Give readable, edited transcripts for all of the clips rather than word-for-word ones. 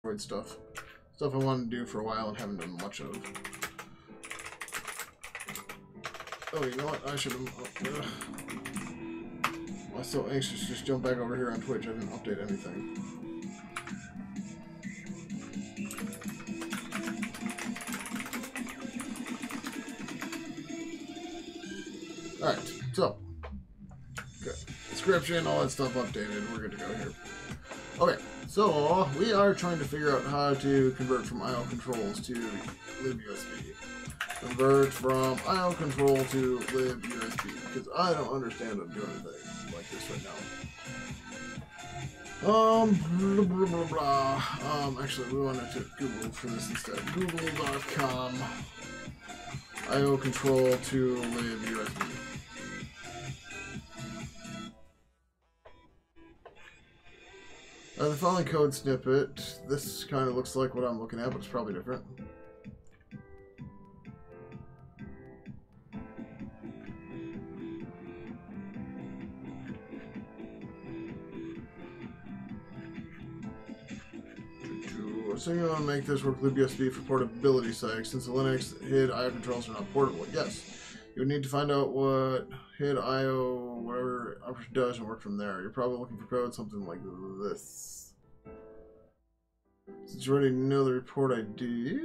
Droid stuff. Stuff I wanted to do for a while and haven't done much of. Oh, you know what? I should have... I was so anxious to just jump back over here on Twitch. I didn't update anything. Alright, so. Good. Description, all that stuff updated. We're good to go here. Okay, so we are trying to figure out how to convert from IO controls to libUSB. Convert from IO control to libUSB, because I don't understand how to do anything like this right now. Blah, blah, blah, blah. Actually, we wanted to Google for this instead. Google.com IO control to libUSB. The following code snippet. This kind of looks like what I'm looking at, but it's probably different. So you want to make this work with libUSB for portability sake, since the Linux HID IO controls are not portable. Yes, you would need to find out what HID IO whatever option does and work from there. You're probably looking for code something like this. Since you already know the report ID,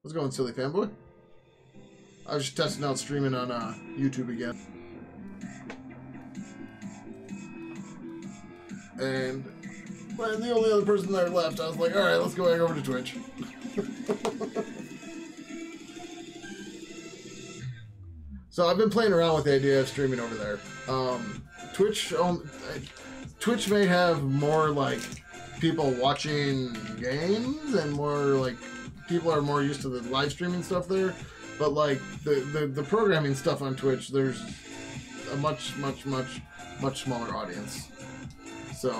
how's it going, silly fanboy? I was just testing out streaming on YouTube again, and when the only other person there left, I was like, alright, let's go back over to Twitch. So I've been playing around with the idea of streaming over there. Twitch may have more like people watching games and more like people are more used to the live streaming stuff there, but like the programming stuff on Twitch, there's a much smaller audience. So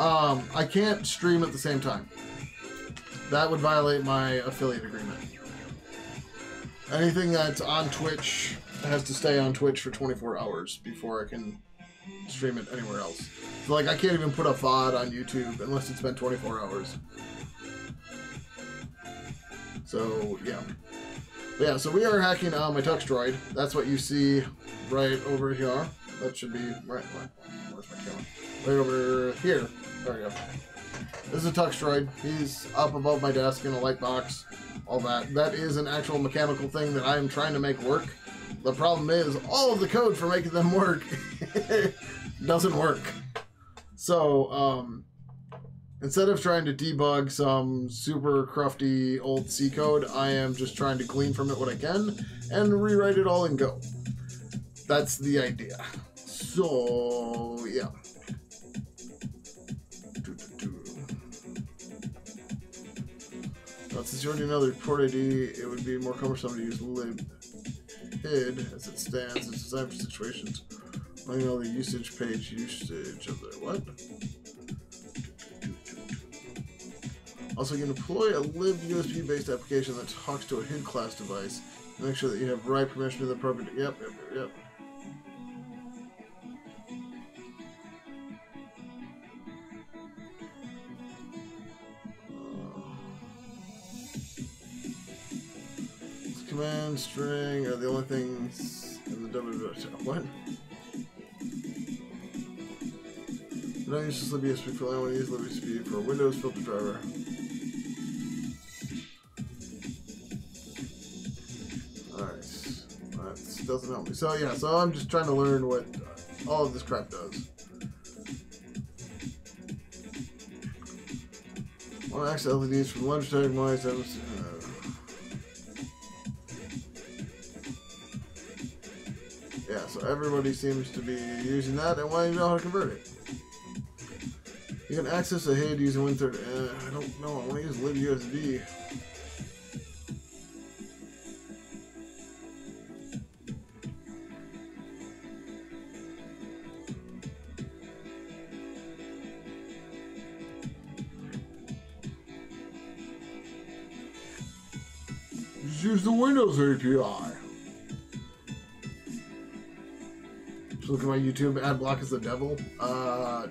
I can't stream at the same time. That would violate my affiliate agreement. Anything that's on Twitch has to stay on Twitch for 24 hours before I can stream it anywhere else. So like I can't even put a VOD on YouTube unless it's been 24 hours. So yeah. But yeah, so we are hacking on my Tux Droid. That's what you see right over here. That should be right. Where's my camera? Right over here. There we go. This is a Tux Droid. He's up above my desk in a light box. All that. That is an actual mechanical thing that I am trying to make work. The problem is all of the code for making them work doesn't work. So instead of trying to debug some super crufty old C code, I am just trying to glean from it what I can and rewrite it all in Go. That's the idea. So yeah. Since you already know the report ID, it would be more cumbersome to use libHID as it stands. It's designed for situations. I know the usage page usage of the what? Also, you can deploy a libUSB based application that talks to a HID class device. Make sure that you have right permission to the appropriate. Yep. Command string are the only things in the www. What? I don't use this libUSB for I want to use libUSB for a Windows filter driver. Alright. That doesn't help me. So yeah, so I'm just trying to learn what all of this crap does. Well, actually, LEDs from Logitech, mice, yeah, so everybody seems to be using that and wanting to know how to convert it. You can access a HID using Win30. I don't know. I want to use libUSB. Just use the Windows API. Just look at my YouTube ad block as the devil. No.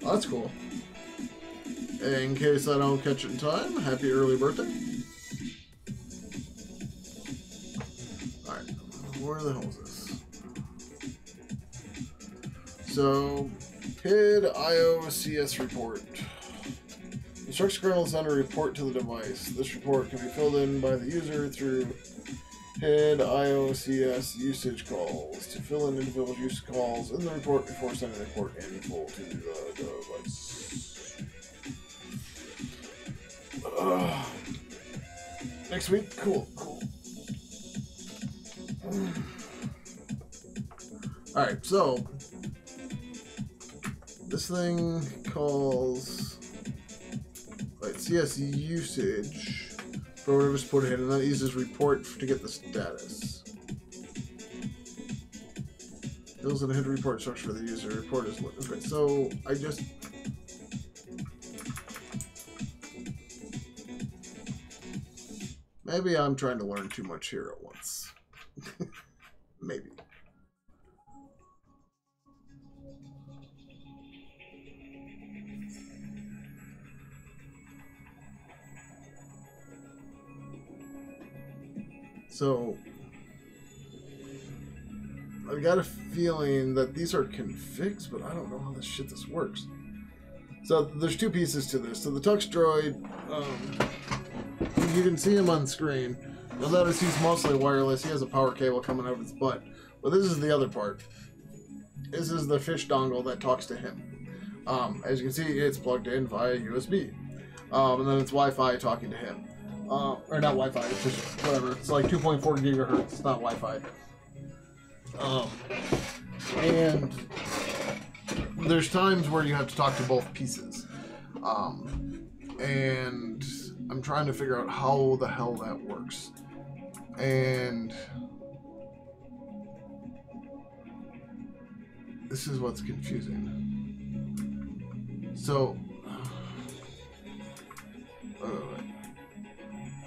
That's cool. In case I don't catch it in time, happy early birthday. Alright, where the hell is this? So, PID IOCS report. Instruction kernel is sent a report to the device. This report can be filled in by the user through PID IOCS usage calls to fill in individual use calls in the report before sending the report in full to the device. Next week? Cool. Alright, so this thing calls CS usage for whatever's put in, and that uses report to get the status. Fills in a hidden report structure for the user. Report is okay. So I just maybe I'm trying to learn too much here at once. Maybe. So, I've got a feeling that these are configs, but I don't know how this works. So, there's two pieces to this. So, the Tux Droid, you can see him on screen. You'll notice he's mostly wireless. He has a power cable coming out of his butt. But this is the other part. This is the fish dongle that talks to him. As you can see, it's plugged in via USB. And then it's Wi-Fi talking to him. Or not Wi-Fi, it's just whatever. It's like 2.4 gigahertz, it's not Wi-Fi. And there's times where you have to talk to both pieces. And I'm trying to figure out how the hell that works. And this is what's confusing. So,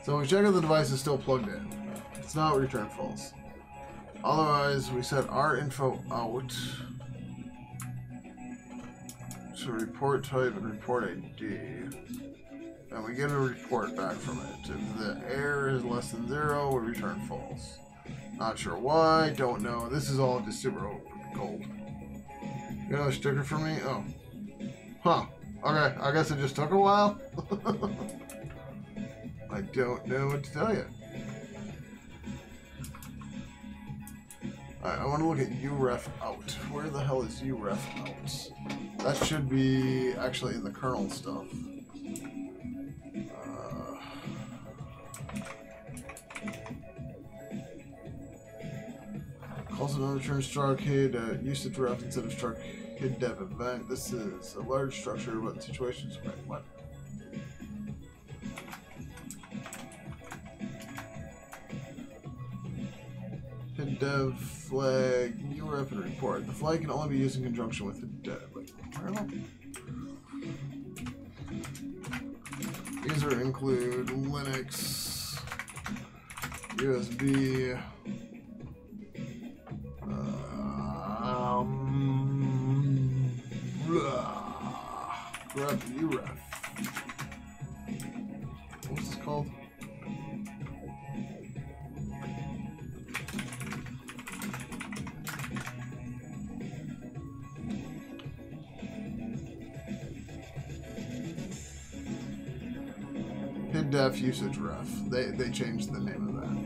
so we check if the device is still plugged in. It's not, return false. Otherwise, we set our info out to report type and report ID. And we get a report back from it. If the error is less than 0, we return false. Not sure why, don't know. This is all just super cold. You got another sticker for me? Oh. Huh. Okay, I guess it just took a while. I don't know what to tell you. Alright, I want to look at uref out. Where the hell is uref out? That should be actually in the kernel stuff. Calls another return struct hid usage ref instead of struct hid dev event. This is a large structure, but situations what? Hid dev flag uref and report. The flag can only be used in conjunction with hid dev. These are include Linux, USB. Grab the uref. What's this called? HidDef usage ref. They changed the name of that.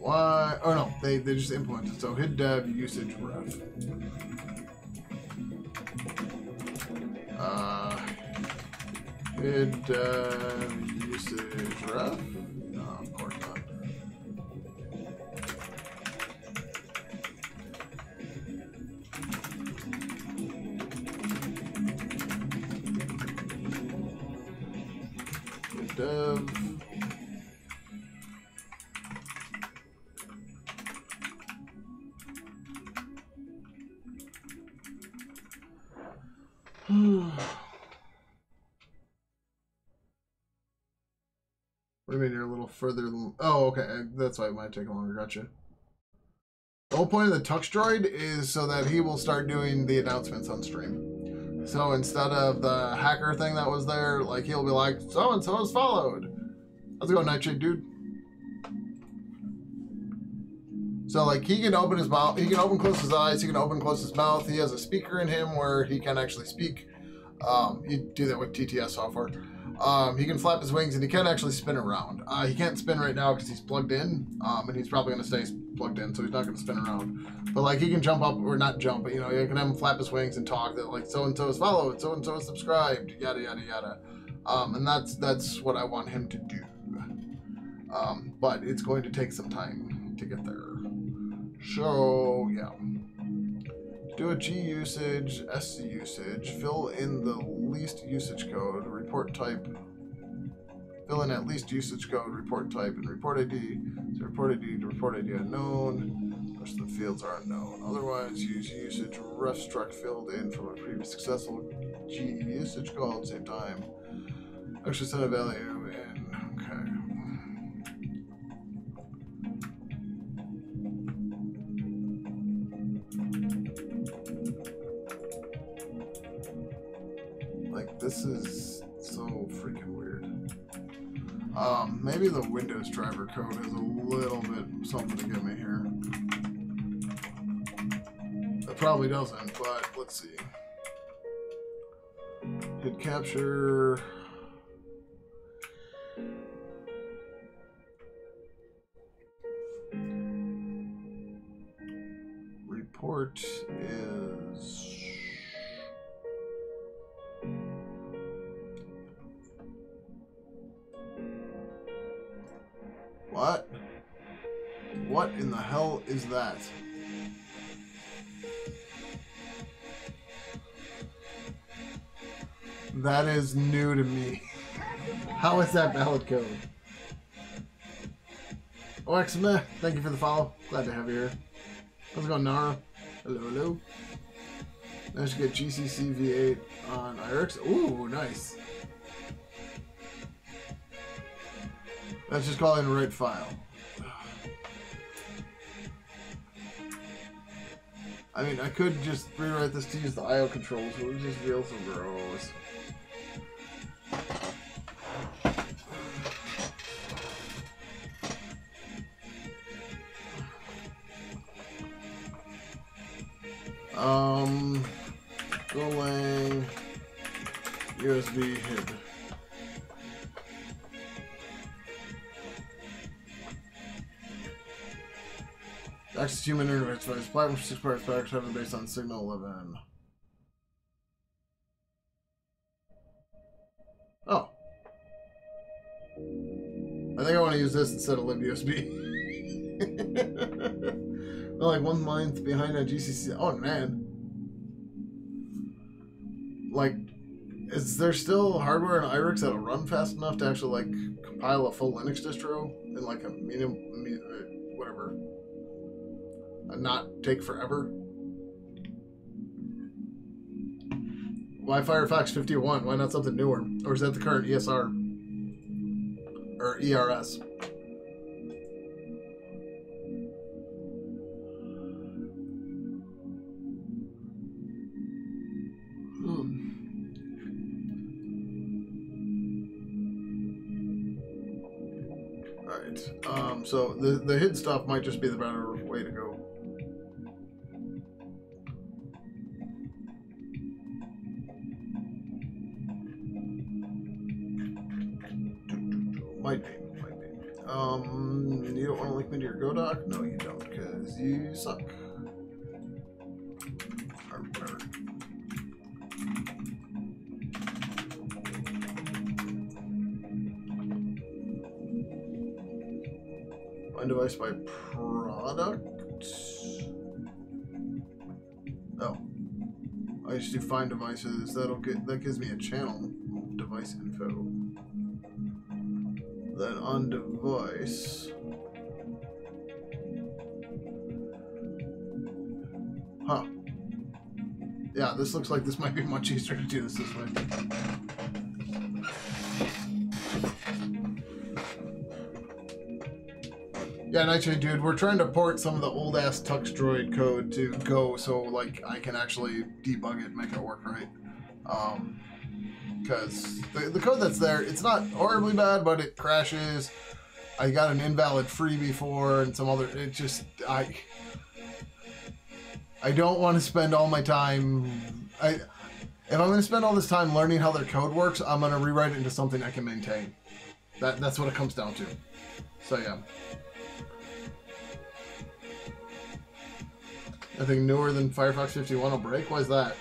Why? Oh no, they just implemented. So HidDev usage ref. HidDev usage ref. No, of course not. HidDev. What do you mean you're a little further? Oh, okay. That's why it might take longer. Gotcha. whole point of the Tux Droid is so that he will start doing the announcements on stream. So instead of the hacker thing that was there, like he'll be like, so and so is followed. How's it going, Nightshade dude? So like he can open his mouth, he can open close his eyes, he can open close his mouth. He has a speaker in him where he can actually speak. You do that with TTS software. He can flap his wings and he can actually spin around. He can't spin right now because he's plugged in, and he's probably going to stay plugged in, so he's not going to spin around. But like he can jump up, or not jump, but you know, you can have him flap his wings and talk that like so and so is followed, so and so is subscribed, yada yada yada. And that's what I want him to do. But it's going to take some time to get there. So yeah. Do a G usage, SC usage, fill in the least usage code, report type, fill in at least usage code, report type, and report ID. So report ID to report ID unknown. The rest of the fields are unknown. Otherwise, use usage ref struct filled in from a previous successful G usage call at the same time. Actually set a value in. Okay. This is so freaking weird. Maybe the Windows driver code has a little bit something to give me here. It probably doesn't, but let's see. Hit capture. Report is... What? What in the hell is that? That is new to me. How is that valid code? Oxma, thank you for the follow. Glad to have you here. How's it going, Nara? Hello, hello. Managed to get GCC V8 on IRX. Ooh, nice. Let's just call in write file. I mean, I could just rewrite this to use the IO controls, but it just feels so gross. Golang USB hid. Access human interface device. Platform 6 parts package having based on Signal 11. Oh. I think I want to use this instead of libUSB. We're like 1 month behind on GCC. Oh, man. Like, is there still hardware in IRIX that'll run fast enough to actually, like, compile a full Linux distro in, like, a medium, whatever, not take forever? Why Firefox 51? Why not something newer? Or is that the current ESR? Or ERS? Alright, so the hid stuff might just be the better way to go. Might be. You don't want to link me to your GoDoc? No, you don't, because you suck. Find device by product? Oh. I just do find devices. That gives me a channel device info. Then on device. Huh. Yeah, this looks like this might be much easier to do this way. Yeah, Nightshade dude, we're trying to port some of the old ass Tux Droid code to Go, so like I can actually debug it and make it work right. Because the code that's there, it's not horribly bad, but it crashes. I got an invalid freebie for, and some other. It just I don't want to spend all my time. If I'm going to spend all this time learning how their code works, I'm going to rewrite it into something I can maintain. That's what it comes down to. So yeah. I think newer than Firefox 51 will break. Why is that?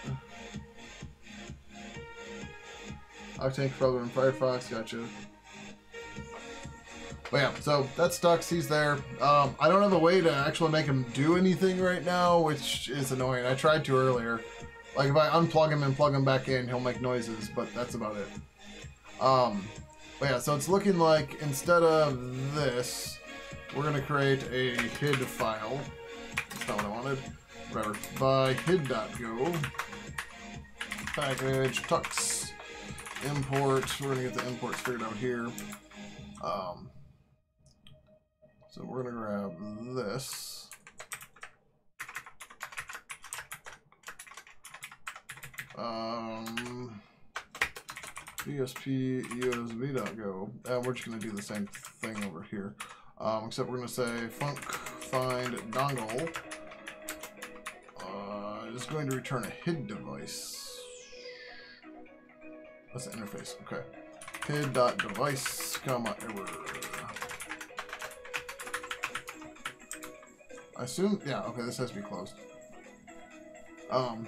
Octane program in Firefox. Gotcha. But yeah, so that's Dux. He's there. I don't have a way to actually make him do anything right now, which is annoying. I tried to earlier. Like if I unplug him and plug him back in, he'll make noises, but that's about it. But yeah, so it's looking like instead of this, we're gonna create a hid file. That's not what I wanted. Whatever. By hid.go. Package tux import. We're gonna get the imports figured out here. So we're gonna grab this. BSP USB.go. And we're just gonna do the same thing over here. Except we're gonna say func find dongle is going to return a hid device. That's the interface. Okay. Hid.device, comma error. I assume, yeah, okay, this has to be closed.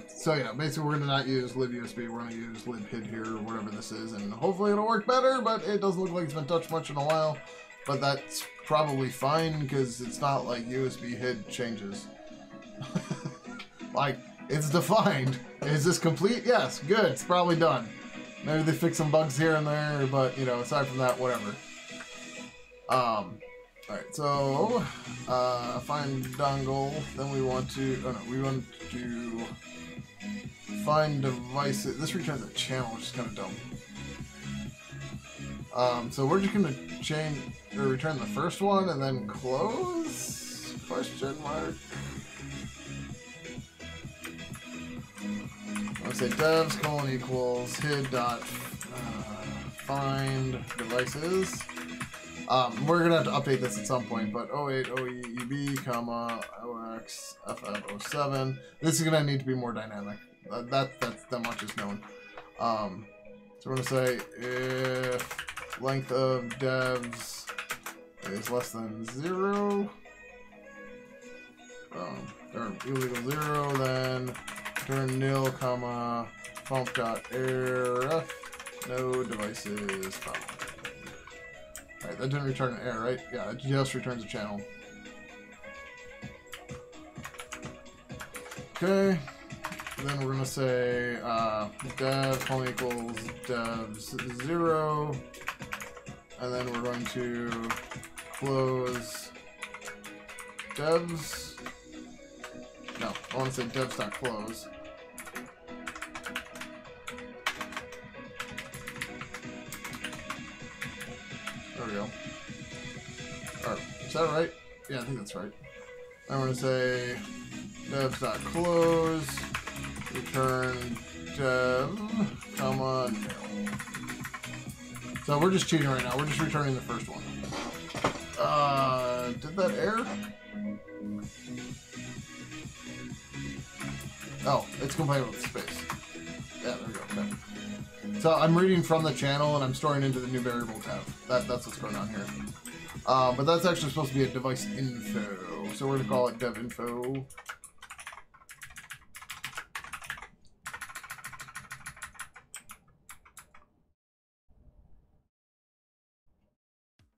So yeah, basically we're gonna not use libUSB, we're gonna use libhid here, or whatever this is, and hopefully it'll work better, but it doesn't look like it's been touched much in a while. But that's probably fine, because it's not like USB hid changes. Like, it's defined. Is this complete? Yes, good, it's probably done. Maybe they fix some bugs here and there, but, you know, aside from that, whatever. Alright, so, find dongle, then we want to, oh no, we want to find devices. This returns a channel, which is kind of dumb. So we're just going to change, or return the first one and then close? Question mark. Let's say devs colon equals hid dot find devices. We're gonna have to update this at some point, but 08 OEEB, comma OX FF07. This is gonna need to be more dynamic. That much is known. So we're gonna say if length of devs is less than 0, or illegal 0, then return nil, comma func.error no devices found. Alright, that didn't return an error, right? Yeah, it just returns a channel. Okay. Then we're gonna say dev colon equals devs 0, and then we're going to close devs. No, I want to say devs.close. There we go. Alright, is that right? Yeah, I think that's right. I'm going to say devs.close, return dev, comma, nil. So we're just cheating right now. We're just returning the first one. Did that error? Oh, it's complaining with space. Yeah, there we go. Okay. So I'm reading from the channel and I'm storing into the new variable tab. That's what's going on here. But that's actually supposed to be a device info. So we're going to call it dev info.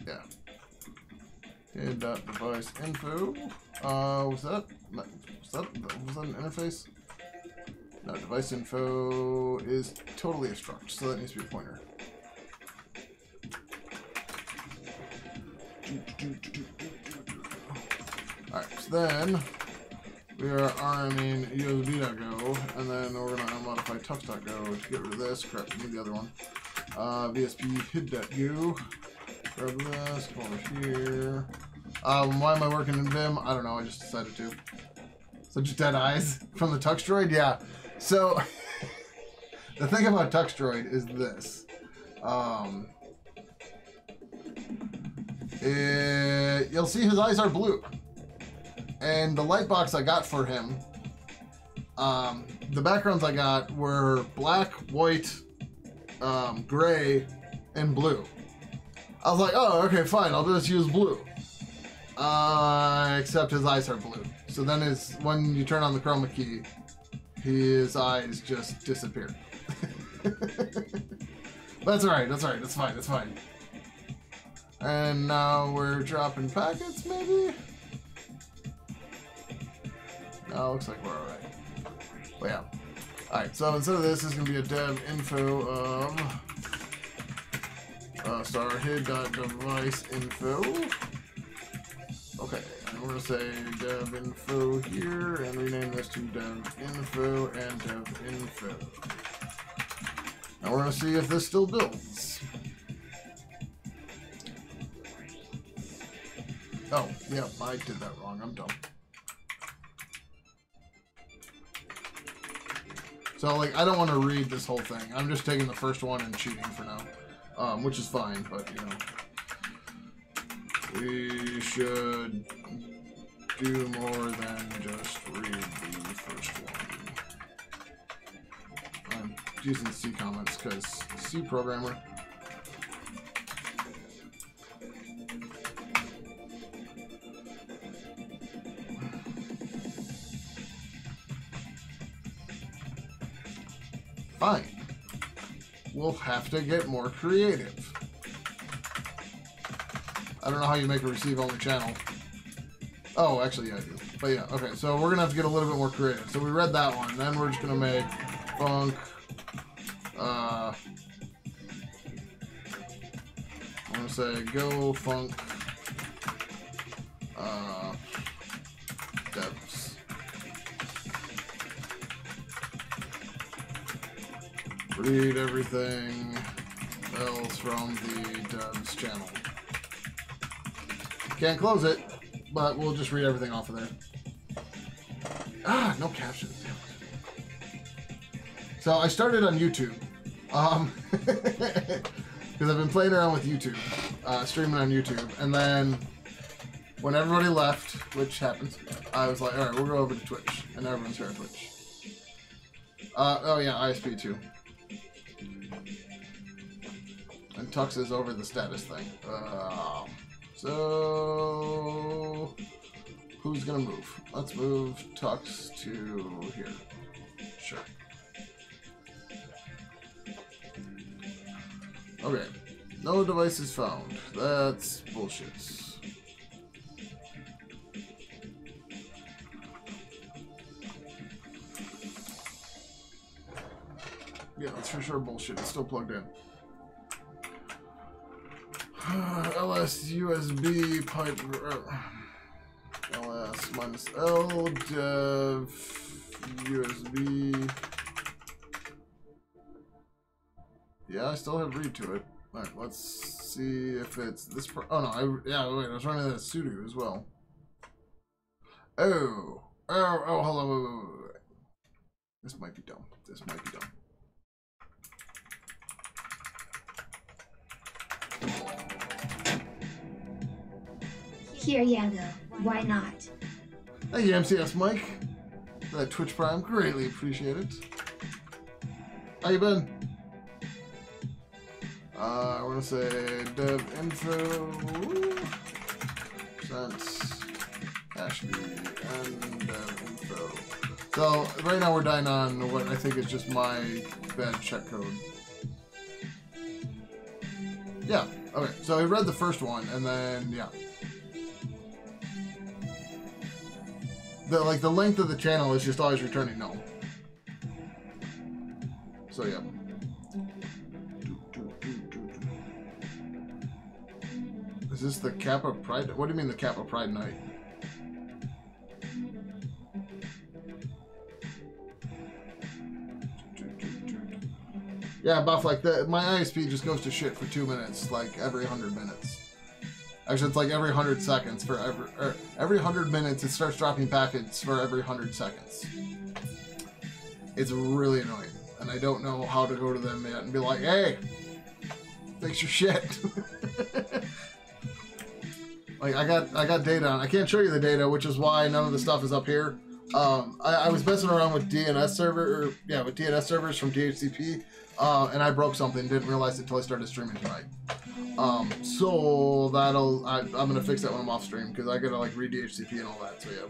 Yeah. Device info. Was that an interface? No, device info is totally a struct, so that needs to be a pointer. Alright, so then we are RMing USB.go, and then we're going to unmodify tux.go to get rid of this. Crap, we need the other one. VSP hid.go. Grab this, come over here. Why am I working in Vim? I don't know. I just decided to. Such dead eyes from the Tux Droid? Yeah. So, the thing about Tux Droid is this. You'll see his eyes are blue. And the light box I got for him, the backgrounds I got were black, white, gray, and blue. I was like, oh, okay, fine, I'll just use blue. Except his eyes are blue. So then when you turn on the chroma key, his eyes just disappear. That's alright, that's fine. And now we're dropping packets, maybe? No, looks like we're alright. But yeah. Alright, so instead of this is going to be a dev info of starhid.device info. Okay, and we're going to say dev info here and rename this to dev info and dev info. Now we're going to see if this still builds. Oh, yeah, I did that wrong. I'm dumb. So, like, I don't want to read this whole thing. I'm just taking the first one and cheating for now. Which is fine, but, you know. We should do more than just read the first one. I'm using C comments because C programmer. Fine. We'll have to get more creative. I don't know how you make a receive-only channel. Oh, actually, yeah, I do. But yeah, okay, so we're going to have to get a little bit more creative. So we read that one, then we're just going to make funk, I'm going to say go funk, devs. Read everything else from the devs channel. Can't close it, but we'll just read everything off of there. Ah, no captions. Damn it. So I started on YouTube, because I've been playing around with YouTube, streaming on YouTube, and then when everybody left, which happens, I was like, all right, we'll go over to Twitch, and everyone's here on Twitch. Oh yeah, ISP too. And Tux is over the status thing. So who's gonna move? Let's move Tux to here. Sure. Okay. No devices found. That's bullshit. Yeah, that's for sure bullshit. It's still plugged in. LS USB pipe LS minus L dev USB. Yeah, I still have read to it. Alright, let's see if it's this. Oh no, yeah, wait, I was running that sudo as well. Oh, hello, wait. This might be dumb. This might be dumb. Here, Yago. Why not? Thank you, MCS Mike. That Twitch Prime, greatly appreciate it. How you been? We're gonna say dev info sense hash v and dev info. So right now we're dying on what I think is just my bad check code. Yeah. Okay. So I read the first one and then yeah. The length of the channel is just always returning null. So yeah. Is this the Kappa Pride? What do you mean the Kappa Pride night? Yeah, buff like that. My ISP just goes to shit for 2 minutes, like every 100 minutes. Actually, it's like every 100 seconds for every 100 minutes. It starts dropping packets for every 100 seconds. It's really annoying, and I don't know how to go to them yet and be like, "Hey, fix your shit." Like I got data on. I can't show you the data, which is why none of the stuff is up here. I was messing around with DNS with DNS servers from DHCP, and I broke something. Didn't realize it until I started streaming tonight. So I'm gonna fix that when I'm off stream because I gotta like read DHCP and all that. So yeah,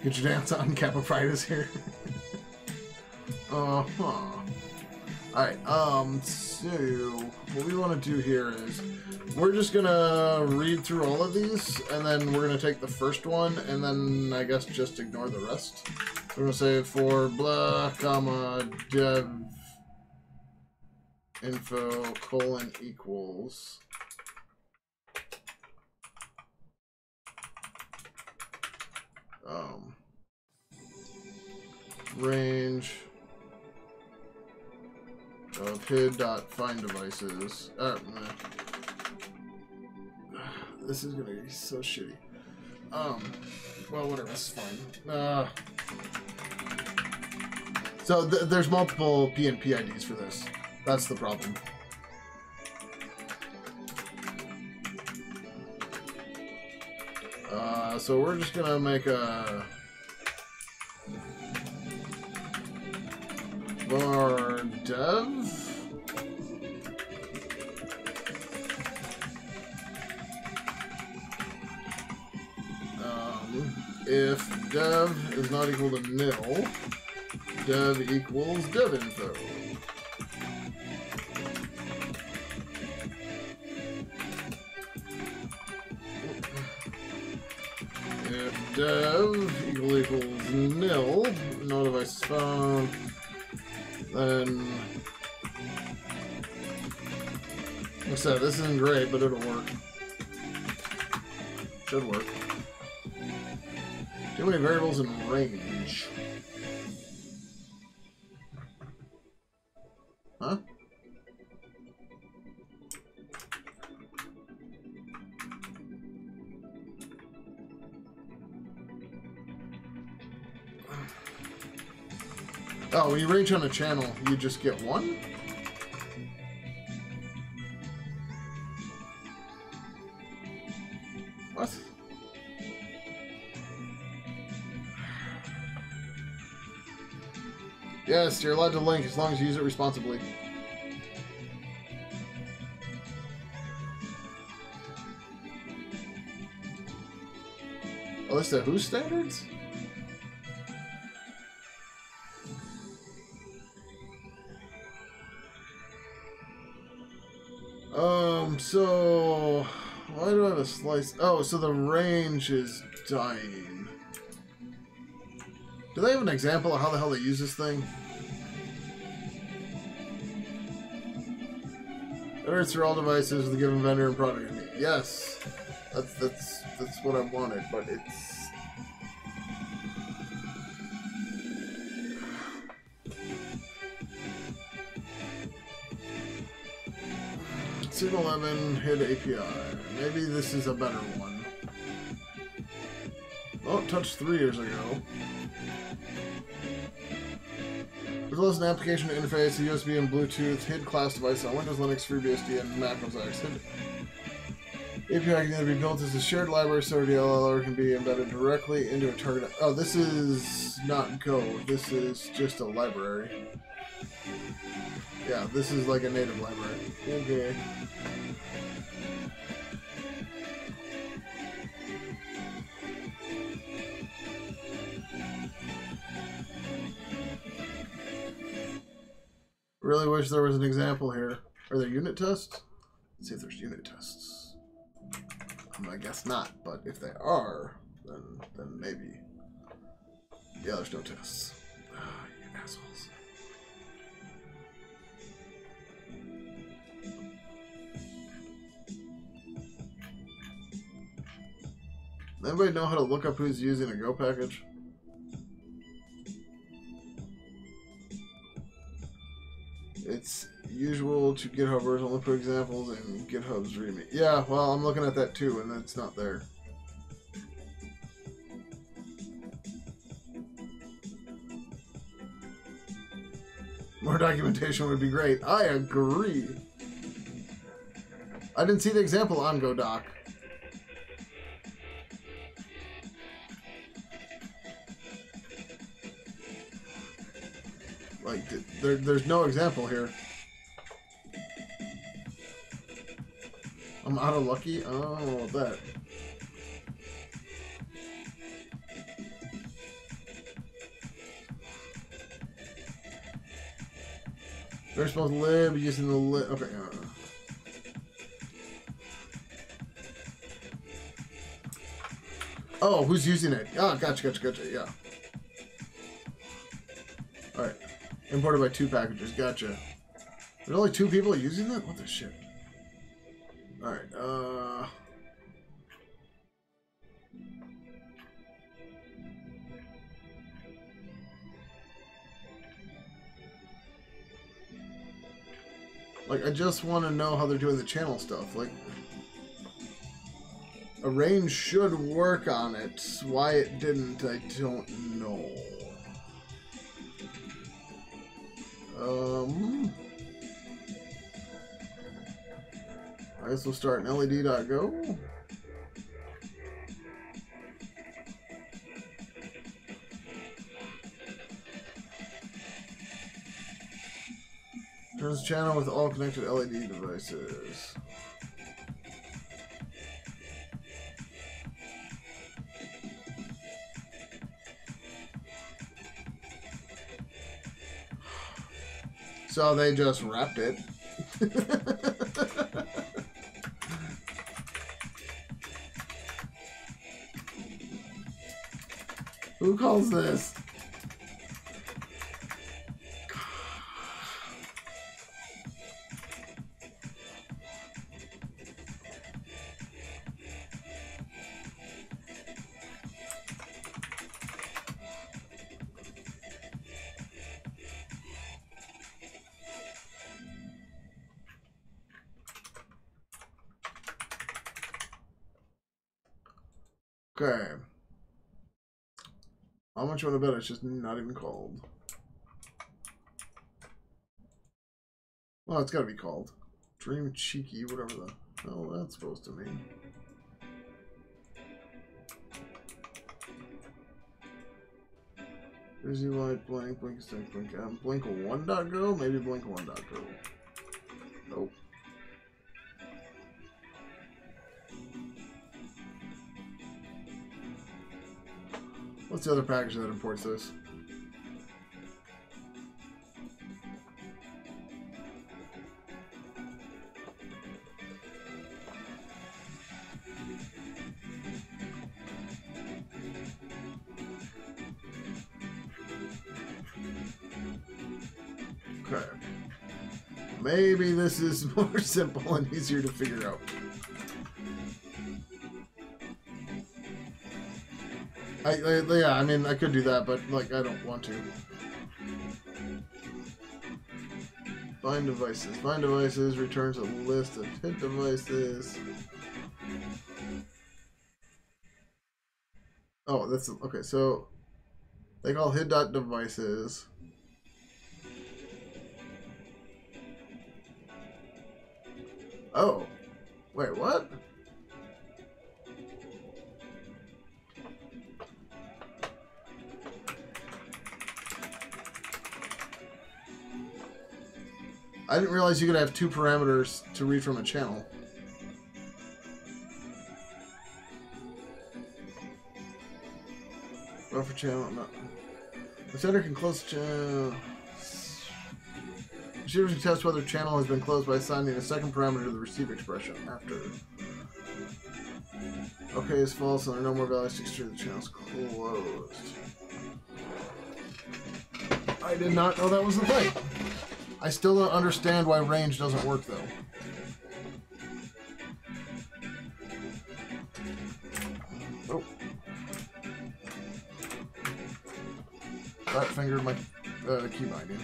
get your dance on. Kappa Pride is here. Alright, so what we want to do here is we're just gonna read through all of these, and then we're gonna take the first one, and then I guess just ignore the rest. We're gonna say for blah, comma, dev info colon equals range of hid.find devices. This is gonna be so shitty. Well, whatever, it's fine. So there's multiple PNP IDs for this. That's the problem. So we're just gonna make a var dev if dev is not equal to nil, dev equals dev info. If dev equals nil, no device is found, then, like I said, this isn't great, but it'll work. Should work. Too many variables in range. Huh? Oh, when you range on a channel, you just get one? What? Yes, you're allowed to link as long as you use it responsibly. Oh, that's the WHO standards? So why do I have a slice? Oh, so the range is dying. Do they have an example of how the hell they use this thing? Iterates through all devices with a given vendor and product. Yes, that's what I wanted, but it's. Signal 11 hid API. Maybe this is a better one. Oh, it touched 3 years ago. As an application interface, a USB and Bluetooth, hid class device on Windows, Linux, FreeBSD, and Mac OS X. API can either be built as a shared library, so DLL, or can be embedded directly into a target. Oh, this is not Go. This is just a library. Yeah, this is like a native library. Okay. Really wish there was an example here. Are there unit tests? Let's see if there's unit tests. I guess not, but if they are, then maybe. Yeah, there's no tests. You assholes. Anybody know how to look up who's using a Go package? It's usual tutorial to GitHubers. Only put examples in GitHub's README. Yeah, well, I'm looking at that too, and it's not there. More documentation would be great. I agree. I didn't see the example on GoDoc. Like, there's no example here. I'm out of lucky? Oh, that. They're supposed to live using the lib. Okay. Oh, who's using it? Oh, gotcha. Yeah. Alright. Imported by 2 packages. Gotcha. There's only 2 people using it? What the shit? Alright, like, I just want to know how they're doing the channel stuff. Like, Arrange should work on it. Why it didn't, I don't know. I guess we'll start in LED.go. Turns channel with all connected LED devices. So they just wrapped it. Who calls this? Okay. How much you want to bet it's just not even called? Well, it's got to be called. Dream Cheeky, whatever the hell that's supposed to mean. Busy light, blink, blink, stick, blink, blink1.go? Maybe blink1.go. Nope. What's the other package that imports this? Okay. Maybe this is more simple and easier to figure out. Yeah, I mean, I could do that, but, like, I don't want to. Find devices. Find devices returns a list of hit devices. Oh, that's... Okay, so... They call hid.devices. Oh. Wait, what? I didn't realize you could have 2 parameters to read from a channel. Buffer channel, no. The sender can close the channel. Receivers can test whether channel has been closed by assigning a second parameter to the receive expression after. Okay is false, and there are no more values to extrude the channel's closed. I did not know that was the thing. I still don't understand why range doesn't work, though. Oh. That fingered my key binding.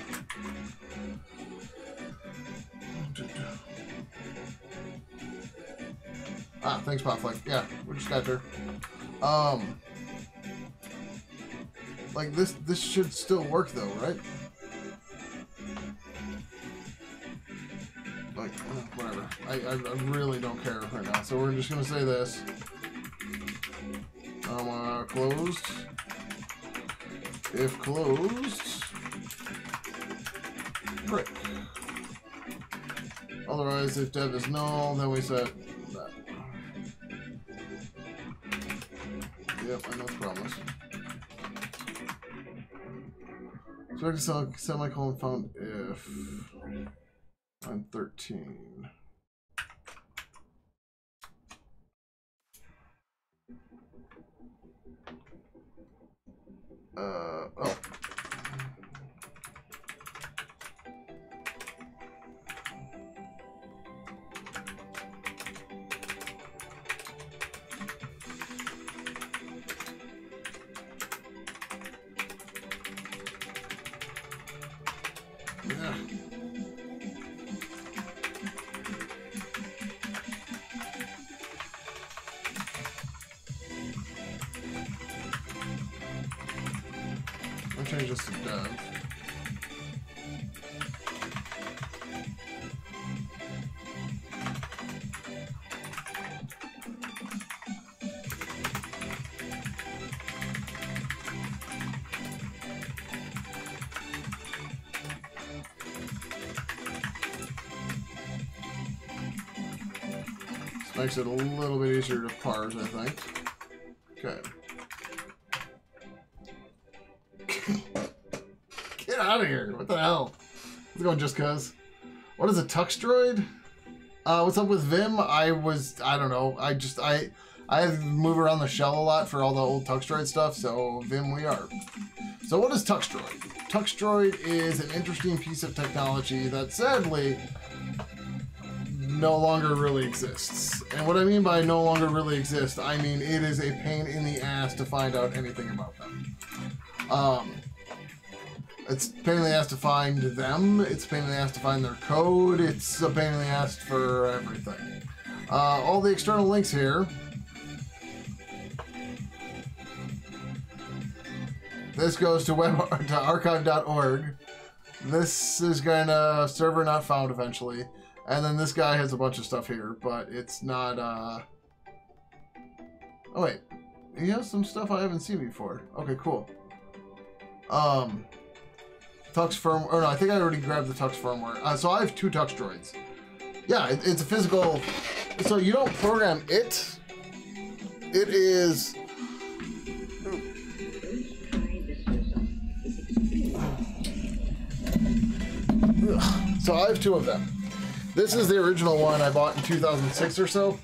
Ah, thanks, Potflick. Yeah, we just got there. Like this should still work though, right? Like, whatever. I really don't care right now. So we're just gonna say this. Closed. If closed, brick. Otherwise, if dev is null, then we set that. Yep, I know promise. So semicolon found if on 13. Oh. Yeah. I'll change this to dev. This makes it a little bit easier to parse, I think. Okay. Get out of here. What the hell? Let's go just cuz. What is a tux droid? What's up with Vim? I don't know. I move around the shell a lot for all the old tux droid stuff, so Vim we are. So what is tux droid? Tux droid is an interesting piece of technology that sadly no longer really exists. And what I mean by no longer really exists, I mean it is a pain in the ass to find out anything about them. It's a pain in the ass to find them, it's a pain in the ass to find their code, it's a pain in the ass for everything. All the external links here. This goes to archive.org. This is gonna server not found eventually. And then this guy has a bunch of stuff here, but it's not, Oh wait, he has some stuff I haven't seen before. Okay, cool. Tux firmware, or no, I think I already grabbed the Tux firmware. So I have 2 Tux droids. Yeah, it's a physical, so you don't program it. It is... So I have 2 of them. This is the original one I bought in 2006 or so.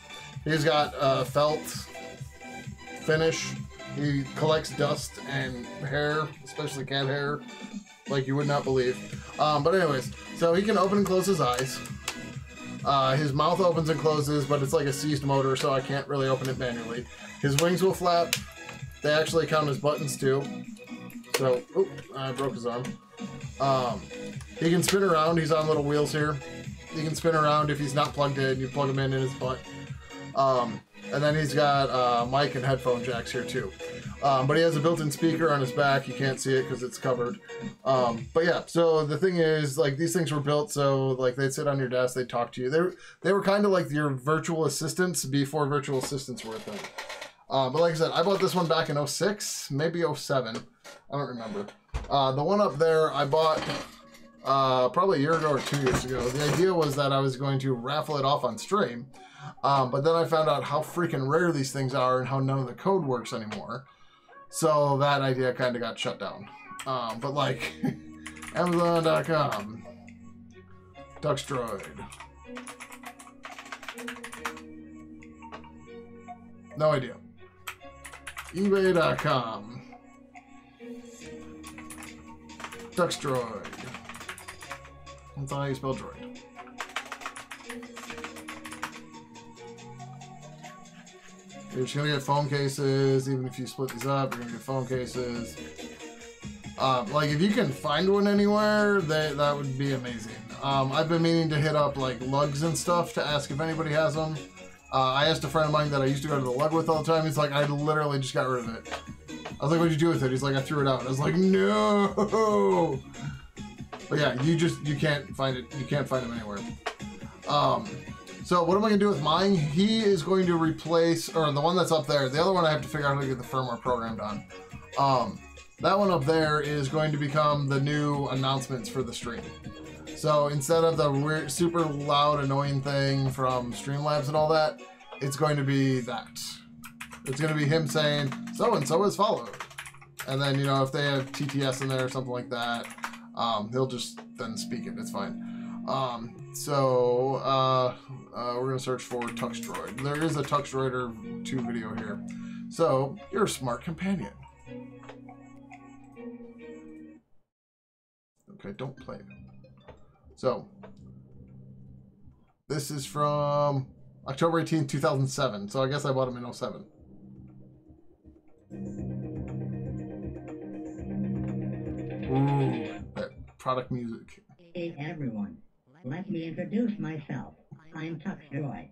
He's got felt finish. He collects dust and hair, especially cat hair, like you would not believe. But anyways, so he can open and close his eyes. His mouth opens and closes, but it's like a seized motor, so I can't really open it manually. His wings will flap. They actually count as buttons too. So, oop, I broke his arm. He can spin around. He's on little wheels here. He can spin around if he's not plugged in. You plug him in his butt. And then he's got mic and headphone jacks here too. But he has a built-in speaker on his back. You can't see it because it's covered. But yeah, so the thing is, like, these things were built so like they'd sit on your desk, they'd talk to you. They were kind of like your virtual assistants before virtual assistants were a thing. But like I said, I bought this one back in 06, maybe 07. I don't remember. The one up there I bought probably a year ago or 2 years ago. The idea was that I was going to raffle it off on stream. But then I found out how freaking rare these things are and how none of the code works anymore. So that idea kind of got shut down. But like, Amazon.com, Tux Droid. No idea. eBay.com, Tux Droid. That's how you spell droid. You're just gonna get phone cases, even if you split these up, you're gonna get phone cases. Like if you can find one anywhere, that would be amazing. I've been meaning to hit up like lugs and stuff to ask if anybody has them, I asked a friend of mine that I used to go to the lug with all the time. He's like, I literally just got rid of it. I was like, what'd you do with it? He's like, I threw it out. I was like, no. But yeah, you can't find it. You can't find him anywhere. So what am I gonna do with mine? He is going to replace, or the one that's up there. The other one I have to figure out how to get the firmware programmed on. That one up there is going to become the new announcements for the stream. So instead of the weird, super loud, annoying thing from Streamlabs and all that, it's going to be that. It's going to be him saying, so-and-so is followed. And then, you know, if they have TTS in there or something like that, he'll just then speak it. It's fine. We're going to search for Tux Droid. There is a Tux Droider 2 video here. So, you're a smart companion. Okay, don't play it. So, this is from October 18, 2007. So I guess I bought him in 07. Ooh, that product music. Hey everyone, let me introduce myself. I'm Tux Droid.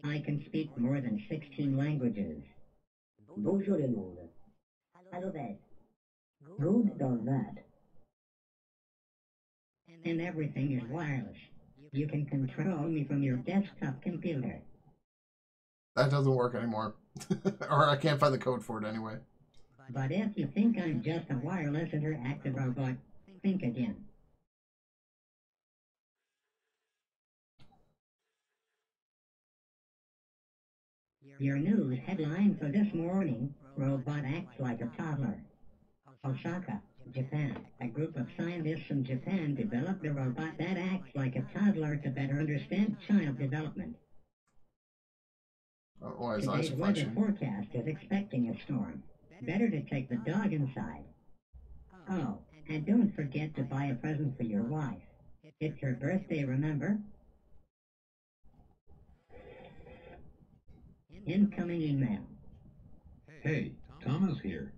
I can speak more than 16 languages. Bonjour le monde. Hello there. Droid does that. And everything is wireless. You can control me from your desktop computer. That doesn't work anymore. Or I can't find the code for it anyway. But if you think I'm just a wireless interactive robot, think again. Your news headline for this morning, robot acts like a toddler. Osaka, Japan. A group of scientists in Japan developed a robot that acts like a toddler to better understand child development. Today's weather forecast is expecting a storm. Better to take the dog inside. Oh, and don't forget to buy a present for your wife. It's her birthday, remember? Incoming email. Hey, Thomas here.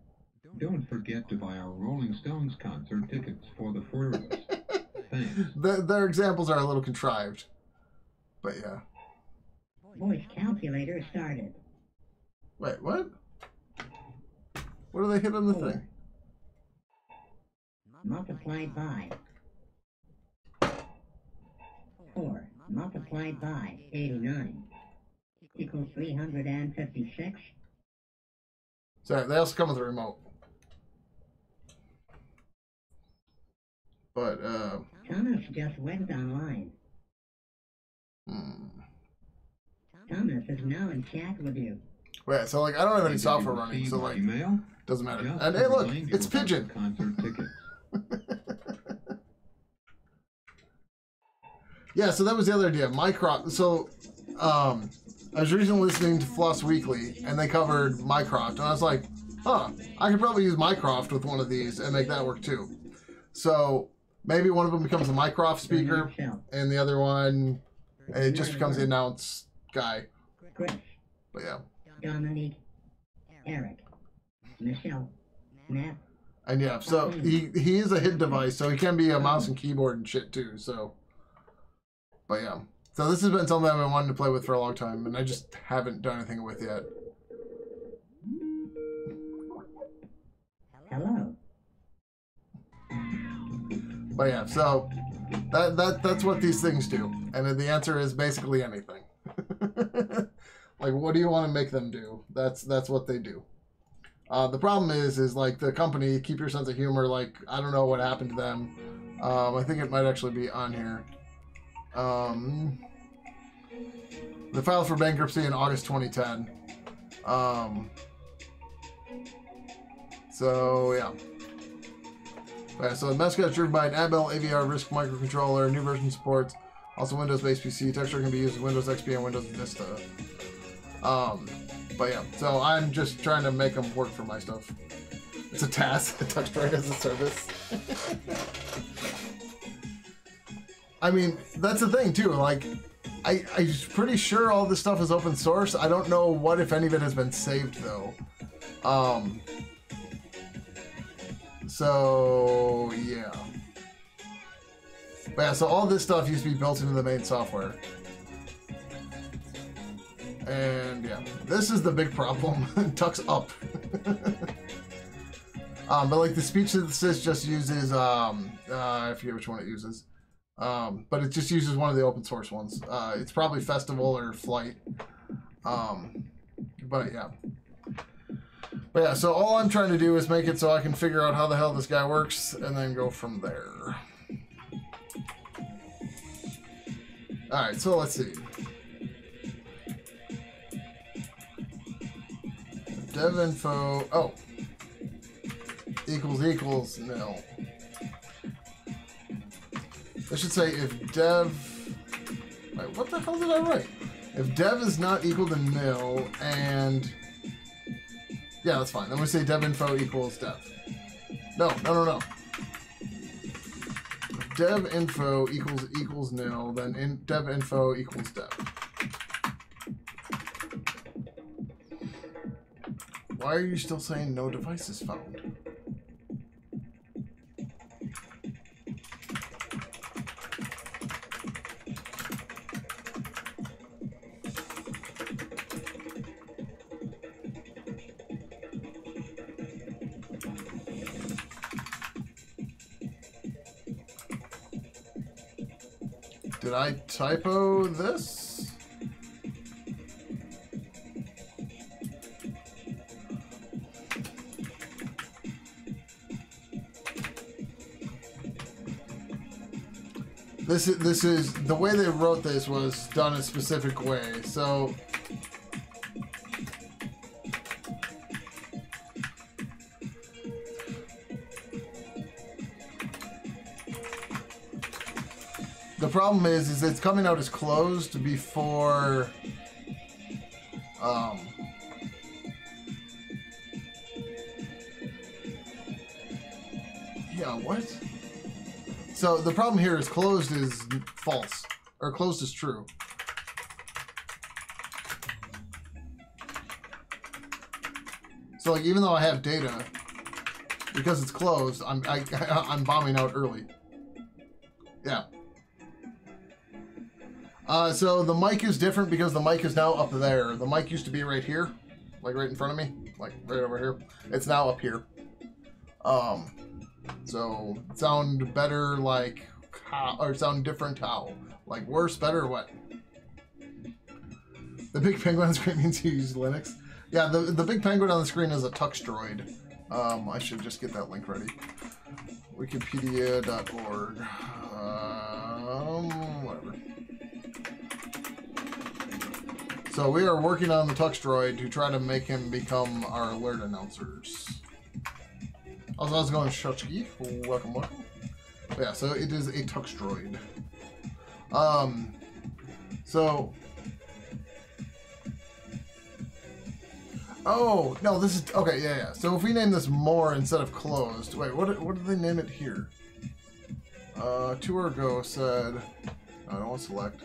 Don't forget to buy our Rolling Stones concert tickets for the four of us. Thanks. Their examples are a little contrived. But yeah. Voice calculator started. Wait, what? What do they hit on the thing? Multiplied by 4 multiplied by 89 equals 356. Sorry, they also come with a remote. But, Thomas just went online. Thomas is now in chat with you. Wait, so like I don't have any software running, so like doesn't matter. And hey, look, it's Pigeon. Concert tickets. Yeah, so that was the other idea. Mycroft. So, I was recently listening to Floss Weekly, and they covered Mycroft, and I was like, huh, I could probably use Mycroft with one of these and make that work too. So maybe one of them becomes a Mycroft speaker, and the other one it just becomes the announce guy. Chris, But yeah. Dominique, Eric, Michelle, Matt. And yeah, so he is a hit device, so he can be a mouse and keyboard and shit too. So, but yeah, so this has been something I've been wanting to play with for a long time, and I just haven't done anything with yet. Hello. But yeah, so that's what these things do, and the answer is basically anything. Like, what do you want to make them do? That's what they do. The problem is like the company, keep your sense of humor. Like, I don't know what happened to them. I think it might actually be on here. They filed for bankruptcy in August 2010. So yeah. Okay, so the mascot is driven by an Abel AVR RISC microcontroller. New version supports also Windows-based PC. Texture can be used in Windows XP and Windows Vista. But yeah, so I'm just trying to make them work for my stuff. It's a task. Tux Droid as a service. I mean, that's the thing too. Like, I'm pretty sure all this stuff is open source. I don't know what, if any of it, has been saved though. So yeah. But yeah, so all this stuff used to be built into the main software. And yeah, this is the big problem. Tuck's up. But like the speech synthesis just uses, I forget which one it uses. But it just uses one of the open source ones. It's probably Festival or Flight. But yeah. But yeah, so all I'm trying to do is make it so I can figure out how the hell this guy works and then go from there. Alright, so let's see. Dev info, oh. Equals nil. I should say if dev, wait, what the hell did I write? If dev is not equal to nil and, yeah, that's fine. Then we say dev info equals dev. No. If dev info equals nil, then dev info equals dev. Why are you still saying no devices found? Did I typo this? This is the way they wrote this was done a specific way. So the problem is it's coming out as closed before yeah, what? So the problem here is closed is false, or closed is true. So like even though I have data, because it's closed, I'm bombing out early. Yeah. So the mic is different because the mic is now up there. The mic used to be right here, like right in front of me, like right over here. It's now up here. So sound better like how, or sound different how? Like worse, better, or what? The big penguin on the screen means you use Linux. Yeah, the big penguin on the screen is a Tux Droid. I should just get that link ready. Wikipedia.org. Whatever. So we are working on the Tux Droid to try to make him become our alert announcers. Also, how's it going, Shuchki? Welcome. But yeah, so it is a Tux Droid. So... Oh, no, this is... Okay, yeah. So if we name this more instead of closed... Wait, what did they name it here? Tour Go said... No, I don't want to select.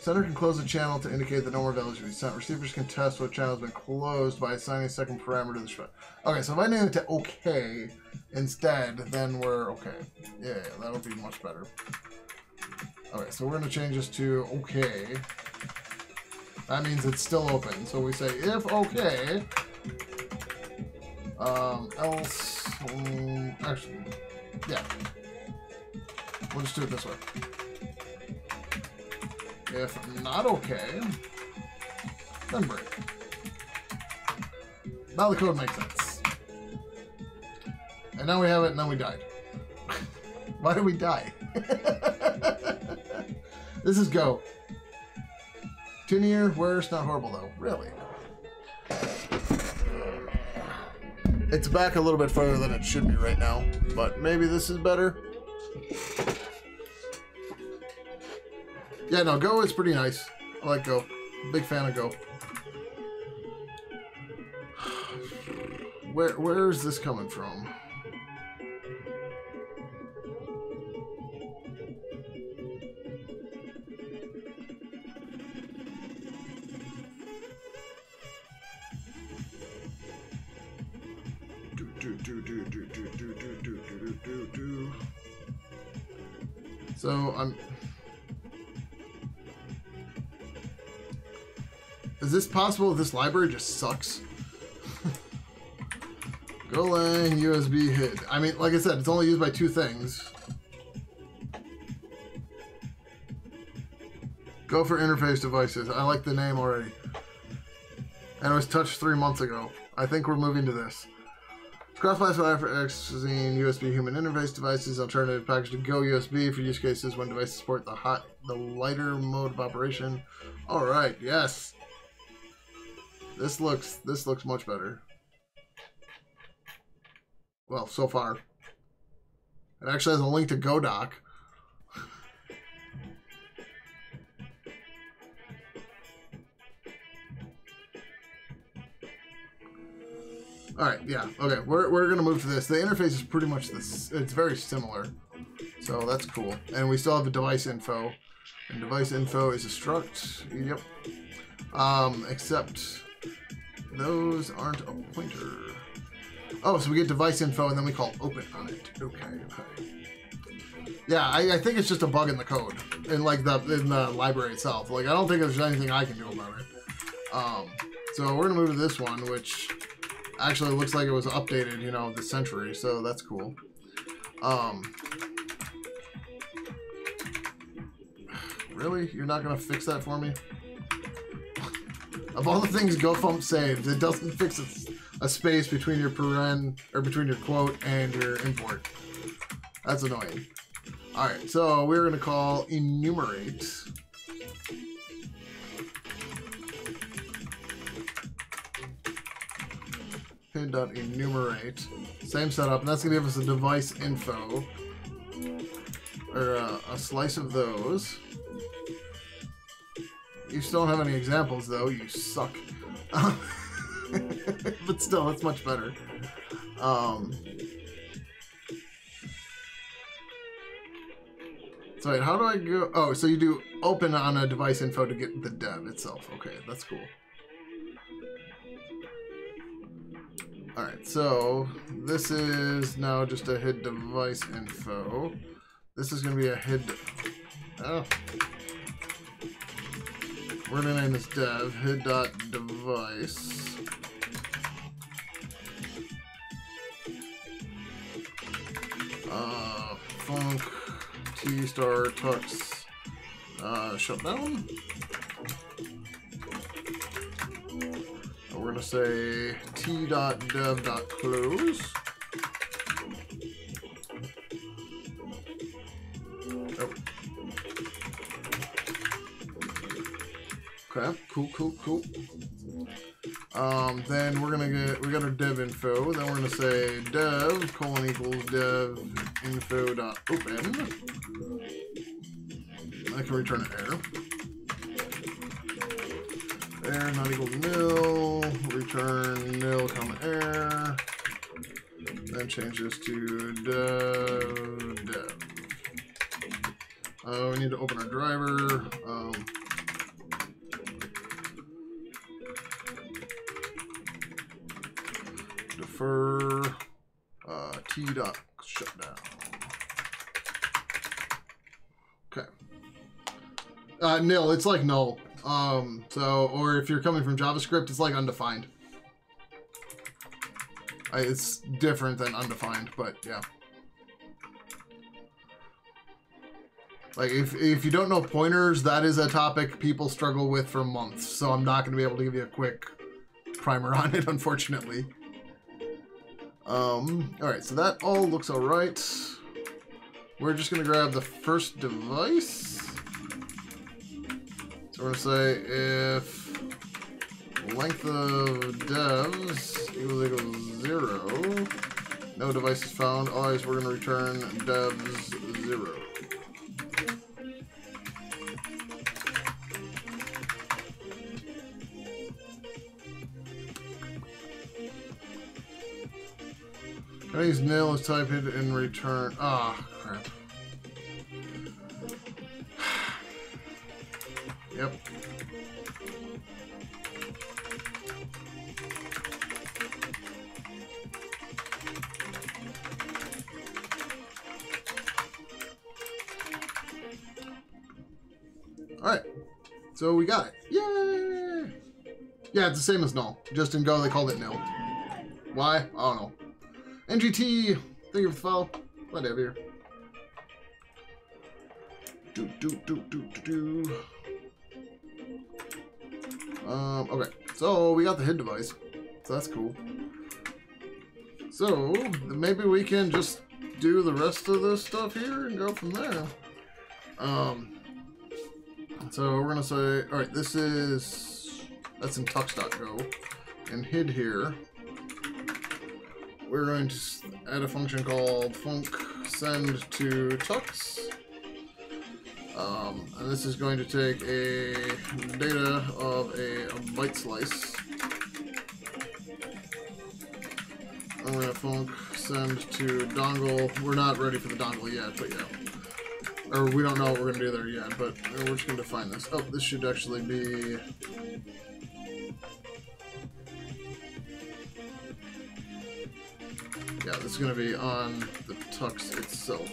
Sender can close a channel to indicate that no more values will be sent. Receivers can test what channel has been closed by assigning a second parameter to the shred. Okay, so if I name it to OK instead, then we're okay. Yeah, that'll be much better. Okay, so we're going to change this to OK. That means it's still open. So we say if OK, else, actually, yeah. We'll just do it this way. If not okay, then break. Now the code makes sense. And now we have it, and then we died. Why did we die? This is Go. Tinier, worse, not horrible though. Really? It's back a little bit further than it should be right now, but maybe this is better. Yeah, no, Go is pretty nice. I like Go. Big fan of Go. Where is this coming from? So Is this possible? This library just sucks. Golang USB HID. I mean, like I said, it's only used by 2 things. Go for interface devices. I like the name already. And it was touched 3 months ago. I think we're moving to this. Cross-platform for accessing USB human interface devices. Alternative package to Go USB for use cases when devices support the lighter mode of operation. All right. Yes. This looks much better. Well, so far. It actually has a link to GoDoc. Alright, yeah. Okay, we're going to move to this. The interface is pretty much this. It's very similar. So that's cool. And we still have a device info. And device info is a struct. Yep. Except those aren't a pointer. Oh, so we get device info and then we call open on it. Okay, okay. Yeah, I think it's just a bug in the code. In like in the library itself. Like I don't think there's anything I can do about it. So we're gonna move to this one, which actually looks like it was updated, you know, this century, so that's cool. Really? You're not gonna fix that for me? Of all the things GoFump saves, it doesn't fix a space between your paren, or between your quote and your import. That's annoying. Alright, so we're gonna call enumerate. Pin.enumerate. Same setup, and that's gonna give us a device info. Or a slice of those. You still don't have any examples though, you suck. But still, that's much better. So wait, how do I go? Oh, so you do open on a device info to get the dev itself. Okay, that's cool. Alright, so this is now just a HID device info. This is going to be a HID... Oh. We're going to name this dev HID.device. Func T star tux shutdown. We're going to say t.dev.close. Oh. Okay, cool. Then we're gonna we got our dev info. Then we're gonna say dev : equals dev info dot open. I can return an error. Error not equal to nil. Return nil comma error. Then change this to dev. We need to open our driver. Defer t dot shutdown. Okay. Nil. It's like null. Or if you're coming from JavaScript, it's like undefined. It's different than undefined, but yeah. Like, if you don't know pointers, that is a topic people struggle with for months, so I'm not going to be able to give you a quick primer on it, unfortunately. Alright, so that all looks alright. We're just going to grab the first device. So we're going to say if length of devs equals 0, no device is found, otherwise we're going to return devs 0. Can I use nil as type it in return? Ah, crap. Yep. Alright. So we got it. Yay! Yeah, it's the same as null. Just in Go, they called it nil. Why? I don't know. NGT, thank you for the follow. Glad to have you here. Okay, so we got the hid device. So that's cool. So, maybe we can just do the rest of this stuff here and go from there. So we're gonna say, alright, that's in tux.go. And hid here, we're going to add a function called func send to tux. And this is going to take a data of a byte slice. And we're going to func send to dongle. We're not ready for the dongle yet, but yeah. Or we don't know what we're going to do there yet, but we're just going to define this. Oh, this should actually be... Yeah, this is going to be on the tux itself.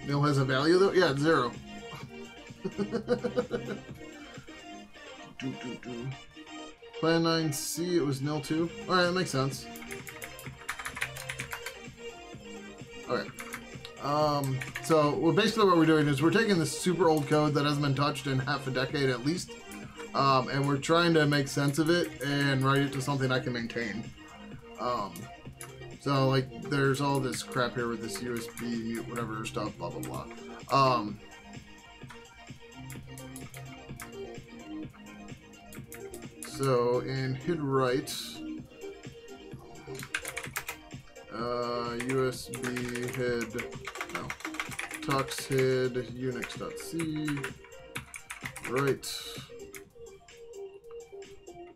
Nil has a value though? Yeah, it's 0. Plan 9C, it was nil too. Alright, that makes sense. Okay. So basically what we're doing is we're taking this super old code that hasn't been touched in half a decade at least, and we're trying to make sense of it and write it to something I can maintain. So like there's all this crap here with this USB whatever stuff, blah blah blah. So in hid write, USB hid, no, tux hid unix.c, write.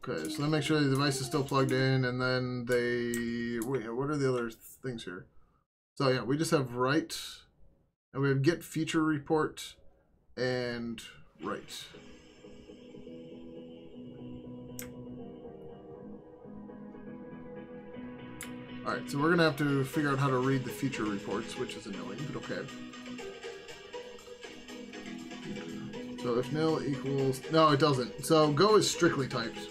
Okay, so let me make sure the device is still plugged in, and then wait, what are the other things here? So yeah, we just have write, and we have get feature report, and write. Alright, so we're going to have to figure out how to read the feature reports, which is annoying, but okay. So if nil equals... No, it doesn't. So Go is strictly typed.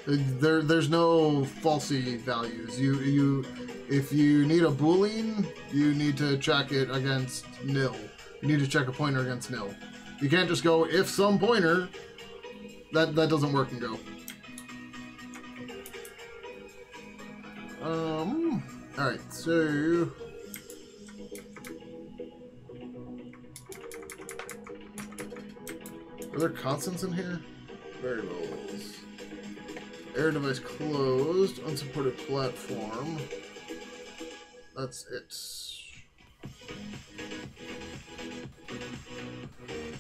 There's no falsy values. If you need a boolean, you need to check it against nil. You need to check a pointer against nil. You can't just go if some pointer. That doesn't work in Go. Alright, so... Are there constants in here? Variables. Error device closed. Unsupported platform. That's it.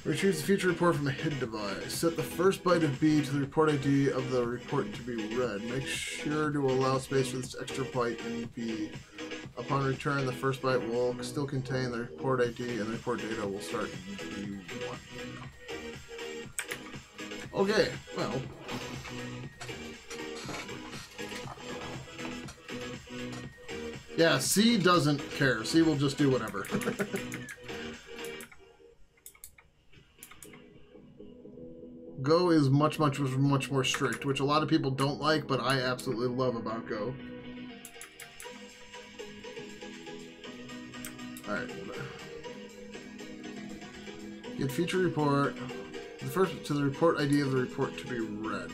Retrieve the feature report from a hid device. Set the first byte of B to the report ID of the report to be read. Make sure to allow space for this extra byte in B. Upon return, the first byte will still contain the report ID and the report data will start in B1. Okay, well. Yeah, C doesn't care. C will just do whatever. Go is much more strict, which a lot of people don't like, but I absolutely love about Go. Alright. Get feature report. The first to the report ID of the report to be read.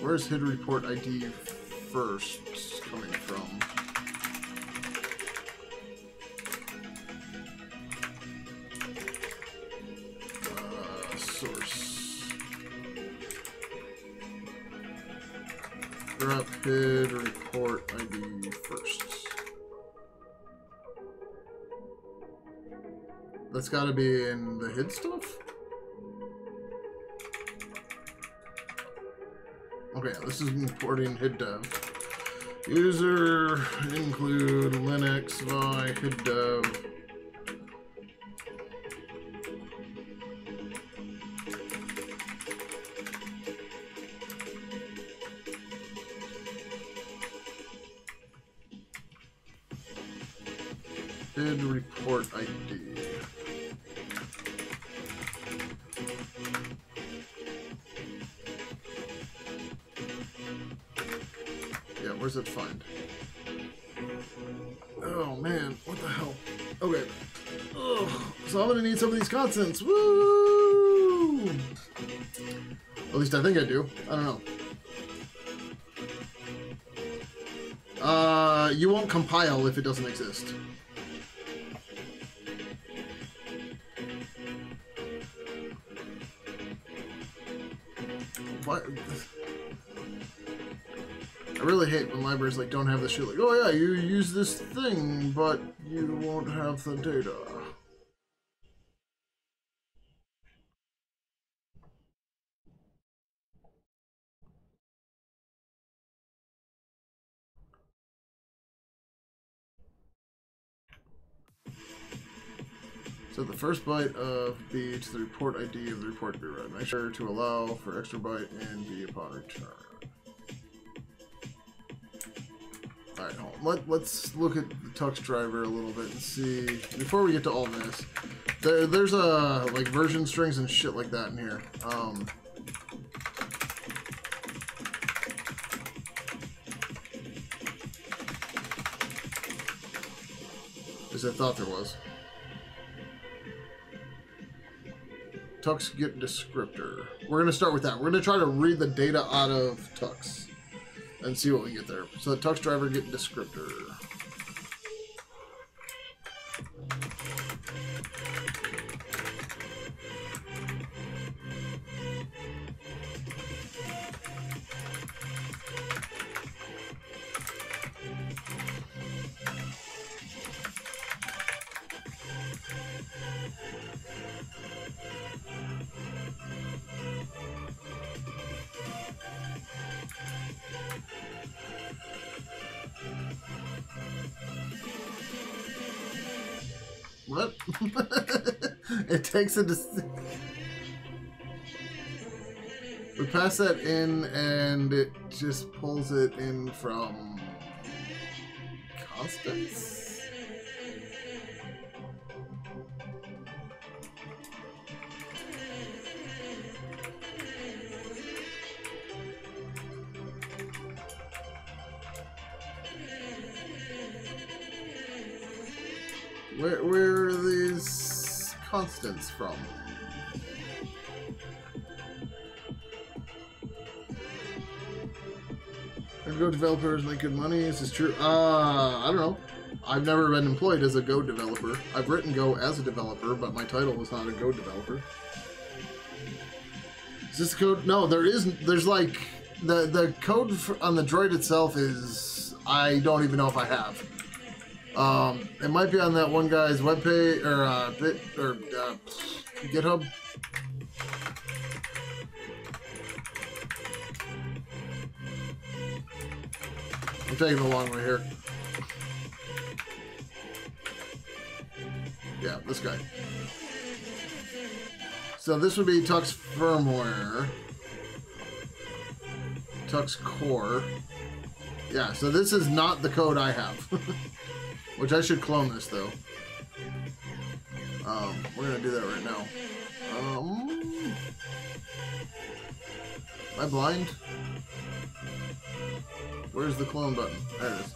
Where's hid report ID first coming from? Source. Grab hid report ID first. That's gotta be in the hid stuff? Okay, this is importing hid dev. User include Linux by hid dev. Bid report ID. Yeah, where's it find? Oh man, what the hell? Okay. Ugh. So I'm gonna need some of these constants. Woo! At least I think I do. I don't know. You won't compile if it doesn't exist. What? I really hate when libraries like don't have the shit like, oh yeah, you use this thing, but you won't have the data. So the first byte of B to the report ID of the report to be read. Make sure to allow for extra byte and B upon return. Alright, hold on. Let's look at the Tux driver a little bit and see, before we get to all this, there's like version strings and shit like that in here. As I thought there was. Tux get descriptor. We're going to start with that. We're going to try to read the data out of Tux and see what we get there. So the Tux driver get descriptor. What? It takes a we pass that in and it just pulls it in from constants? Where are these constants from? Go developers make good money. Is this true? I don't know. I've never been employed as a Go developer. I've written Go as a developer, but my title was not a Go developer. Is this code? No, there isn't. There's like the code on the Droid itself is I don't even know if I have. It might be on that one guy's webpage or GitHub. I'm taking the long way here. Yeah, this guy. So this would be Tux firmware. Tux core. Yeah, so this is not the code I have. Which I should clone this though. We're gonna do that right now. Am I blind? Where's the clone button? There it is.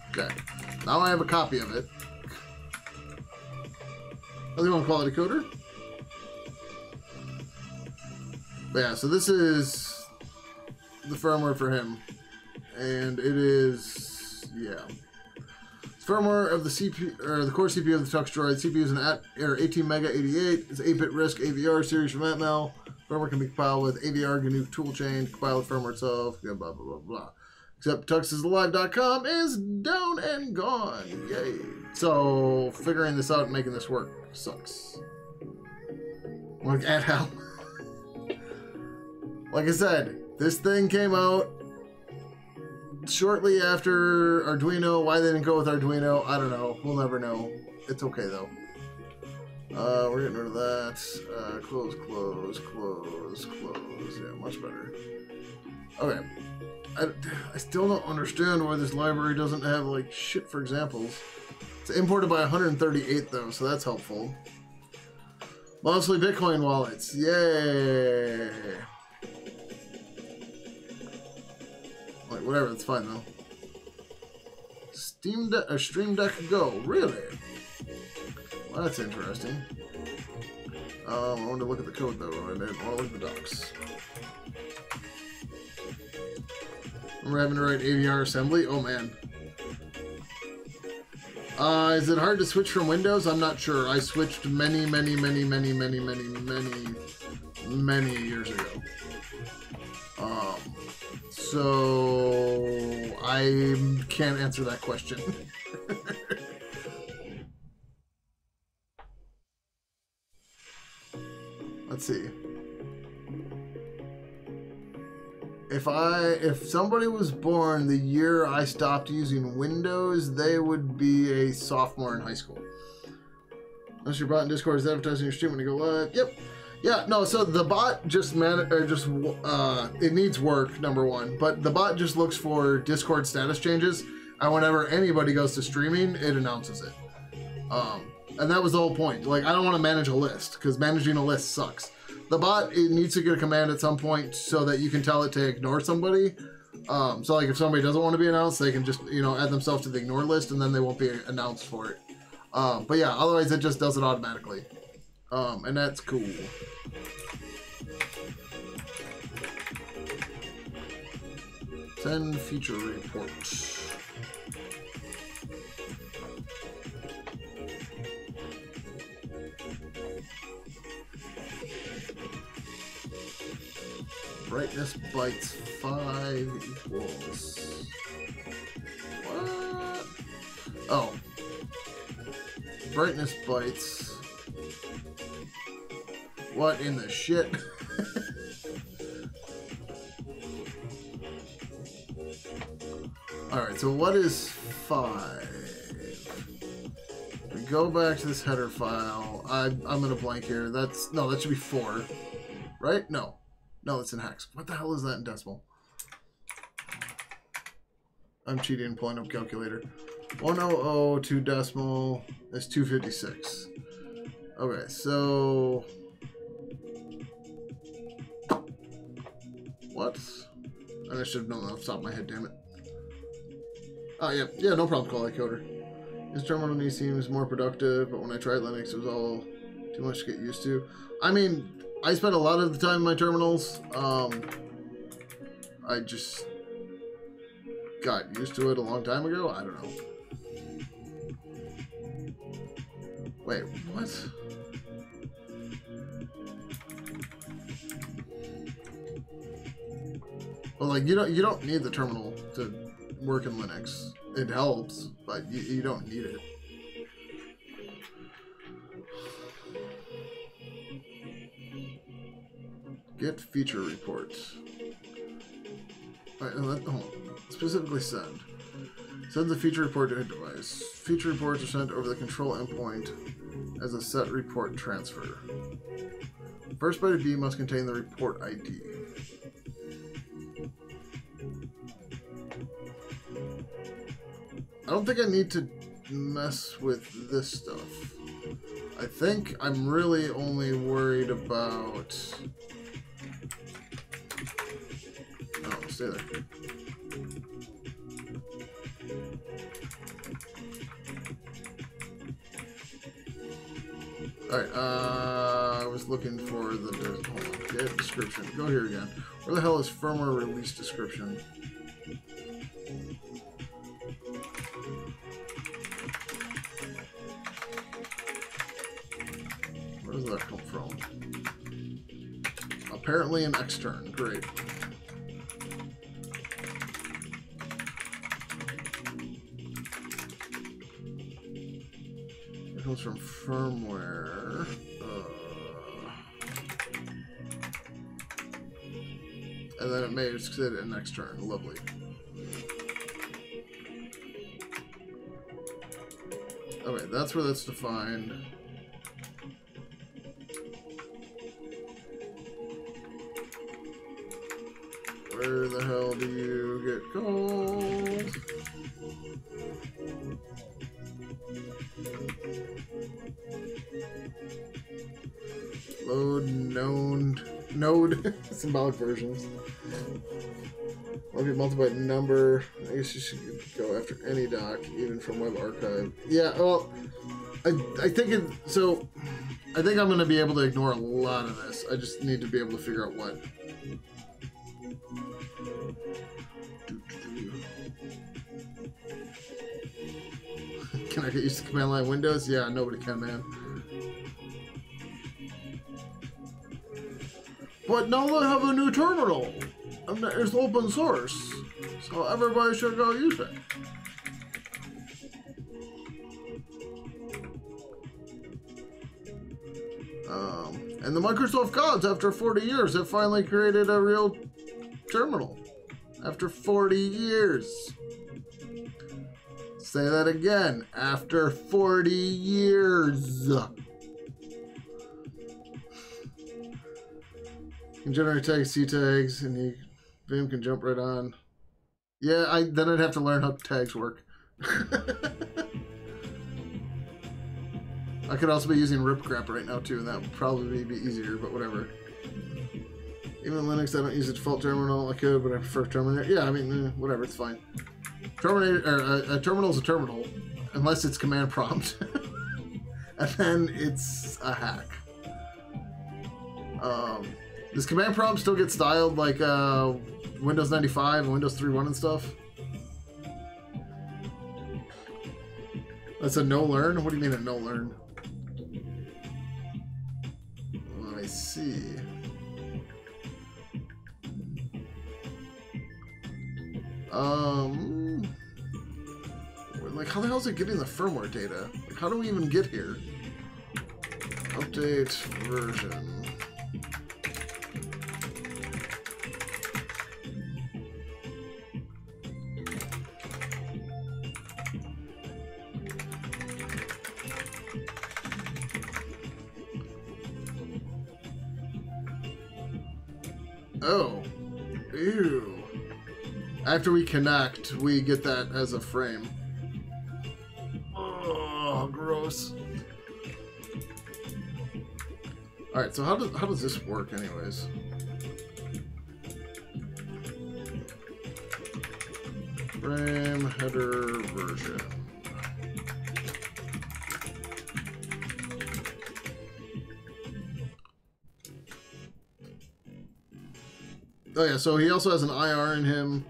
Okay. Now I have a copy of it. I think want to call it a coder. But yeah, so this is the firmware for him. And it is, yeah. Firmware of the CPU, or the core CPU of the Tux Droid. CPU is an 18 Mega 88. It's 8-bit RISC AVR series from Atmel. Firmware can be compiled with AVR GNU toolchain, compile the firmware itself, blah, blah, blah, blah. Except TuxIsAlive.com is down and gone. Yay. So, figuring this out and making this work sucks. Like, at hell. Like I said, this thing came out shortly after Arduino. Why they didn't go with Arduino, I don't know. We'll never know. It's okay, though. We're getting rid of that. Close, close, close, close. Yeah, much better. Okay. I still don't understand why this library doesn't have, like, shit for examples. It's imported by 138, though, so that's helpful. Mostly Bitcoin wallets. Yay! Like, whatever, that's fine, though. Stream Deck Go. Really? Well, that's interesting. I wanted to look at the code, though. I didn't want to look at the docs. Remember having to write AVR assembly? Oh, man. Is it hard to switch from Windows? I'm not sure. I switched many years ago. So I can't answer that question. Let's see. If somebody was born the year I stopped using Windows, they would be a sophomore in high school. Unless your bot in Discord is advertising your stream when you go live. Yep. Yeah, no, so the bot just it needs work, number one, but the bot just looks for Discord status changes, and whenever anybody goes to streaming, it announces it. And that was the whole point. Like, I don't want to manage a list, because managing a list sucks. The bot, it needs to get a command at some point so that you can tell it to ignore somebody. So, like, if somebody doesn't want to be announced, they can just, you know, add themselves to the ignore list, and then they won't be announced for it. But yeah, otherwise it just does it automatically. And that's cool. Send feature report. Brightness bytes 5 equals... What? Oh. Brightness bytes... What in the shit? Alright, so what is 5? We go back to this header file. I'm gonna blank here. That should be 4. Right? No. No, it's in hex. What the hell is that in decimal? I'm cheating, pulling up calculator. 1002 decimal is 256. Okay, so... What? I should have known that off the top of my head, damn it. Oh, yeah. Yeah, no problem, call coder. This terminal me seems more productive, but when I tried Linux, it was all too much to get used to. I mean, I spent a lot of the time in my terminals. I just got used to it a long time ago. I don't know. Wait, what? Well, like, you don't need the terminal to work in Linux. It helps, but you don't need it. Get feature reports. Alright, hold on. Specifically send. Send the feature report to a device. Feature reports are sent over the control endpoint as a set report transfer. First byte of B must contain the report ID. I don't think I need to mess with this stuff. I think I'm really only worried about... Oh, stay there. Alright, I was looking for the... Hold on, get description. Go here again. Where the hell is firmware release description? Where does that come from? Apparently an extern. Great. It comes from firmware. And then it makes it an extern. Lovely. Okay, that's where that's defined. Where the hell do you get gold? Load node symbolic versions. Love your multibyte number. I guess you should go after any doc, even from web archive. Yeah, well, I think it. So, I think I'm going to be able to ignore a lot of this. I just need to be able to figure out what. Can I get used to command line Windows? Yeah, nobody can, man. But now they have a new terminal, and it's open source, so everybody should go use it. And the Microsoft gods, after 40 years, have finally created a real terminal. After 40 years. Say that again. After 40 years. You can generate tags, C tags, and Vim can jump right on. Yeah, then I'd have to learn how tags work. I could also be using ripgrap right now too, and that would probably be easier, but whatever. Even in Linux, I don't use a default terminal. I could, but I prefer Terminator. Yeah, I mean, whatever, it's fine. A terminal is a terminal, unless it's command prompt, and then it's a hack. Does command prompt still get styled like Windows 95 and Windows 3.1 and stuff? That's a no learn? What do you mean a no learn? Let me see. Like, how the hell is it getting the firmware data? Like, how do we even get here? Update version. Oh. Ew. After we connect, we get that as a frame. Oh, gross. Alright, so how does this work anyways? Frame header version. Oh yeah, so he also has an IR in him.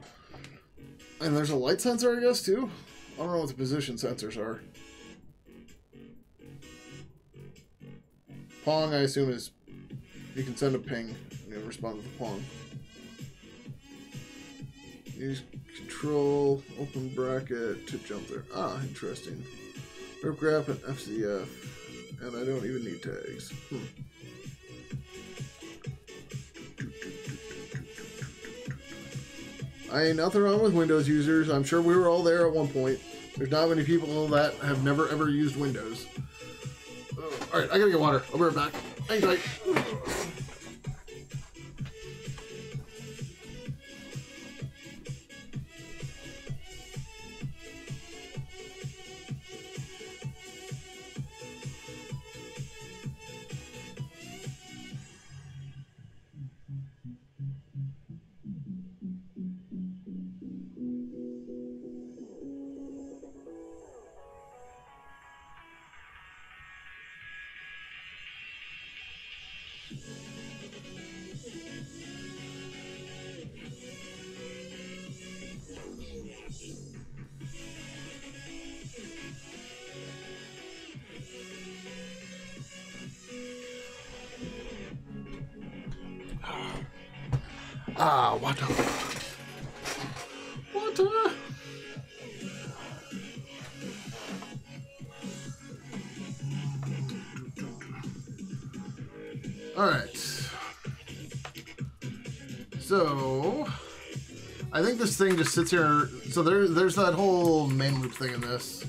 And there's a light sensor, I guess, too? I don't know what the position sensors are. Pong, I assume, is... You can send a ping and it'll respond with a pong. Use control, open bracket to jump there. Ah, interesting. Ripgraph and FCF. And I don't even need tags. I ain't nothing wrong with Windows users. I'm sure we were all there at one point. There's not many people that have never ever used Windows. Alright, I gotta get water. I'll be right back. Hang tight. Ah, water. Water. All right. So, I think this thing just sits here. So there's that whole main loop thing in this.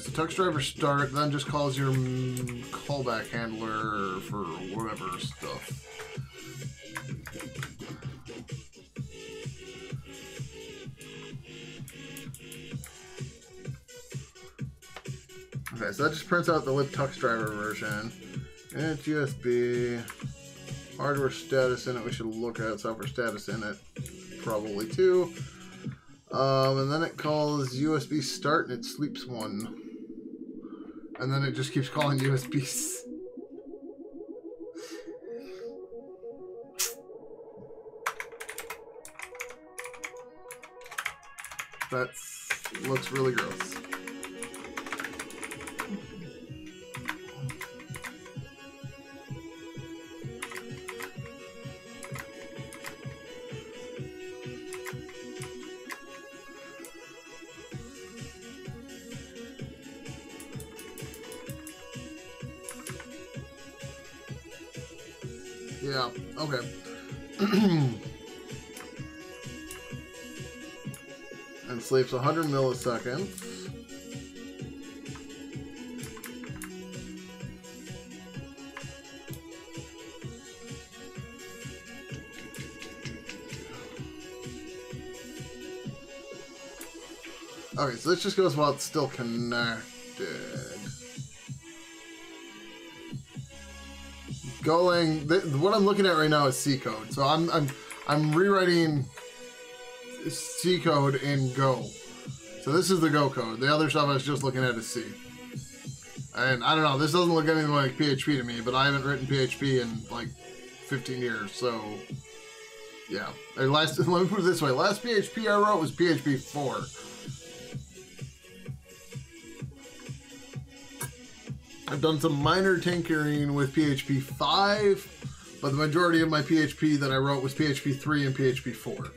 so tux driver start, then just calls your callback handler for whatever stuff. Okay, so that just prints out the lib tux driver version. And it's USB. Hardware status in it, we should look at software status in it. Probably too. And then it calls USB start and it sleeps one. And then it just keeps calling USBs. That looks really gross. Yeah, okay. And sleeps 100 milliseconds. Okay, so this just goes while it's still connected. Going, what I'm looking at right now is C code. So I'm rewriting C code in Go. So this is the Go code. The other stuff I was just looking at is C. And I don't know, this doesn't look anything like PHP to me, but I haven't written PHP in like 15 years, so yeah. Let me put it this way, last PHP I wrote was PHP 4. I've done some minor tinkering with PHP 5, but the majority of my PHP that I wrote was PHP 3 and PHP 4.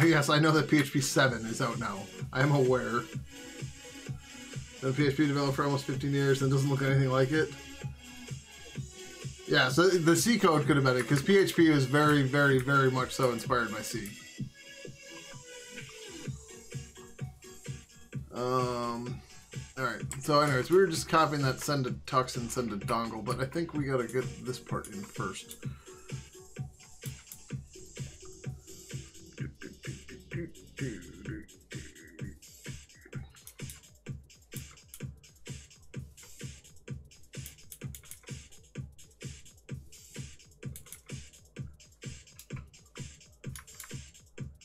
Yes, I know that PHP 7 is out now. I am aware. Been a PHP developer for almost 15 years and doesn't look anything like it. Yeah, so the C code could have been it, because PHP is very, very, very much so inspired by C. Alright, so anyways, we were just copying that send to tux and send to dongle, but I think we gotta get this part in first.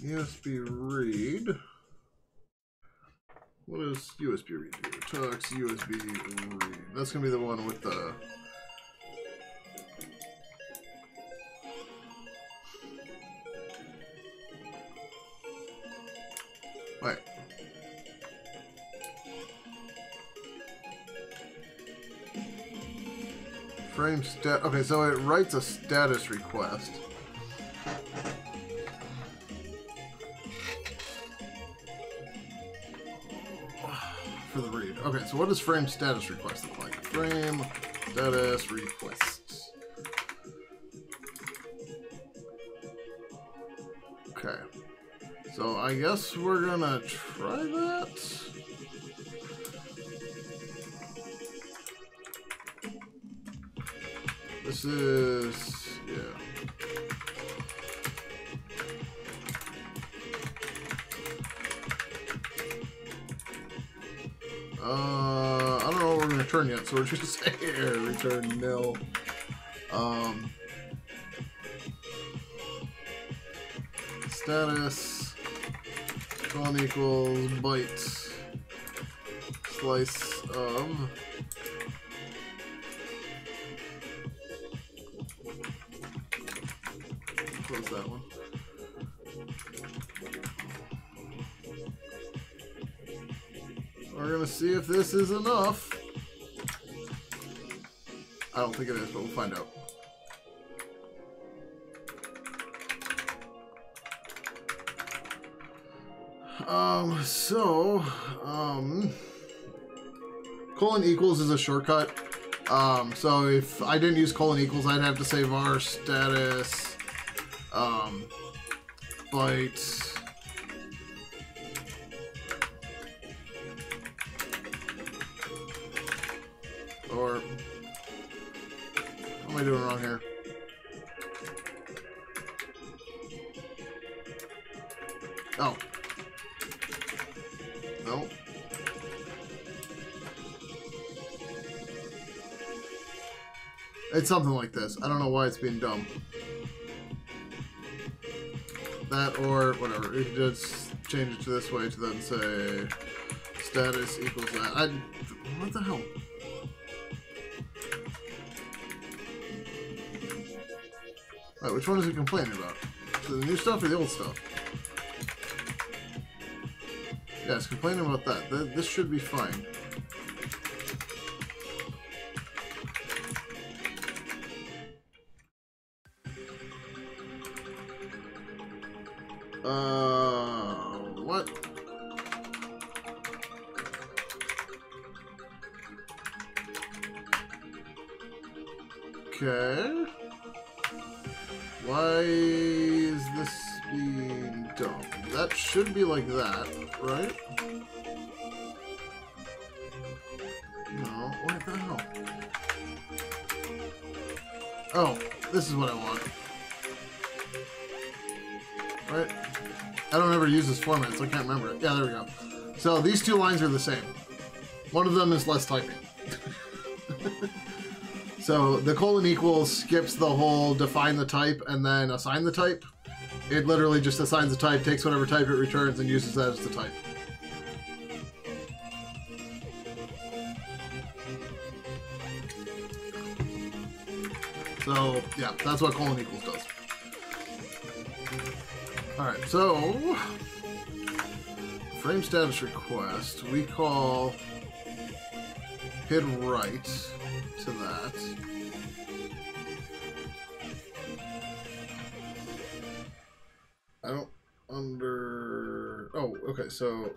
USB read. What does USB read do? Tux USB read. That's gonna be the one with the. Wait. Frame stat. Okay, so it writes a status request. For the read. Okay, so what does frame status request look like? Frame status requests. Okay. So I guess we're gonna try that. This is, yeah. I don't know what we're gonna return yet, so we're just gonna say here, return nil. Status colon equals byte slice of close that one. We're gonna see if this is enough. I don't think it is, but we'll find out. Colon equals is a shortcut. So if I didn't use colon equals, I'd have to say var status, byte, am I doing wrong here? Oh. No. It's something like this. I don't know why it's being dumb. That or whatever. You can just change it to this way to then say status equals that. What the hell? Alright, which one is it complaining about? The new stuff or the old stuff? Yeah, it's complaining about that. This should be fine. What? Okay. Why is this being dumb? That should be like that, right? No, what the hell? Oh, this is what I want. Right? I don't ever use this format, so I can't remember it. Yeah, there we go. So these two lines are the same. One of them is less typing. So the colon equals skips the whole define the type and then assign the type. It literally just assigns the type, takes whatever type it returns, and uses that as the type. So, yeah, that's what colon equals does. Alright, so frame status request, we call hit right to that. I don't oh, okay, so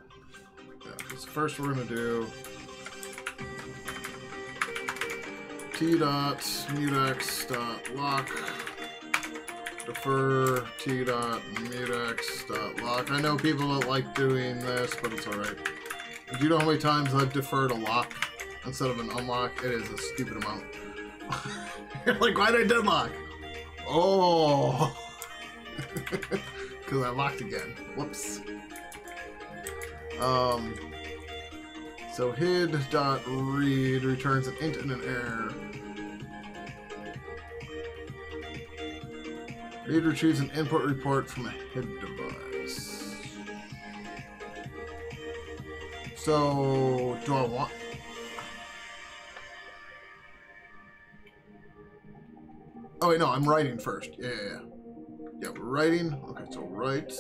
yeah, first we're gonna do t.mutex.lock defer t.mutex.lock. I know people don't like doing this, but it's alright. Do you know how many times I've deferred a lock instead of an unlock? It is a stupid amount. You're like, why did I deadlock? Oh! Because I locked again. Whoops. So hid.read returns an int and an error. Read retrieves an input report from a hid device. So, do I want... Oh wait, no, I'm writing first. Yeah, we're writing. Okay, so write.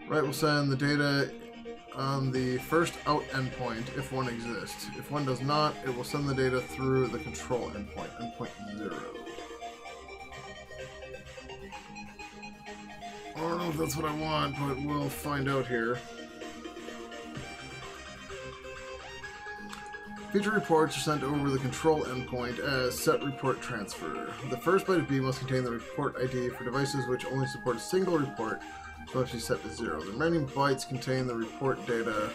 Write will send the data on the first out endpoint if one exists. If one does not, it will send the data through the control endpoint, endpoint 0. I don't know if that's what I want, but we'll find out here. Feature reports are sent over the control endpoint as set report transfer. The first byte of B must contain the report ID for devices which only support a single report, so must be set to 0. The remaining bytes contain the report data.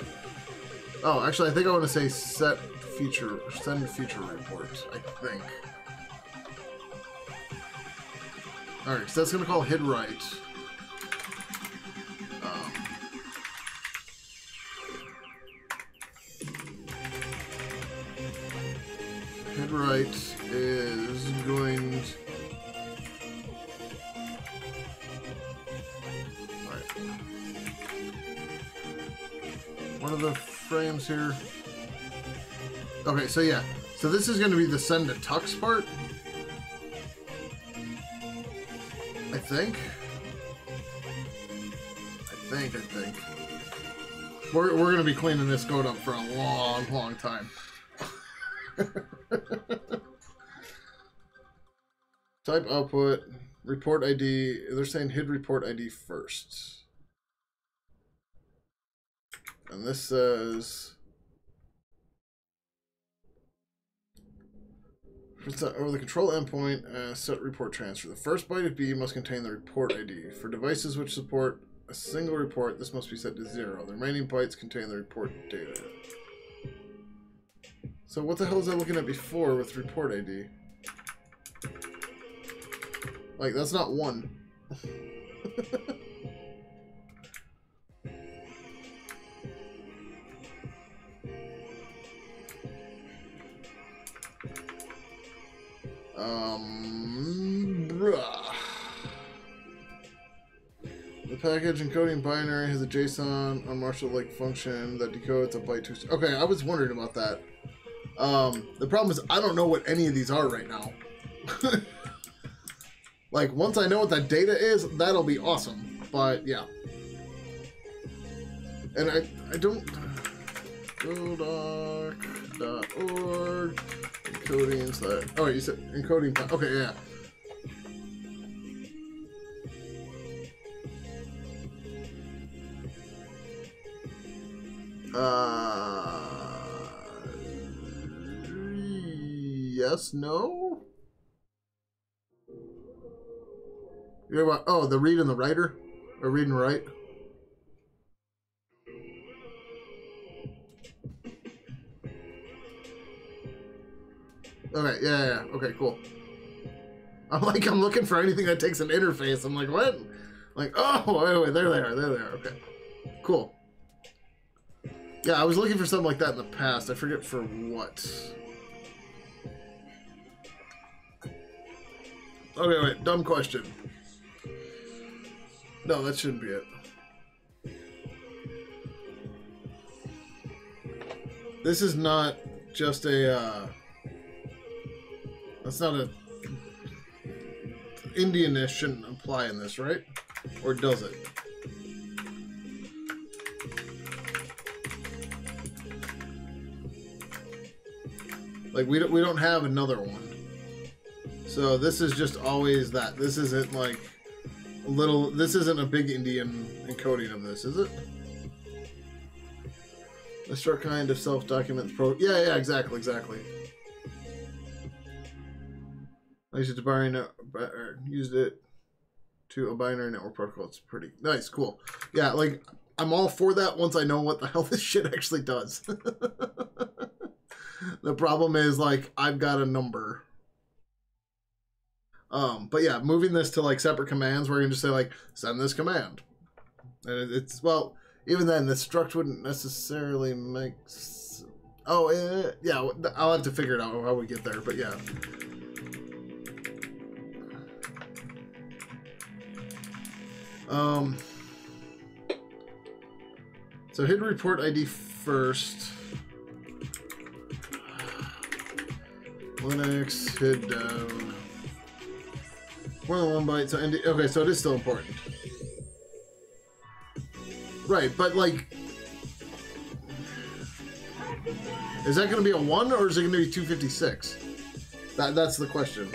Oh, actually, I think I want to say send feature report, I think. Alright, so that's going to call hid right. Hid right is going to... Alright. One of the frames here. Okay, so yeah. So this is going to be the send to tux part. I think. We're going to be cleaning this code up for a long time. Type output, report ID. They're saying hid report ID first. And this says over the control endpoint, set report transfer. The first byte of B must contain the report ID. For devices which support a single report, this must be set to 0. The remaining bytes contain the report data. So what the hell was I looking at before with report ID? Like, that's not one. Bruh. The package encoding binary has a JSON unmarshal-like function that decodes a byte to... Okay, I was wondering about that. The problem is I don't know what any of these are right now. Like, once I know what that data is, that'll be awesome. But, yeah. And I don't... Godoc.org encoding slash... Oh, you said encoding... Okay, yeah. Yes, no? You're about, oh, the read and the writer? Or read and write? Okay, yeah. Okay, cool. I'm looking for anything that takes an interface. I'm like, what? Like, oh, wait, there they are. Okay, cool. Yeah, I was looking for something like that in the past. I forget for what. Okay, wait, dumb question. No, that shouldn't be it. This is not just a, that's not a... Indianness shouldn't apply in this, right? Or does it? Like, we don't have another one. So this is just always that. This isn't like a little... This isn't a big Indian encoding of this, is it? A short kind of self-documents pro... Yeah, exactly. I used it to used it to a binary network protocol. It's pretty nice, cool. Yeah, like, I'm all for that once I know what the hell this shit actually does. The problem is, like, I've got a number. But yeah, moving this to, like, separate commands where you can just say, like, send this command. And it's, well, even then, the struct wouldn't necessarily make... Oh, yeah, I'll have to figure it out how we get there, but yeah. So hid report ID first. Linux hid down. More than 1 byte. So okay, so it is still important. Right, but like, is that going to be a 1 or is it going to be 256? That's the question.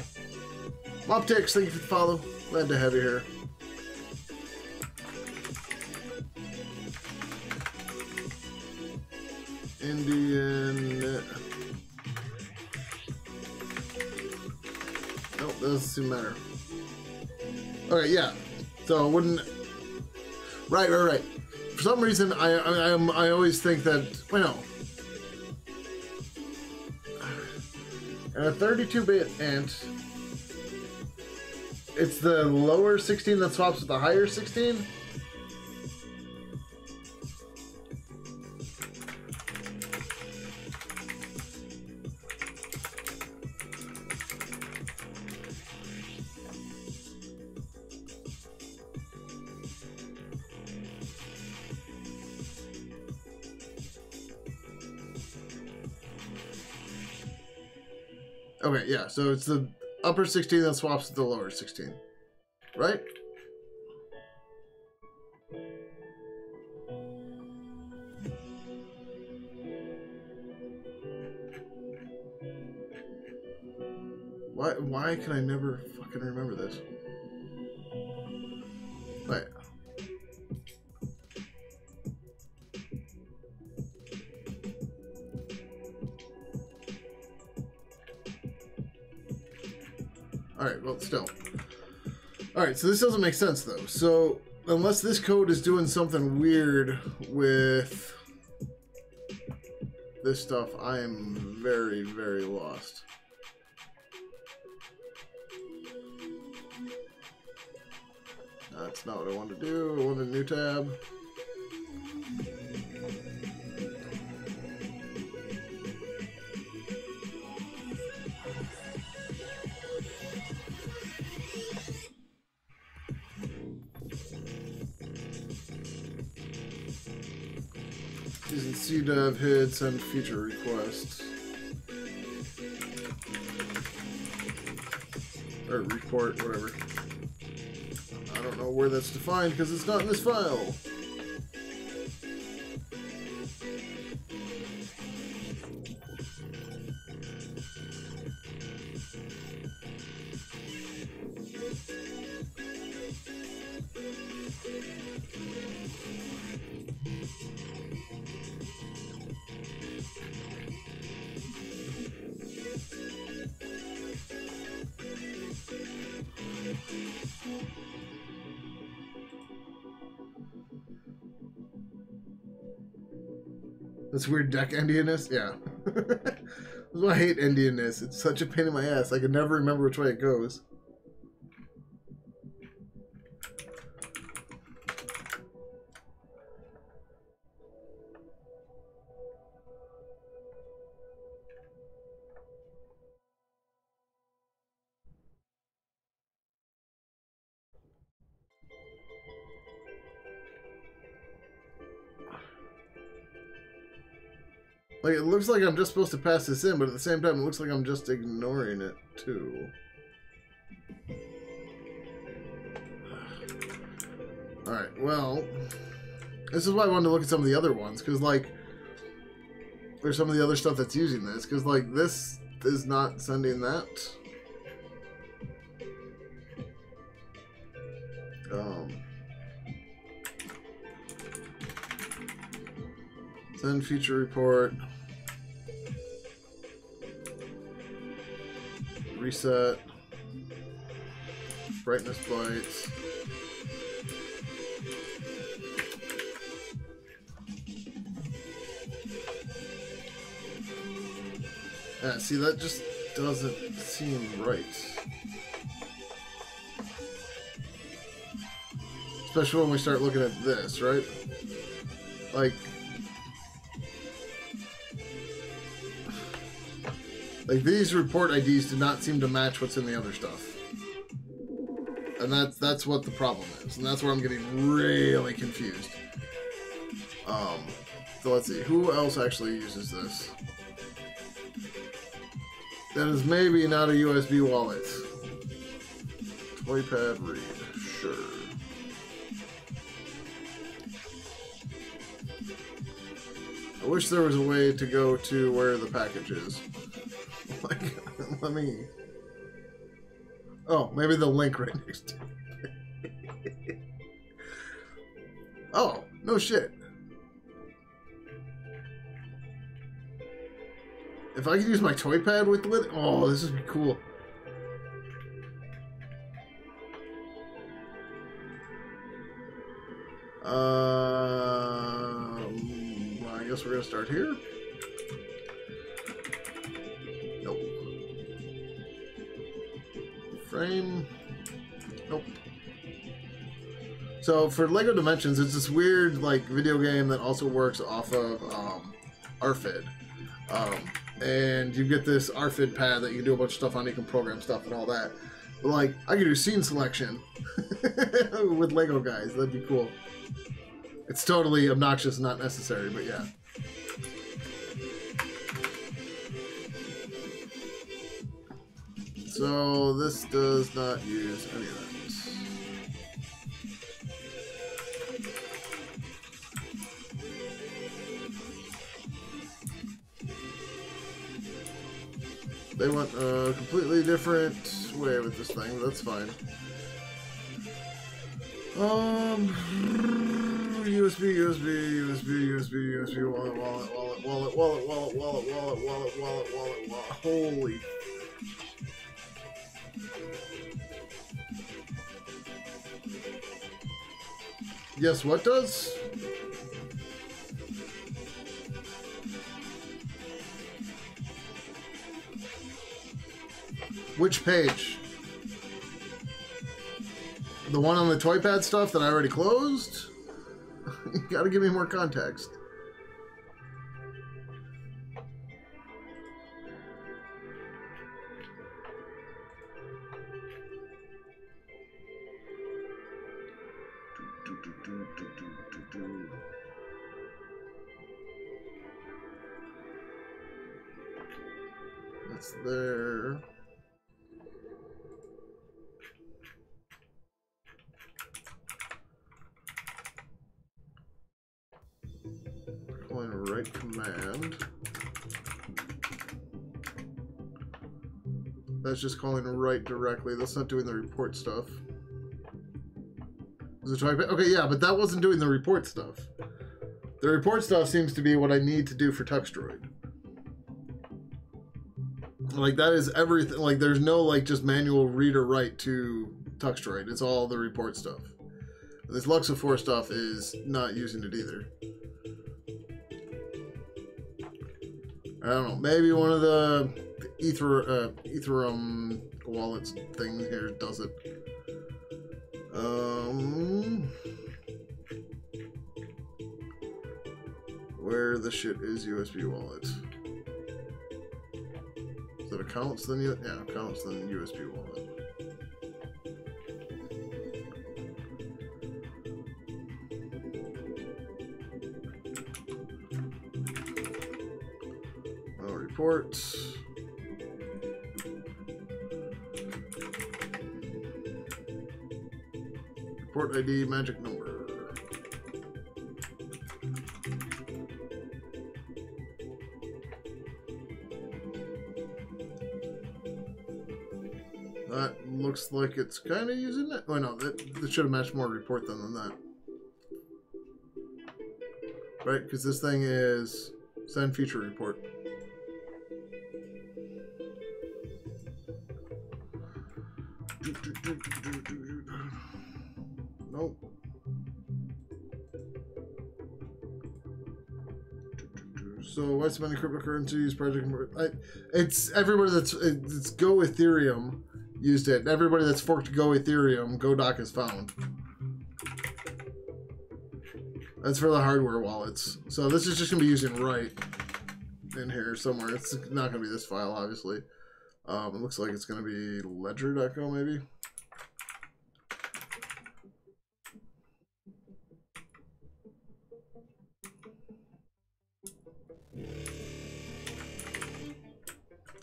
Optics, thank you for the follow. Glad to have you here. Indian. Nope, that doesn't seem matter. Okay, yeah. So it wouldn't. Right. For some reason, I always think that, well, and a 32-bit int, it's the lower 16 that swaps with the higher 16. Okay, yeah, so it's the upper 16 that swaps with the lower 16, right? Why can I never fucking remember this? Right. Alright, well, still. Alright, so this doesn't make sense, though. So, unless this code is doing something weird with this stuff, I am very, very lost. That's not what I wanted to do. I wanted a new tab. Using CDev hid send feature requests. Or report, whatever. I don't know where that's defined because it's not in this file. This weird deck Indianness? Yeah. That's why I hate Indianness. It's such a pain in my ass. I can never remember which way it goes. Like, it looks like I'm just supposed to pass this in, but at the same time, it looks like I'm just ignoring it, too. Alright, well, this is why I wanted to look at some of the other ones, because, like, there's some of the other stuff that's using this, because, like, this is not sending that. Send feature report. Reset. Brightness bytes. Yeah, see, that just doesn't seem right. Especially when we start looking at this, right? Like these report IDs do not seem to match what's in the other stuff. And that's what the problem is. And that's where I'm getting really confused. So let's see, who else actually uses this? That is maybe not a USB wallet. Toypad read, sure. I wish there was a way to go to where the package is. Like, let me... Oh, maybe the link right next to it. Oh, no shit. If I could use my toy pad with lit... Oh, this would be cool. Well, I guess we're gonna start here. Nope. Frame. Nope. So for Lego Dimensions, it's this weird like video game that also works off of RFID. And you get this RFID pad that you can do a bunch of stuff on. You can program stuff and all that. But like, I could do scene selection with Lego guys. That'd be cool. It's totally obnoxious and not necessary, but yeah. So this does not use any of that. They went a completely different way with this thing, but that's fine. USB, wallet. Holy. Yes, what does? Which page? The one on the toy pad stuff that I already closed? You gotta give me more context. That's there. Calling right command. That's just calling right directly. That's not doing the report stuff. Is it trying? Okay, yeah, but that wasn't doing the report stuff. The report stuff seems to be what I need to do for Tux Droid. Like, that is everything. Like, there's no, like, just manual read or write to Tux Droid. It's all the report stuff. This Luxafor stuff is not using it either. I don't know. Maybe one of the Ethereum wallets thing here does it. Where the shit is USB wallet? Is it accounts then? Yeah, accounts then USB wallet. Reports. Report ID magic number. That looks like it's kind of using it. Oh no, that should have matched more report than that. Right, because this thing is send feature report. Nope. So why so many cryptocurrencies? Project. It's everybody it's Go Ethereum used it. Everybody that's forked Go Ethereum, Godoc is found. That's for the hardware wallets. So this is just gonna be using right in here somewhere. It's not gonna be this file, obviously. It looks like it's gonna be ledger.co maybe.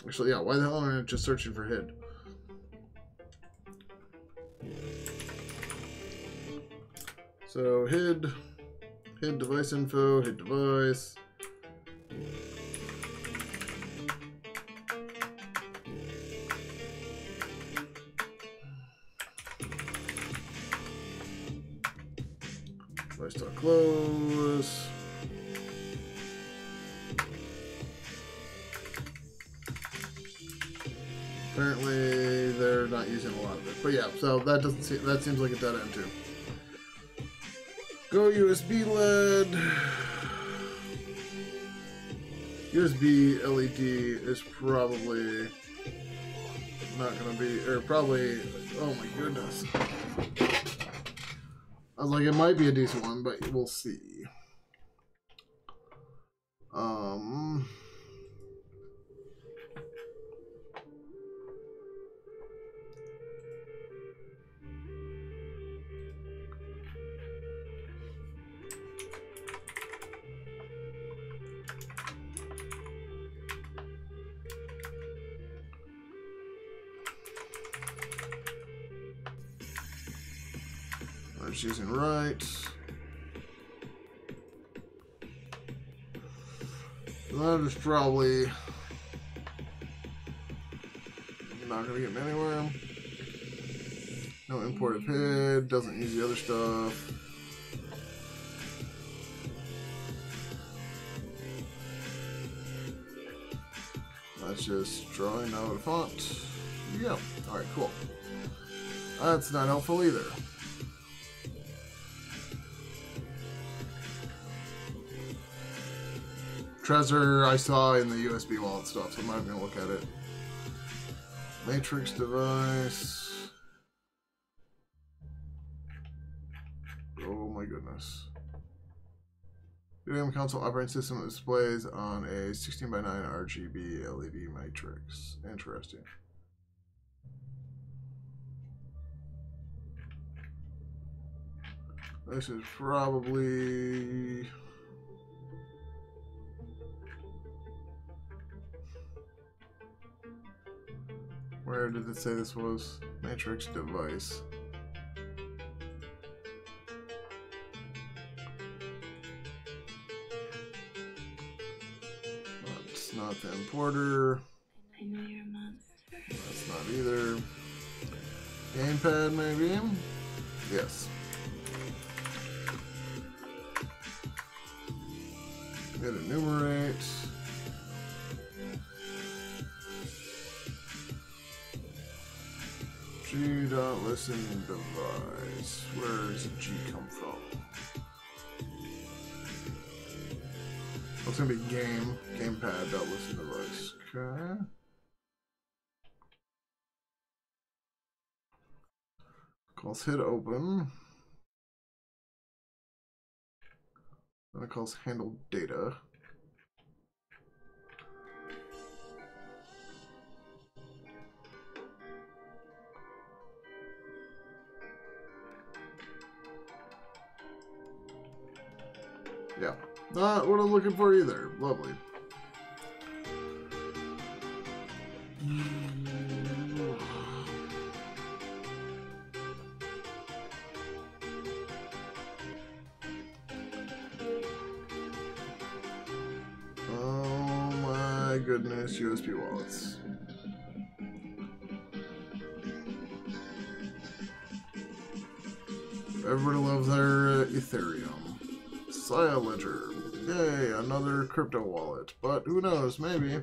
Actually, yeah, why the hell am I just searching for HID? So HID device info, HID device. Device.close. Apparently, they're not using a lot of it, but yeah. So that seems like a dead end too. Go USB LED. USB LED is probably not gonna be, or probably. Oh my goodness. I was like, it might be a decent one, but we'll see. I'm just using right. That is probably not gonna get me anywhere. No imported PID, doesn't use the other stuff. That's just drawing out a font. Yeah. Alright, cool. That's not helpful either. Trezor I saw in the USB wallet stuff, so I'm not gonna look at it. Matrix device. Oh my goodness. Video game console operating system displays on a 16:9 RGB LED matrix. Interesting. This is probably... Where did it say this was? Matrix device. That's not the importer. I know you're a monster. That's not either. Gamepad, maybe? Yes. Hit enumerate. G.listen device. Where does G come from? It's gonna be game. Gamepad.listen device. Okay. Calls hit open. Then it calls handle data. Yeah, not what I'm looking for either. Lovely. Oh my goodness, USB wallets. Everybody loves their Ethereum. Saya Ledger. Yay, another crypto wallet. But who knows, maybe.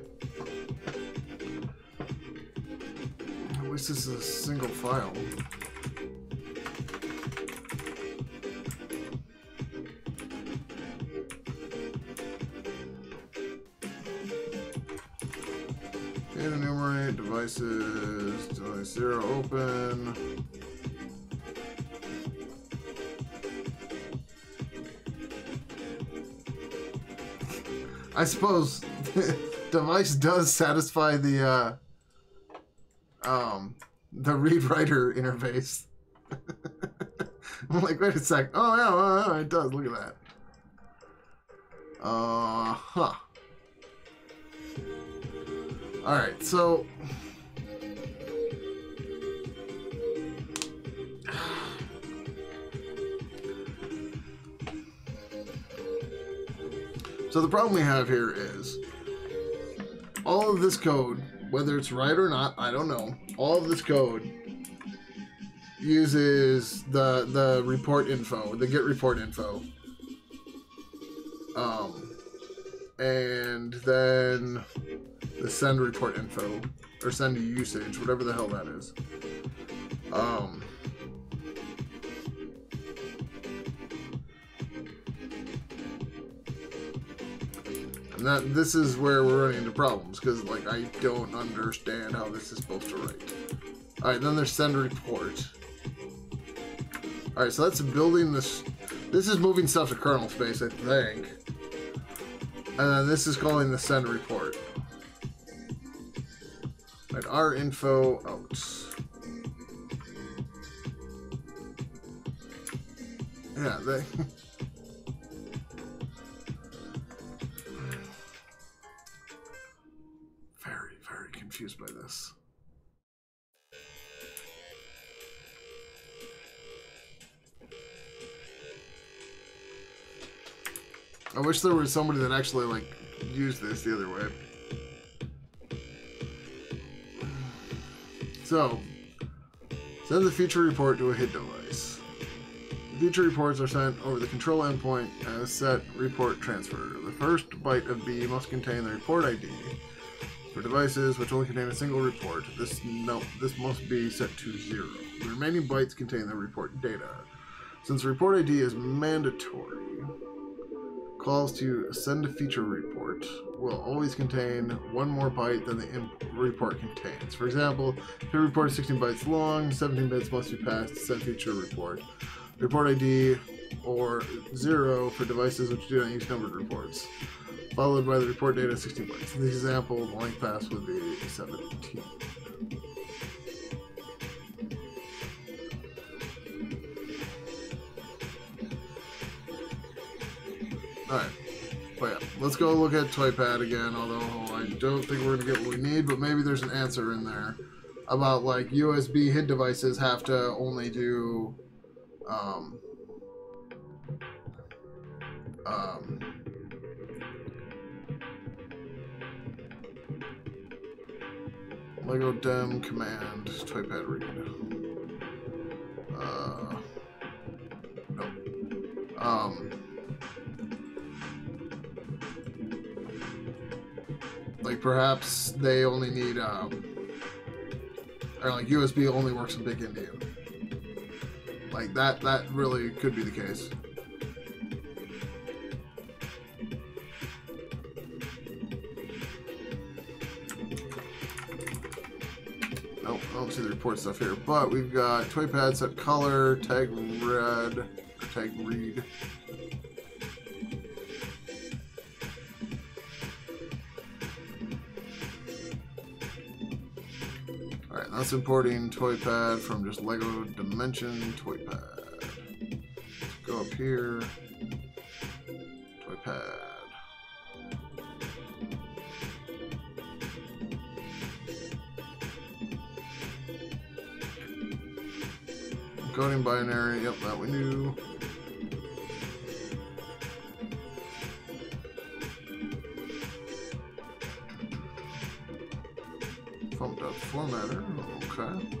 At least this is a single file. And enumerate devices. Device 0 open. I suppose device does satisfy the read-writer interface. I'm like, wait a sec. Oh yeah, it does. Look at that. Huh. All right, so the problem we have here is all of this code, whether it's right or not, I don't know. All of this code uses the report info, the get report info, and then the send report info or send usage, whatever the hell that is. And this is where we're running into problems, because like I don't understand how this is supposed to write. Alright, then there's send report. Alright, so that's building this. This is moving stuff to kernel space, I think. And then this is calling the send report. Right, our info out. Yeah, they. Very confused by this. I wish there was somebody that actually like used this the other way. So, send the feature report to a hit device. The feature reports are sent over the control endpoint as set report transfer. The first byte of B must contain the report ID. For devices which only contain a single report, this must be set to 0. The remaining bytes contain the report data. Since the report ID is mandatory, calls to send a feature report will always contain one more byte than the report contains. For example, if a report is 16 bytes long, 17 bits must be passed to send feature report. Report ID or 0 for devices which do not use numbered reports, followed by the report data 16 bytes. In this example, the length pass would be 17. Alright, but yeah, let's go look at ToyPad again, although I don't think we're going to get what we need, but maybe there's an answer in there about like USB HID devices have to only do Lego dem command ToyPad read. No. Like perhaps they only need or like USB only works in big Indian. Like that really could be the case. Nope, I don't see the report stuff here. But we've got ToyPad set color, tag red, or tag read. Alright, that's importing ToyPad from just Lego Dimension ToyPad. Let's go up here. ToyPad. Encoding binary, yep, that we knew. Pumped up formatter, okay.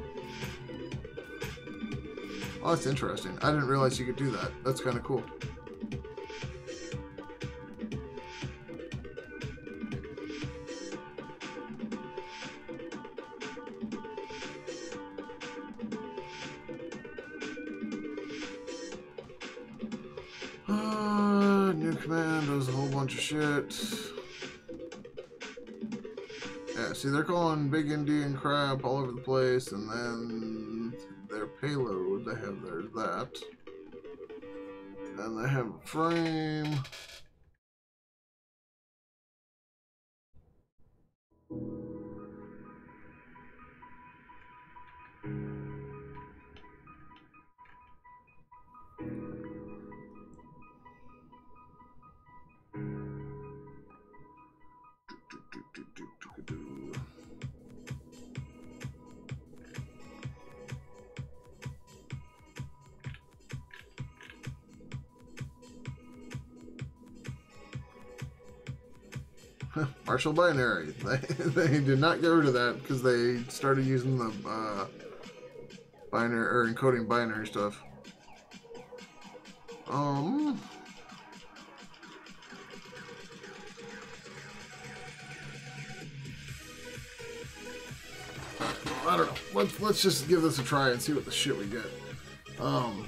Oh, that's interesting. I didn't realize you could do that. That's kind of cool. New command does a whole bunch of shit. Yeah, see, they're calling big Indian crap all over the place, and then their payload, they have that. And they have a frame. Partial binary. They did not get rid of that because they started using the binary or encoding binary stuff. I don't know. Let's just give this a try and see what the shit we get. I'm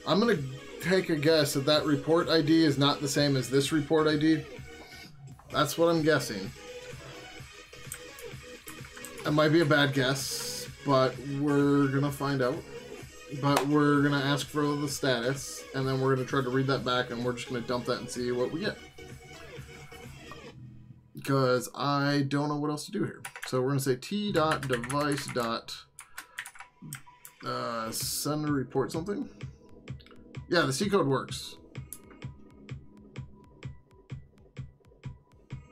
gonna take a guess that that report ID is not the same as this report ID. That's what I'm guessing. It might be a bad guess, but we're gonna find out. But we're gonna ask for the status, and then we're gonna try to read that back, and we're just gonna dump that and see what we get. Because I don't know what else to do here. So we're gonna say t.device. Send a report something. Yeah, the C code works.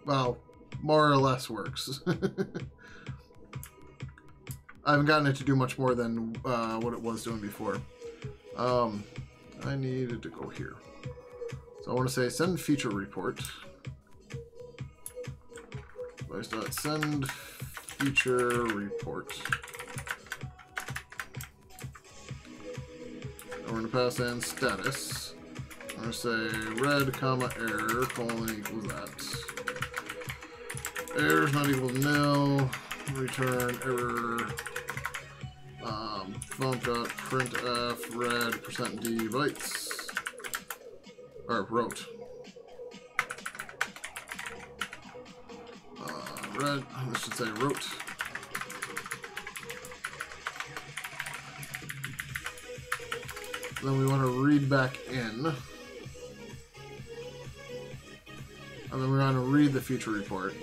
Well, more or less works. I haven't gotten it to do much more than what it was doing before. I needed to go here. So I want to say send feature report. Device.send feature report. We're going to pass in status. I'm going to say red, comma, error, colon equals that. Error is not equal to nil. Return error. Func.printf red %d bytes. Or wrote. Read, I should say wrote. Then we want to read back in. And then we want to read the feature report.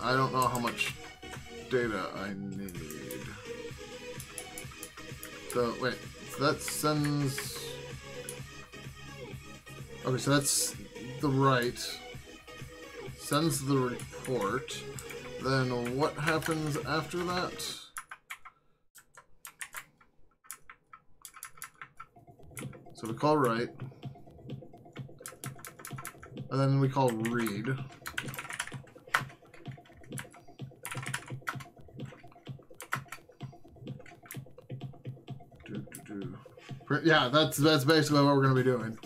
I don't know how much data I need. So, wait. So that sends... Okay, so that's the write. Sends the report. Then what happens after that? So we call write. And then we call read. Yeah, that's basically what we're going to be doing.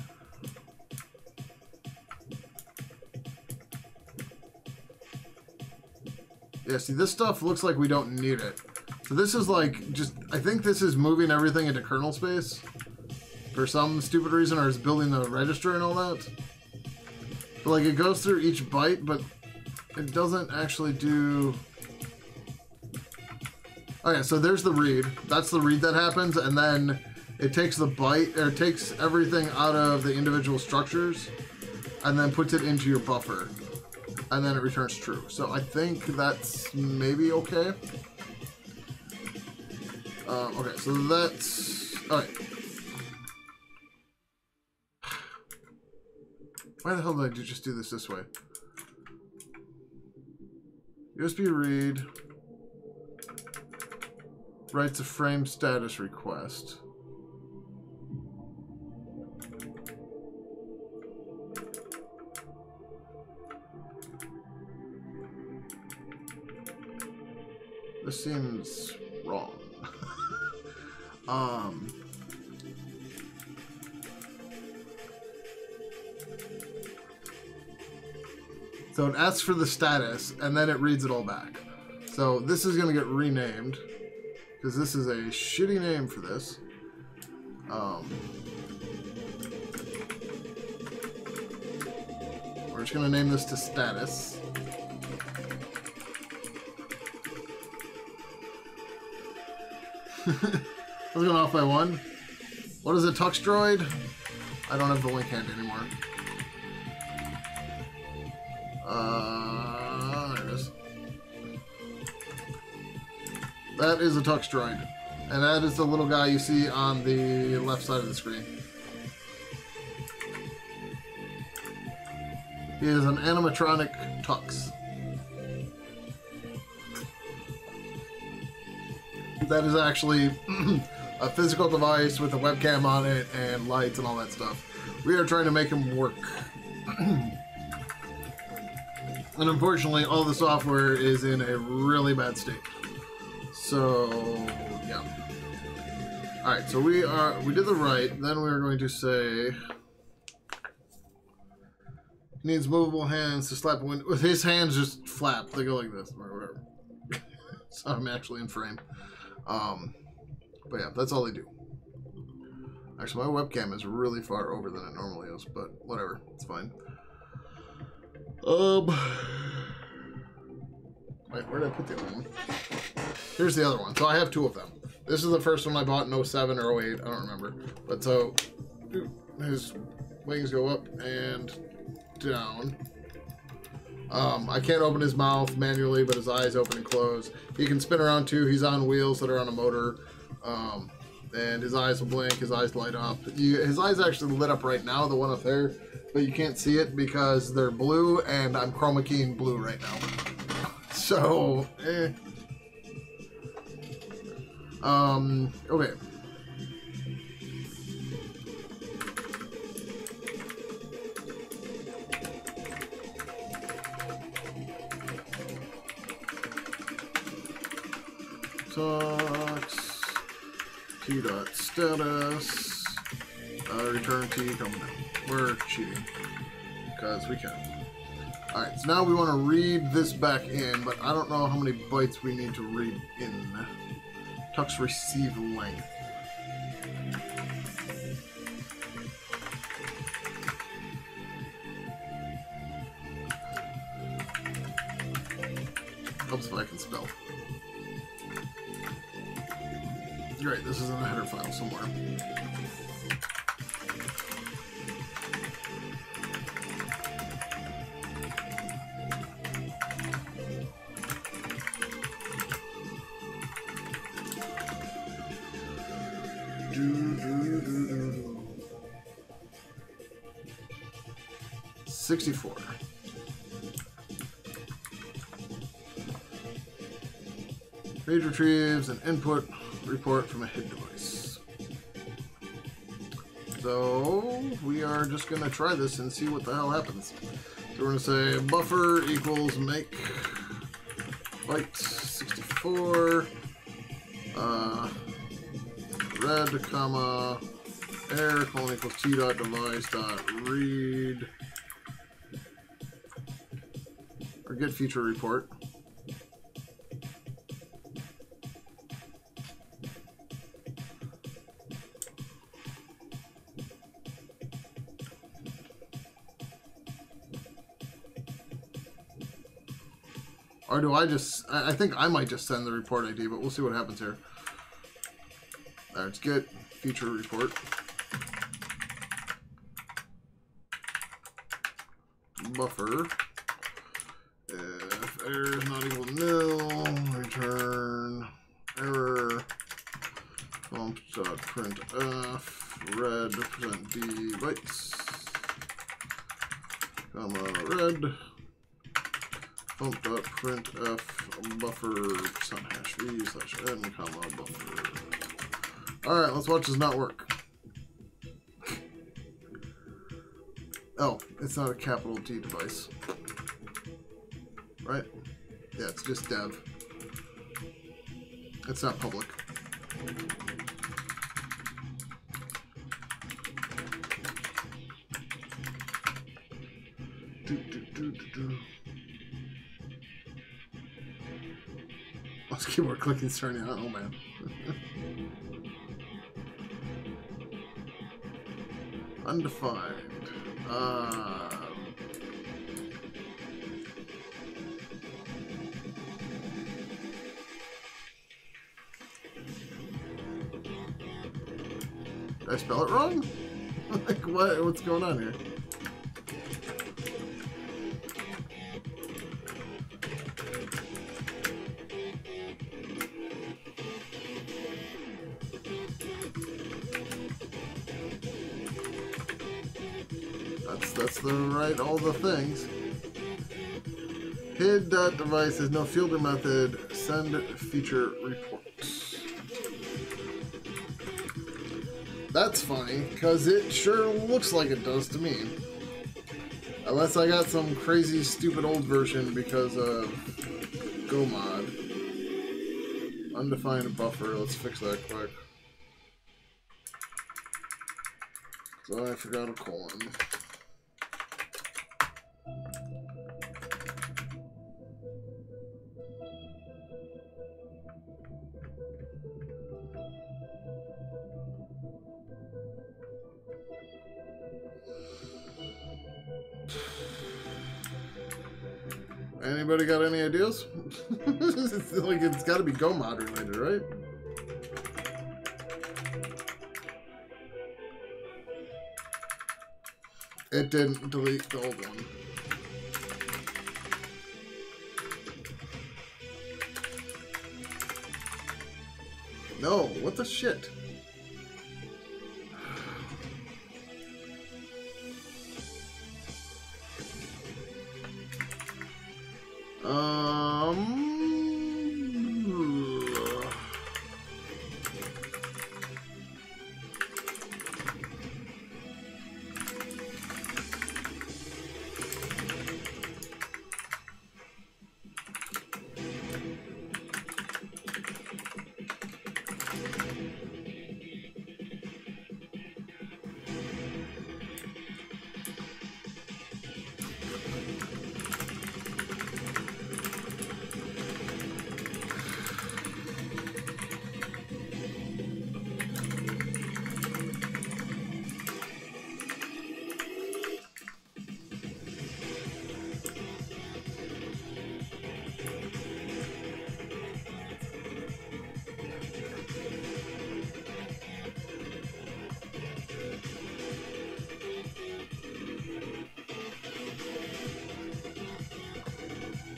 Yeah, see, this stuff looks like we don't need it. So this is like, just, I think this is moving everything into kernel space for some stupid reason, or is building the register and all that. But like, it goes through each byte, but it doesn't actually do... Okay, so there's the read. That's the read that happens, and then it takes the byte, or it takes everything out of the individual structures, and then puts it into your buffer. And then it returns true. So I think that's maybe okay. Okay, so that's... Alright. Why the hell did I just do this way? USB read writes a frame status request. This seems wrong. So it asks for the status, and then it reads it all back. So this is going to get renamed, because this is a shitty name for this. We're just going to name this to status. I was going off by one. What is a Tux Droid? I don't have the link hand anymore. There it is. That is a Tux Droid. And that is the little guy you see on the left side of the screen. He is an animatronic Tux. That is actually a physical device with a webcam on it and lights and all that stuff. We are trying to make him work. And unfortunately, all the software is in a really bad state. So, yeah. Alright, so we did the write, then we are going to say... He needs movable hands to slap a window. With his hands just flap, they go like this, or whatever. So I'm actually in frame. But yeah, that's all they do. Actually, my webcam is really far over than it normally is, but whatever, it's fine. Wait, where did I put the other one? Here's the other one. So I have two of them. This is the first one I bought in 07 or 08, I don't remember. But so, his wings go up and down. I can't open his mouth manually, but his eyes open and close. He can spin around too. He's on wheels that are on a motor. And his eyes will blink, his eyes light up. His eyes actually lit up right now, the one up there, but you can't see it because they're blue, and I'm chroma keying blue right now. So, okay. Talks. T.status. Return T coming down. We're cheating. Because we can. Alright, so now we want to read this back in, but I don't know how many bytes we need to read in. Tux receive length. Helps if I can spell. Great, this is in a header file somewhere. Do, do, do, do. 64. Page retrieves an input report from a hid device. So we are just going to try this and see what the hell happens. So we're going to say buffer equals make byte 64 red comma error colon equals t dot device dot read or get feature report. Or do I just... I think I might just send the report ID, but we'll see what happens here. Let's get feature report. Buffer. If error is not equal to nil, return error. Printf red %d bytes, comma red. Printf buffer %v/n, comma buffer. Alright, let's watch this not work. Oh, it's not a capital T device. Right? Yeah, it's just dev. It's not public. Let's keyboard clicking starting out. Oh man. Undefined. Did I spell it wrong? Like what? What's going on here? That's the right, all the things. Hid.device is no fielder method. Send feature reports. That's funny, because it sure looks like it does to me. Unless I got some crazy, stupid old version because of GoMod. Undefined buffer. Let's fix that quick. So I forgot a colon. Anybody got any ideas? It's like it's got to be GoMod related, right? It didn't delete the old one. No, what the shit?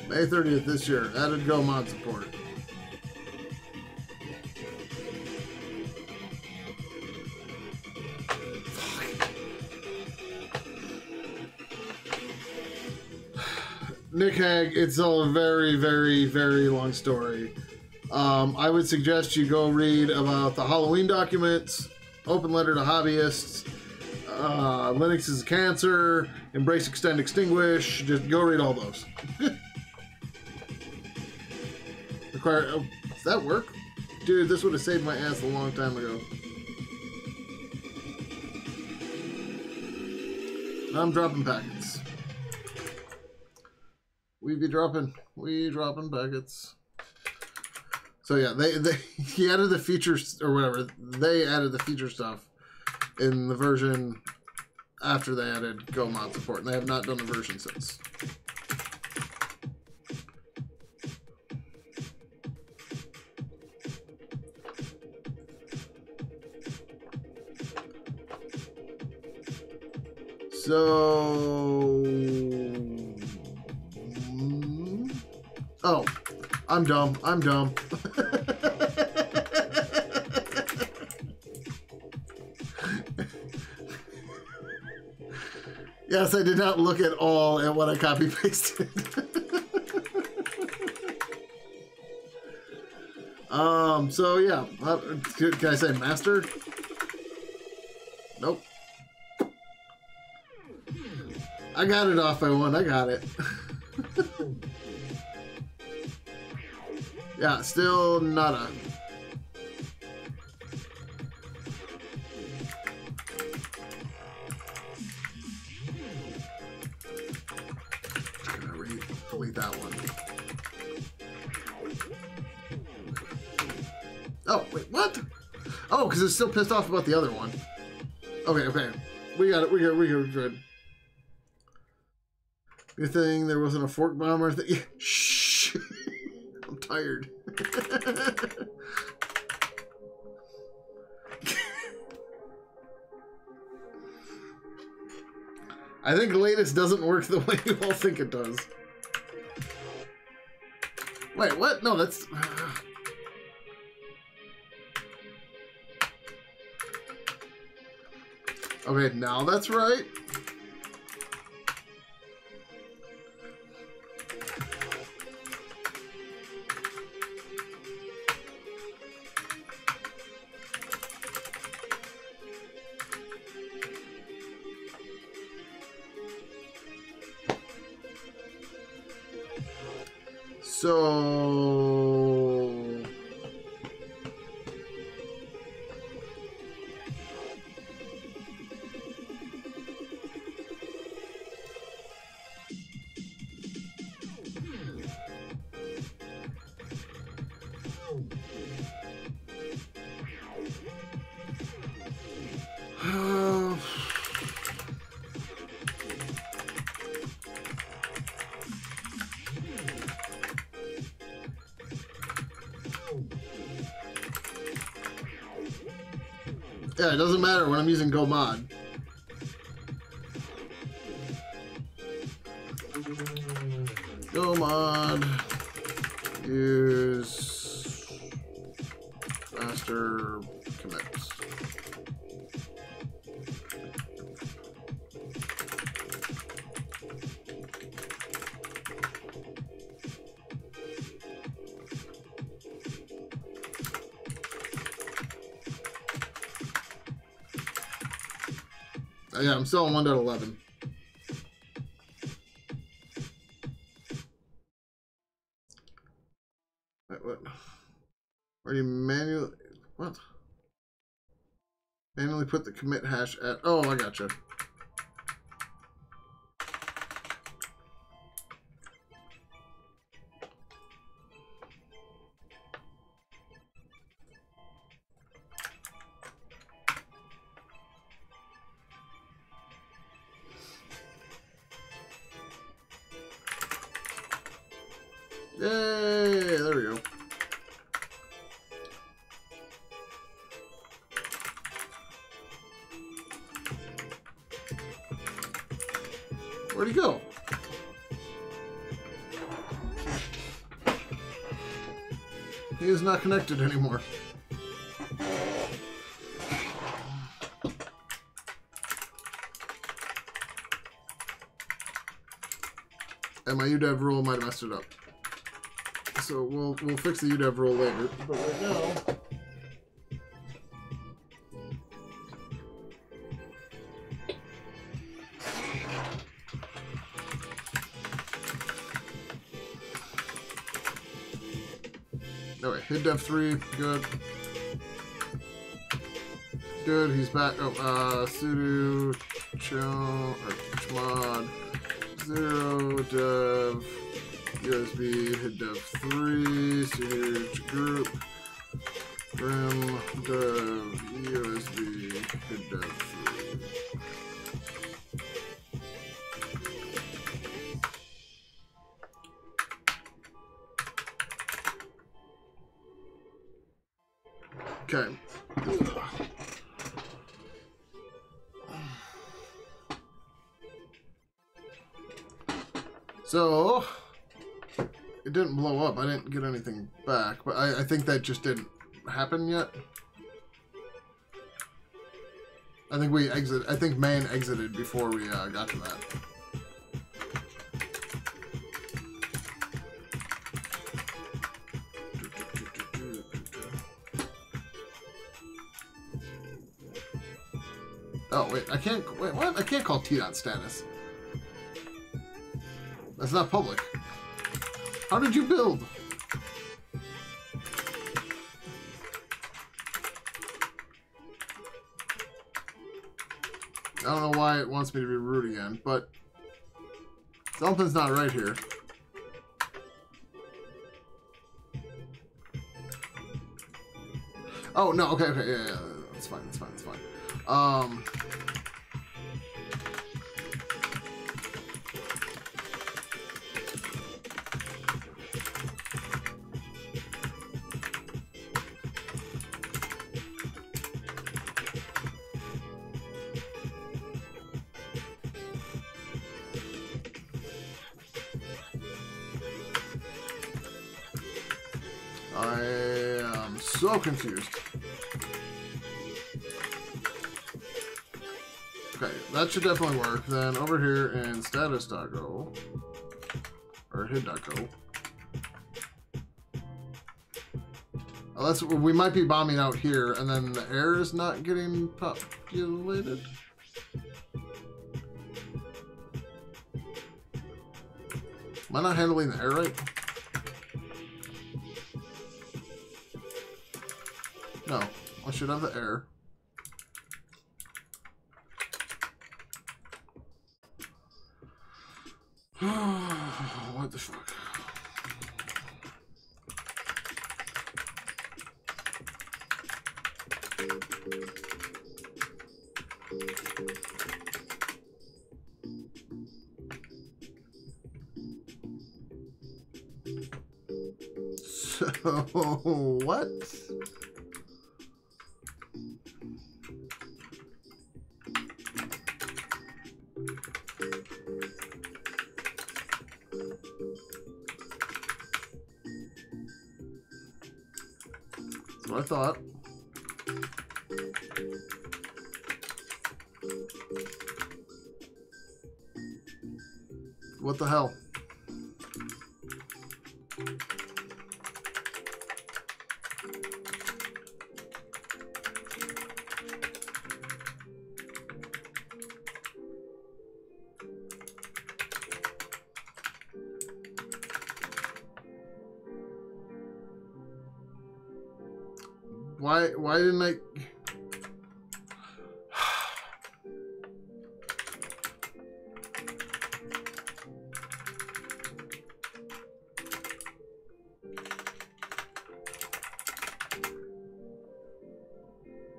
May 30th this year. Added Go mod support. Nick Hag, it's all a very, very, very long story. I would suggest you go read about the Halloween documents, Open Letter to Hobbyists, Linux is Cancer, Embrace, Extend, Extinguish. Just go read all those. Does that work? Dude, this would have saved my ass a long time ago. I'm dropping packets. We dropping packets. So yeah, he added the features or whatever. They added the feature stuff in the version after they added Go mod support, and they have not done the version since. So, oh, I'm dumb. I'm dumb. Yes, I did not look at all at what I copy pasted. So yeah, can I say master? Nope. I got it off by one. I got it. Yeah, still nada. Delete that one. Oh, wait, what? Oh, because it's still pissed off about the other one. Okay. We got it. We got good. Good thing there wasn't a fork bomber thing. Shh. I'm tired. I think latest doesn't work the way you all think it does. Wait, what? No, that's... Okay, now that's right. So... Yeah, it doesn't matter when I'm using Go mod. Go mod. Use faster commits. Yeah, I'm still on 1.11. Wait, what? Where do you manually... What? Manually put the commit hash at... Oh, I gotcha. Yay! There we go. Where'd he go? He is not connected anymore. And my UDEV rule might have messed it up. So we'll fix the UDEV rule later. But right now... Oh wait, hit dev 3, good. Good, he's back. Oh, sudo chmod 0 dev USB hit dev 3 ch group rim dev USB hit dev 3. Okay. So, it didn't blow up. I didn't get anything back, but I think that just didn't happen yet. I think we exit. I think main exited before we got to that. Oh wait, I can't. Wait, what? I can't call T-dot status. That's not public. How did you build? I don't know why it wants me to be root again, but something's not right here. Oh no, okay, yeah, that's fine, that's fine, that's fine. I am so confused. Okay, that should definitely work. Then over here in status.go, or hid.go. Oh, that's, we might be bombing out here, and then the air is not getting populated. Am I not handling the air right? No, I should have the air. What the fuck? So, what? That's what I thought. What the hell? Why didn't I...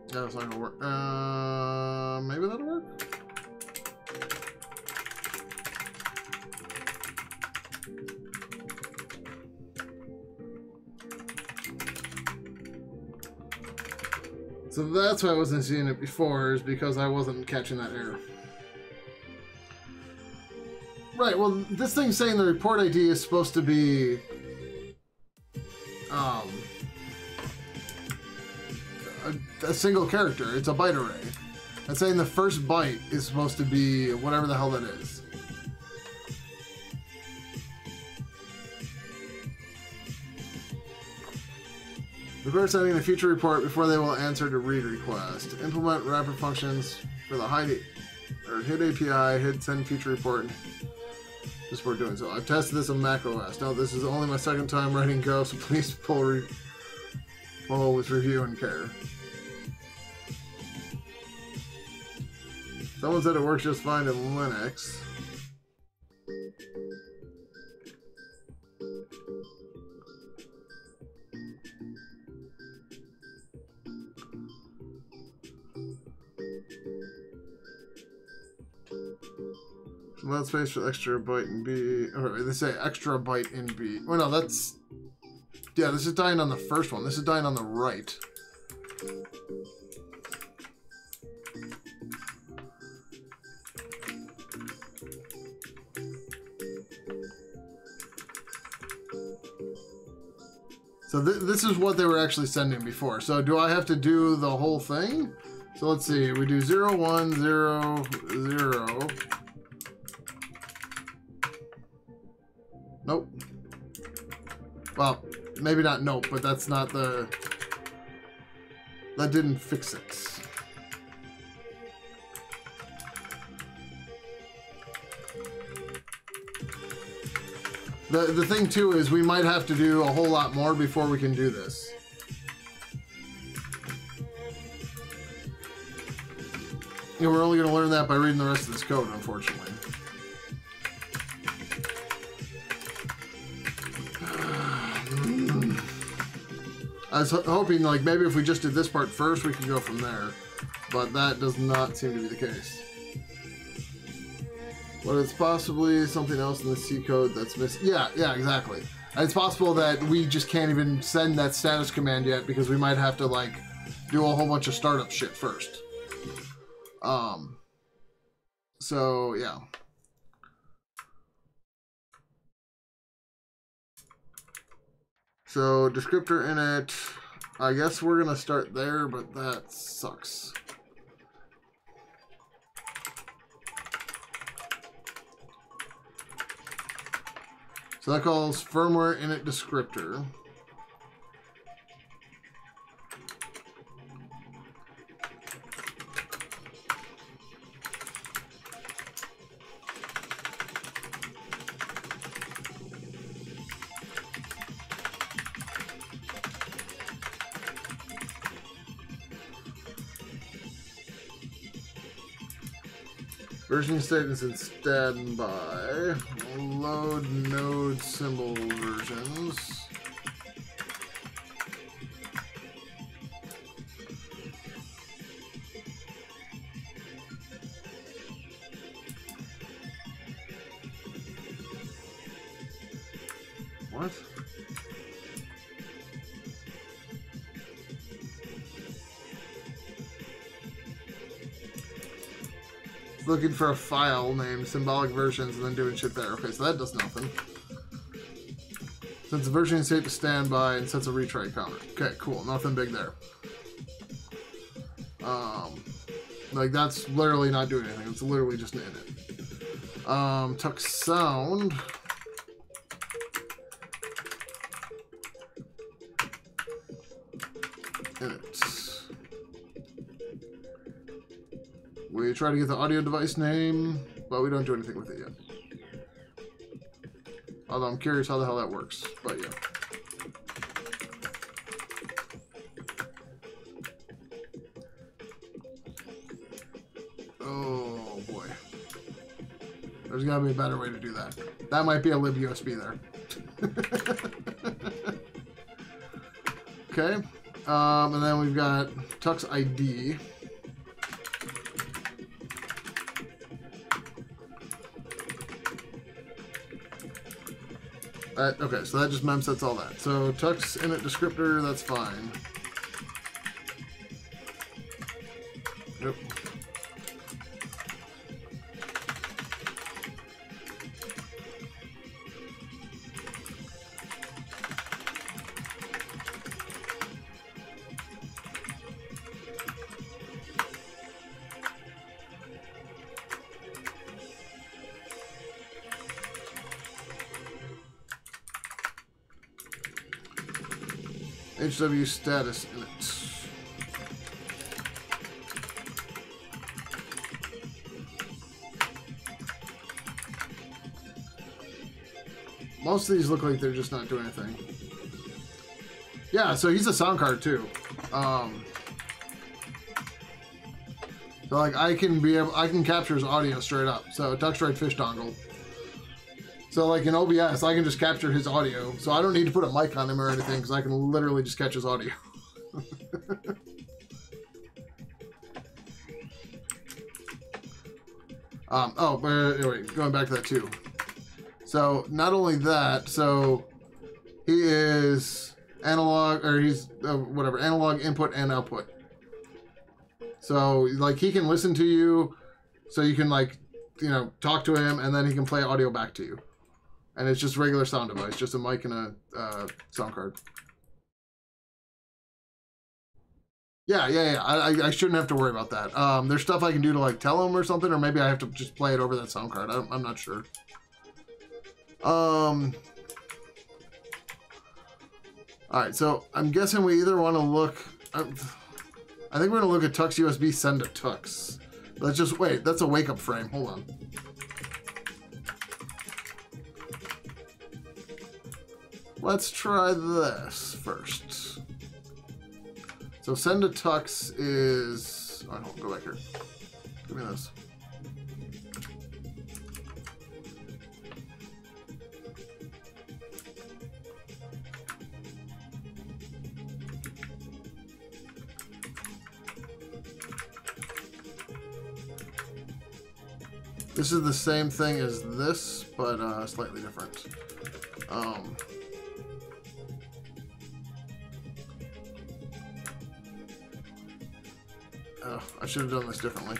That's not gonna work. Maybe that'll work? So that's why I wasn't seeing it before, is because I wasn't catching that error. Right, well, this thing's saying the report ID is supposed to be, a single character. It's a byte array. That's saying the first byte is supposed to be whatever the hell that is. Require sending the feature report before they will answer to read request. Implement wrapper functions for the hide hid API, hid send feature report. Just for doing so. I've tested this on macOS. Now this is only my second time writing Go, so please pull with review and care. Someone said it works just fine in Linux. Loud space for extra byte in B. Oh, they say extra byte in B. Well, no, that's... Yeah, this is dying on the first one. This is dying on the right. So this is what they were actually sending before. So do I have to do the whole thing? So let's see. We do 0, 1, 0, 0. Nope. Well, maybe not nope, but that's not the... That didn't fix it. The thing, too, is we might have to do a whole lot more before we can do this. And we're only going to learn that by reading the rest of this code, unfortunately. I was hoping, like, maybe if we just did this part first, we could go from there. But that does not seem to be the case. But it's possibly something else in the C code that's missing. Yeah, exactly. And it's possible that we just can't even send that status command yet because we might have to, like, do a whole bunch of startup shit first. So, yeah. So, descriptor init, I guess we're going to start there, but that sucks. So that calls firmware init descriptor. Versioning statements in standby. Load node symbol versions. What? Looking for a file named symbolic versions and then doing shit there. Okay, so that does nothing. Sets the versioning state to standby and sets a retry counter. Okay, cool. Nothing big there. Like that's literally not doing anything. It's literally just an init. Tuck sound. Init. We try to get the audio device name, but we don't do anything with it yet. Although I'm curious how the hell that works, but yeah. Oh boy. There's gotta be a better way to do that. That might be a libUSB there. Okay. And then we've got Tux ID. Okay, so that just memsets all that. So Tux init descriptor, that's fine. Yep. HW status in it. Most of these look like they're just not doing anything. Yeah, so he's a sound card too. So like I can capture his audio straight up. So Droid fish dongle. So like in OBS, I can just capture his audio. So I don't need to put a mic on him or anything because I can literally just catch his audio. Oh, but anyway, going back to that too. So not only that, so he is analog, or he's whatever, analog input and output. So like he can listen to you, so you can like, you know, talk to him, and then he can play audio back to you. And it's just a regular sound device, just a mic and a sound card. Yeah. I shouldn't have to worry about that. There's stuff I can do to like tell him or something, or maybe I have to just play it over that sound card. I'm not sure. Alright, so I'm guessing we either want to look... I think we're going to look at Tux USB send to Tux. Let's just... Wait, that's a wake-up frame. Hold on. Let's try this first. So send to Tux is... Alright, hold on, go back here. Give me this. This is the same thing as this, but slightly different. Oh, I should have done this differently.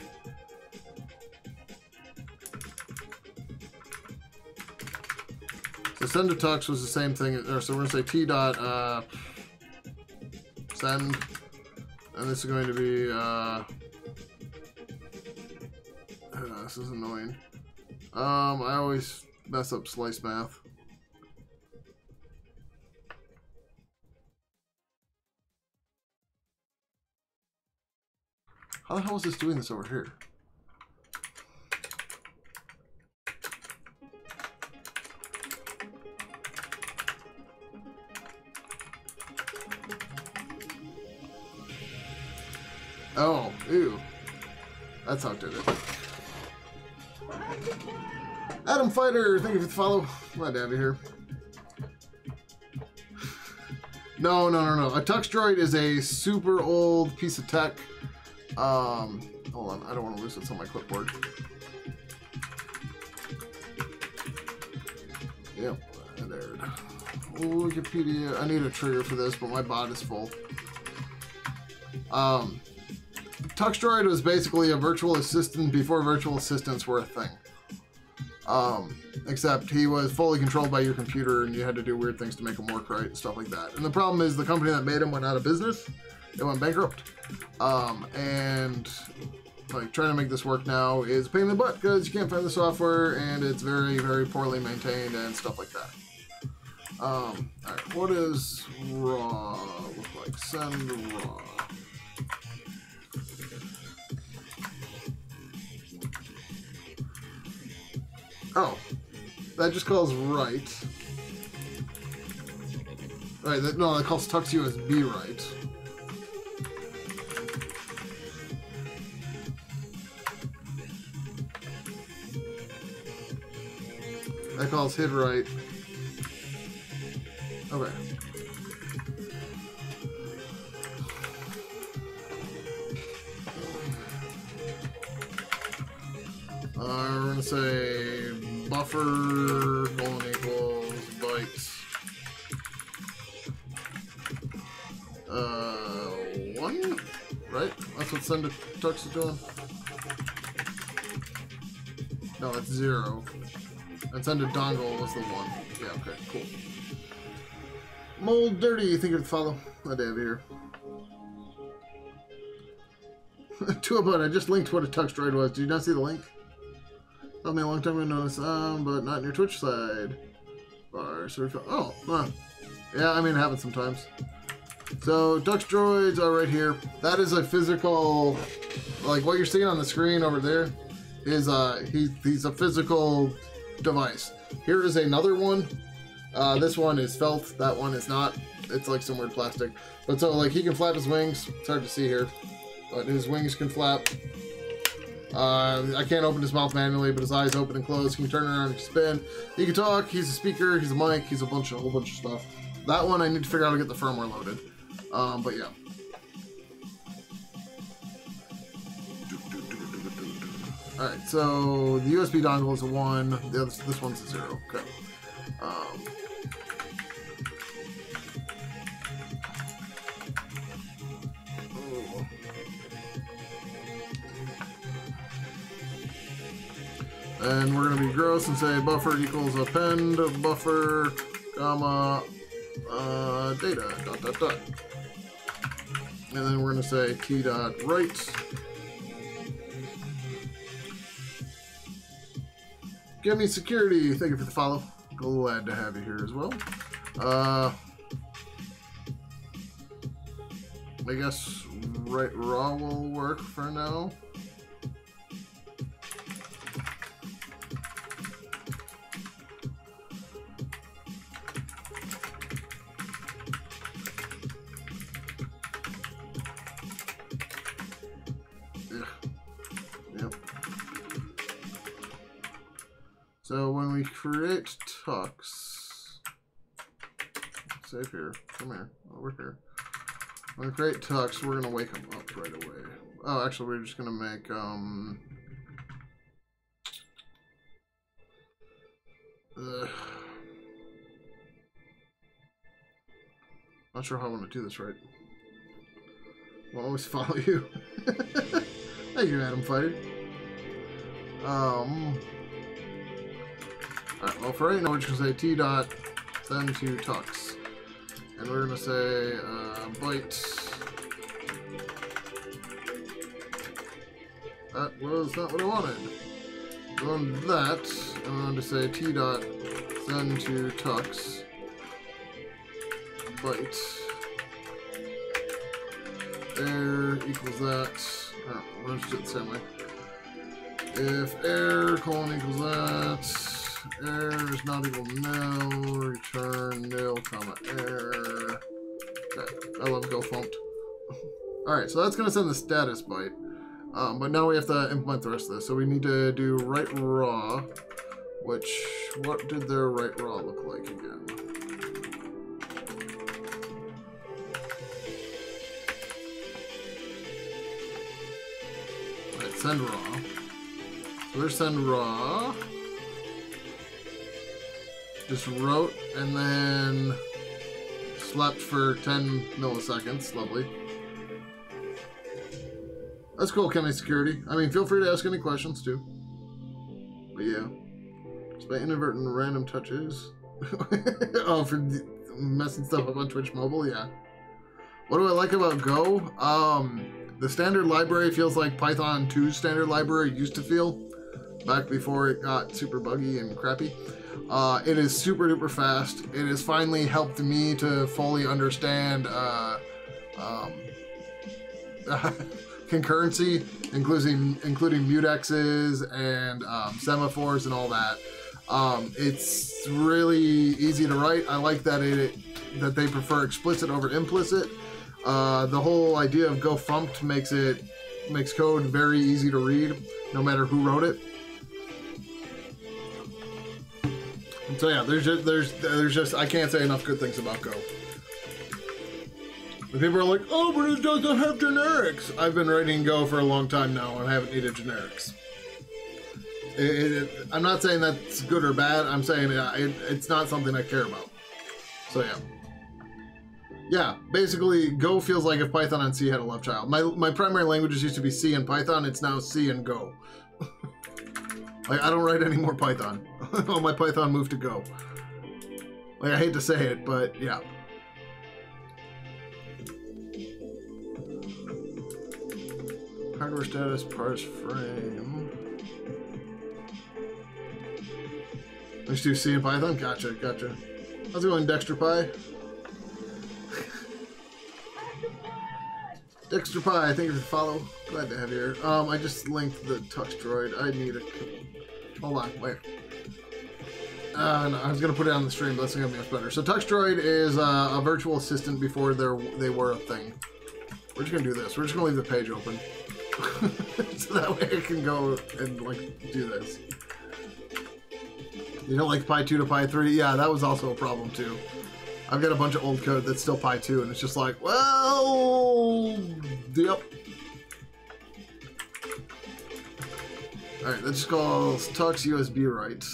So send to Tux was the same thing. So we're going to say T dot send, and this is going to be this is annoying. I always mess up slice math. How the hell is this doing this over here? Oh, ew. That's how it did it. Adam Fighter, thank you for the follow. Glad to have you here. No. A Tux Droid is a super old piece of tech. Hold on, I don't want to lose what's on my clipboard. Yep, there. Wikipedia. I need a trigger for this, but my bot is full. Tux Droid was basically a virtual assistant before virtual assistants were a thing. Except he was fully controlled by your computer, and you had to do weird things to make him work right and stuff like that. And the problem is the company that made him went out of business. It went bankrupt. And like trying to make this work now is a pain in the butt because you can't find the software, and it's very, very poorly maintained and stuff like that. Alright, what does raw look like? Send raw. Oh, that just calls write. Right, no, that calls Tux USB write. That calls hid write. Okay. We're gonna say buffer colon equals bytes 1, right? That's what send to Tux is doing. No, that's 0. And send to dongle was the 1. Yeah, okay, cool. Mold Dirty, thank you for the follow. Glad to have you here. To about, I just linked what a Tux Droid was. Did you not see the link? Told me a long time ago, notice, but not in your Twitch side. Bar, so oh, huh. Yeah, I mean, it happens sometimes. So Tux droids are right here. That is a physical, like what you're seeing on the screen over there is he's a physical device. Here is another one. This one is felt. That one is not. It's like some weird plastic. But so like he can flap his wings. It's hard to see here, but his wings can flap. I can't open his mouth manually, but his eyes open and close. He can turn around and spin. He can talk. He's a speaker. He's a mic. He's a whole bunch of stuff. That one I need to figure out how to get the firmware loaded. But yeah. All right. So the USB dongle is a 1. This one's a 0. Okay. And we're going to be gross and say buffer equals append buffer, comma, data, dot, dot, dot. And then we're going to say t dot write. Give me security. Thank you for the follow. Glad to have you here as well. I guess write raw will work for now. So when we create tux, save here, come here, over here. When we create tux, we're gonna wake him up right away. Oh, actually, we're just gonna make not sure how I want to do this right. I'll always follow you. Thank you, Adam Fighter. Alright, well, for right now, we're just going to say t dot send to tux. And we're going to say byte. That was not what I wanted. On that, I'm going to say t dot send to tux. Byte. Air equals that. Oh, we'll just do it the same way. If air colon equals that. Air is not equal to nil, return nil, comma, air. Okay, I love go funked. Alright, so that's going to send the status byte. But now we have to implement the rest of this. So we need to do write raw, which, what did their write raw look like again? Alright, send raw. So there's send raw. Just wrote and then slept for 10 milliseconds. Lovely. That's cool, Kenny Security. I mean, feel free to ask any questions too. But yeah. Just by inadvertent random touches. Oh, for messing stuff up on Twitch Mobile, yeah. What do I like about Go? The standard library feels like Python 2's standard library used to feel. Back before it got super buggy and crappy. It is super duper fast. It has finally helped me to fully understand concurrency, including mutexes and semaphores and all that. It's really easy to write. I like that that they prefer explicit over implicit. The whole idea of go fumped makes code very easy to read, no matter who wrote it. So yeah, there's just I can't say enough good things about Go. And people are like, oh, but it doesn't have generics. I've been writing Go for a long time now, and I haven't needed generics. I'm not saying that's good or bad. I'm saying it's not something I care about. So yeah. Yeah, basically, Go feels like if Python and C had a love child. My primary languages used to be C and Python. It's now C and Go. Like, I don't write any more Python. All my Python moved to Go. Like, I hate to say it, but yeah. Hardware status, parse frame. Let's do C and Python? Gotcha, gotcha. How's it going, Dexter Pie? Dexter Pie, thank you for the follow. Glad to have you here. I just linked the Tux Droid. I need a... Hold on, wait. No, I was going to put it on the stream, but that's going to be much better. So Tux Droid is a virtual assistant before they were a thing. We're just going to do this. We're just going to leave the page open. So that way I can go and, like, do this. You know, like Pi 2 to Pi 3? Yeah, that was also a problem, too. I've got a bunch of old code that's still Pi 2, and it's just like, well, yep. Alright, let's just call Tux USB right.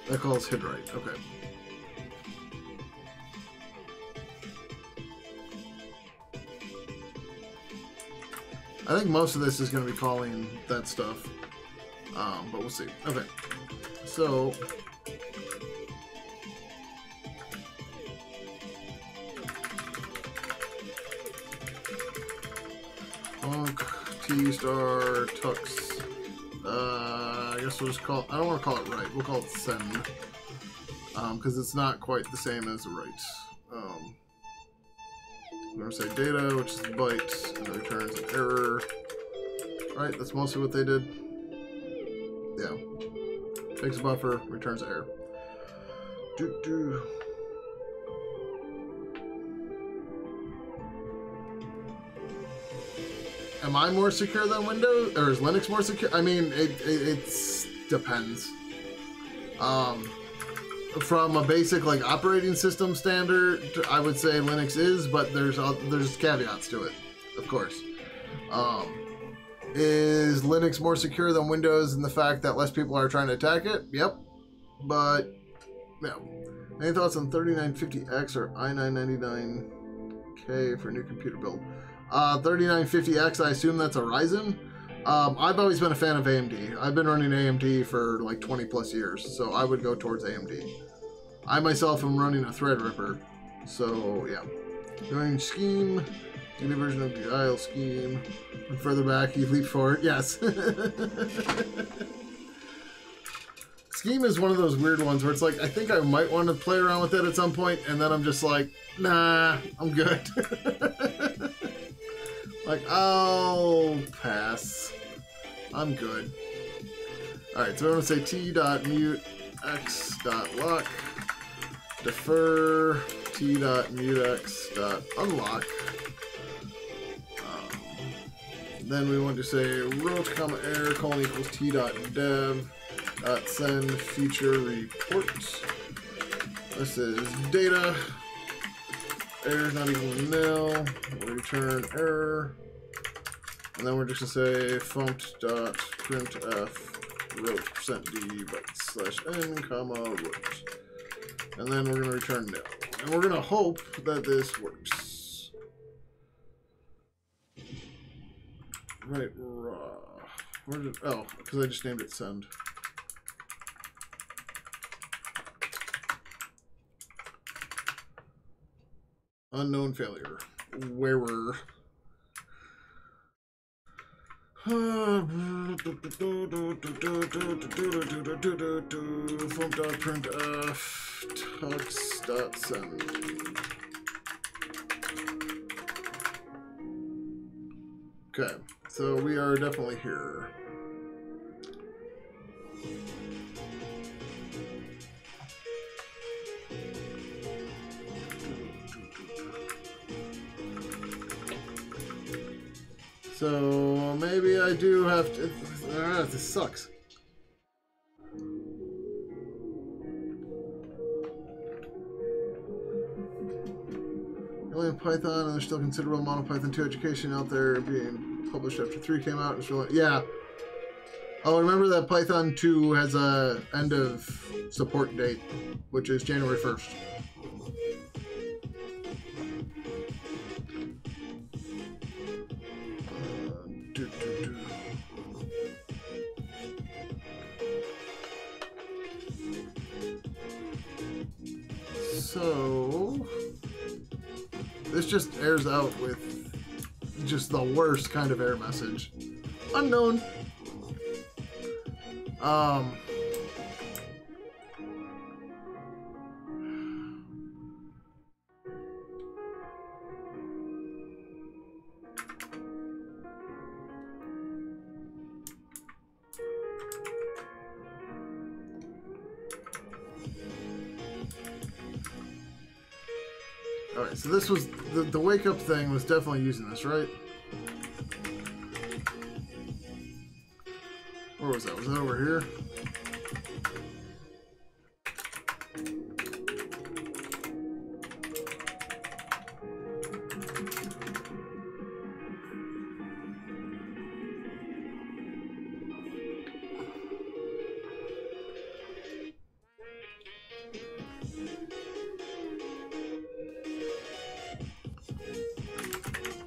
That calls HID right, okay. I think most of this is going to be calling that stuff. But we'll see. Okay. So... T-star Tux. I guess we'll just call... I don't want to call it right. We'll call it send. Because it's not quite the same as a right. I'm going to say data, which is the byte, and it returns an error. Right, that's mostly what they did. Yeah. Takes a buffer, returns error. Am I more secure than Windows? Or is Linux more secure? I mean, it depends. From a basic like operating system standard, I would say Linux is, but there's caveats to it, of course. Is Linux more secure than Windows in the fact that less people are trying to attack it? Yep. But, yeah. Any thoughts on 3950X or i999K for new computer build? 3950X, I assume that's a Ryzen. I've always been a fan of AMD. I've been running AMD for like 20 plus years, so I would go towards AMD. I myself am running a Threadripper, so yeah. Going scheme, new version of the IL scheme. And further back, you leap forward. Yes. Scheme is one of those weird ones where it's like, I think I might want to play around with it at some point, and then I'm just like, nah, I'm good. Like, I'll pass. I'm good. Alright, so I'm going to say t.mute x.lock, defer t.mute x.unlock. Then we want to say root, error, colon equals t.dev send feature report. This is data. Error is not equal to nil. We'll return error. And then we're just going to say funct.printf root %d /n comma root. And then we're going to return nil. And we're going to hope that this works. Right, where did, oh, because I just named it send. Unknown failure. Wearer. Func.printf tux.send. Okay, so we are definitely here. So maybe I do have to. This sucks. Only in Python, and there's still considerable amount of Python 2 education out there being published after 3 came out. It's really, yeah. Oh, remember that Python 2 has a end of support date, which is January 1st. So this just airs out with just the worst kind of error message. Unknown. Alright, so this was... The wake up thing was definitely using this, right? Where was that? Was that over here?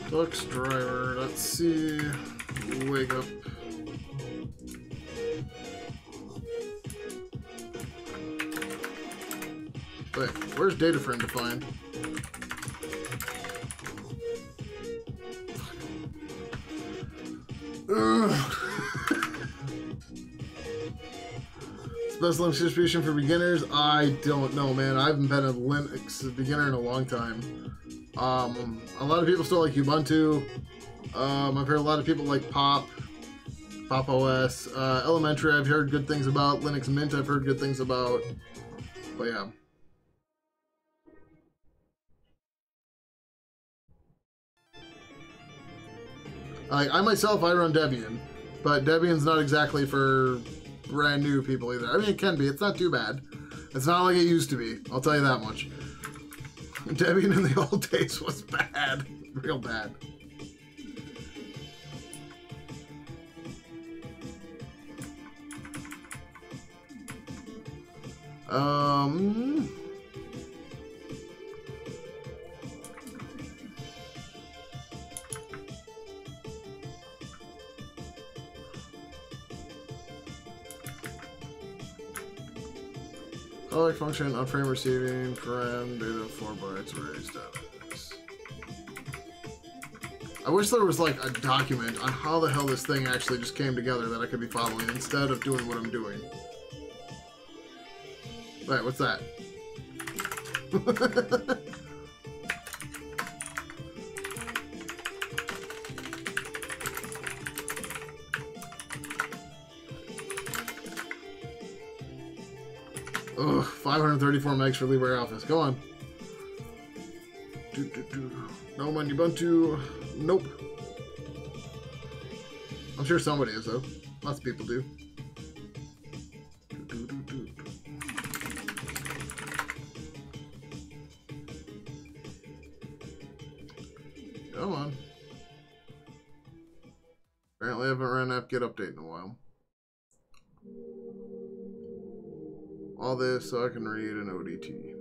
Ducks driver, let's see. Wake up. Wait, where's data frame defined? Special Linux distribution for beginners? I don't know, man. I haven't been a Linux beginner in a long time. A lot of people still like Ubuntu. I've heard a lot of people like Pop OS. Elementary, I've heard good things about. Linux Mint, I've heard good things about. But yeah. I myself, I run Debian, but Debian's not exactly for brand new people either. I mean, it can be. It's not too bad. It's not like it used to be. I'll tell you that much. Debian in the old days was bad. Real bad. Callback function on frame receiving param data 4 bytes array status. I wish there was like a document on how the hell this thing actually just came together that I could be following instead of doing what I'm doing. Wait, what's that? Ugh, 534 megs for LibreOffice. Go on. No on Ubuntu. Nope. I'm sure somebody is, though. Lots of people do. Come on. Apparently I haven't ran apt-get update in a while. All this so I can read an ODT.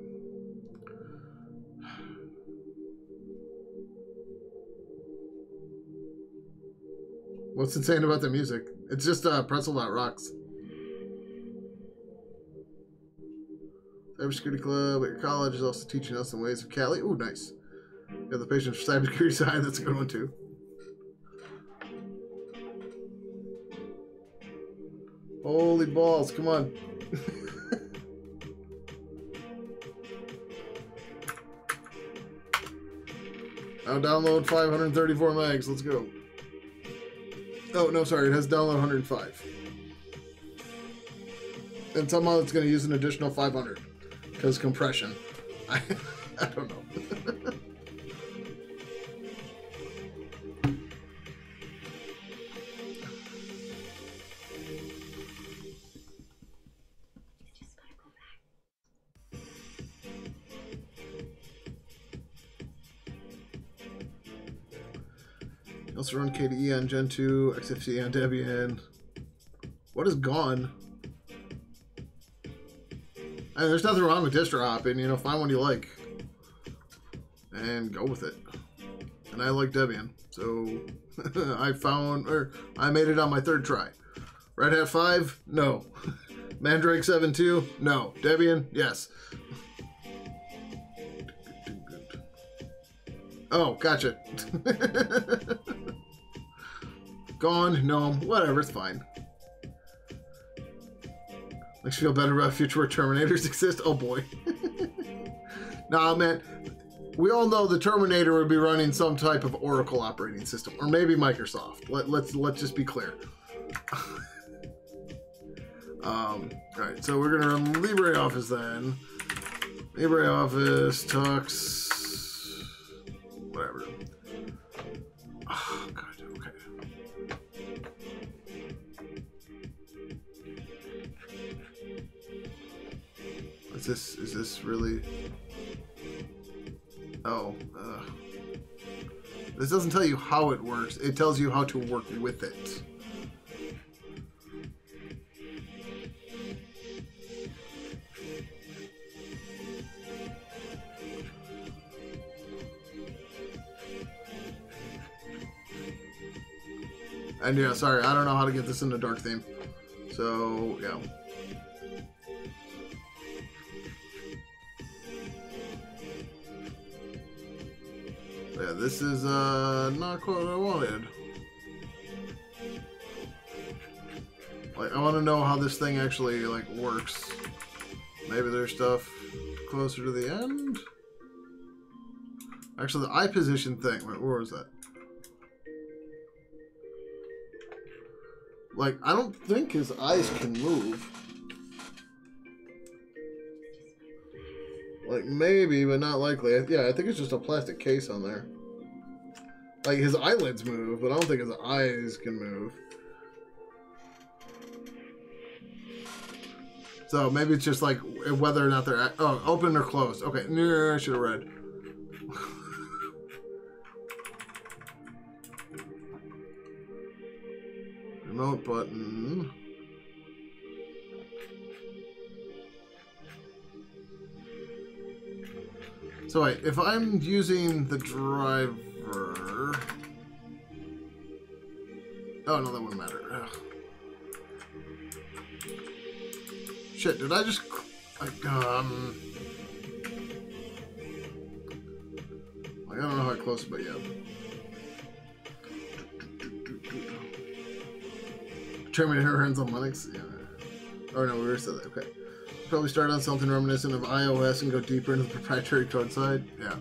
What's insane about the music? It's just pretzel.rocks. Cybersecurity Club at your college is also teaching us some ways of Cali. Ooh, nice. You have the patience for cybersecurity side. That's a good one, too. Holy balls, come on. Now download 534 megs. Let's go. Oh, no, sorry. It has download 105. And somehow it's going to use an additional 500. Because compression. I don't know. Also run KDE on Gen 2, XFCE on Debian. What is gone? I mean, there's nothing wrong with distro hopping, you know, find one you like. And go with it. And I like Debian, so I made it on my third try. Red Hat 5? No. Mandrake 7.2? No. Debian? Yes. Oh, gotcha. Gone, gnome, whatever, it's fine. Makes you feel better about future where Terminators exist? Oh boy. Nah, man, we all know the Terminator would be running some type of Oracle operating system, or maybe Microsoft. Let's just be clear. Alright, so we're gonna run LibreOffice then. LibreOffice, Tux. Is this really? Oh, this doesn't tell you how it works. It tells you how to work with it. And yeah, sorry, I don't know how to get this into dark theme. So, yeah. Yeah, this is not quite what I wanted. Like, I want to know how this thing actually like works. Maybe there's stuff closer to the end. Actually, the eye position thing. Wait, where was that? Like, I don't think his eyes can move. Like, maybe, but not likely. Yeah, I think it's just a plastic case on there. Like, his eyelids move, but I don't think his eyes can move. So, maybe it's just like whether or not they're... Oh, open or closed. Okay, I should have read. Remote button. So wait, if I'm using the driver... Oh, no, that wouldn't matter. Ugh. Shit, did I just... Like, I don't know how close, but yeah. Terminator runs on Linux? Yeah. Oh no, we already said that. Okay. Probably start on something reminiscent of iOS and go deeper into the proprietary code side. Yeah.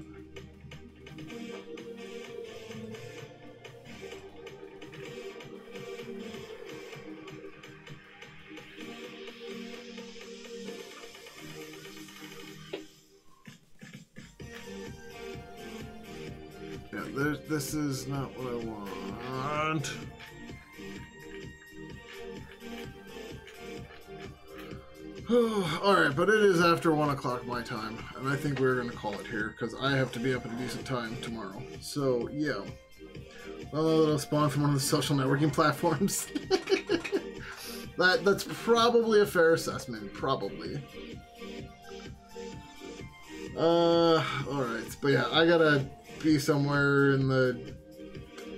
Yeah, this is not what I want. Alright, but it is after 1 o'clock my time, and I think we're going to call it here, because I have to be up at a decent time tomorrow. So, yeah. Oh, it'll spawn from one of the social networking platforms. That's probably a fair assessment, probably. Alright, but yeah, I gotta be somewhere in the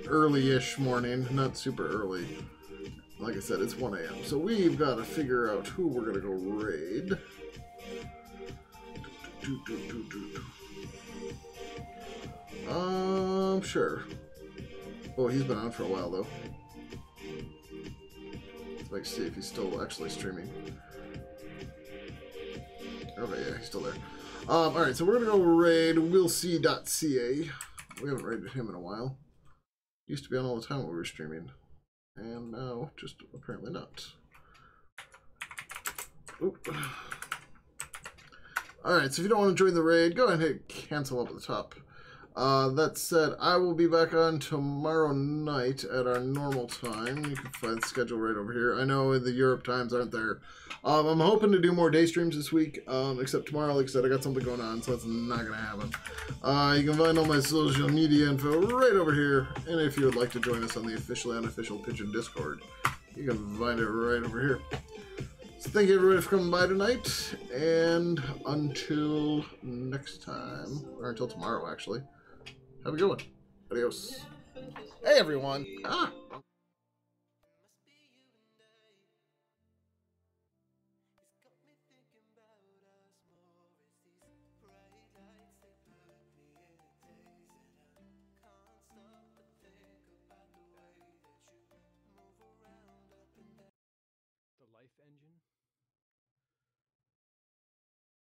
early-ish morning, not super early. Like I said, it's 1 a.m. So we've got to figure out who we're going to go raid. Sure. Oh, he's been on for a while, though. Let's see if he's still actually streaming. Okay, yeah, he's still there. Alright, so we're going to go raid willsee.ca. We haven't raided him in a while. Used to be on all the time when we were streaming. And now, just apparently not. Oop. Alright, so if you don't want to join the raid, go ahead and hit cancel up at the top. That said, I will be back on tomorrow night at our normal time. You can find the schedule right over here. I know the Europe times aren't there. I'm hoping to do more day streams this week, except tomorrow, like I said, I got something going on, so that's not going to happen. You can find all my social media info right over here, and if you would like to join us on the officially unofficial Pigeon Discord, you can find it right over here. So thank you everybody for coming by tonight, and until next time, or until tomorrow actually, have a good one. Adios. Hey everyone. The life engine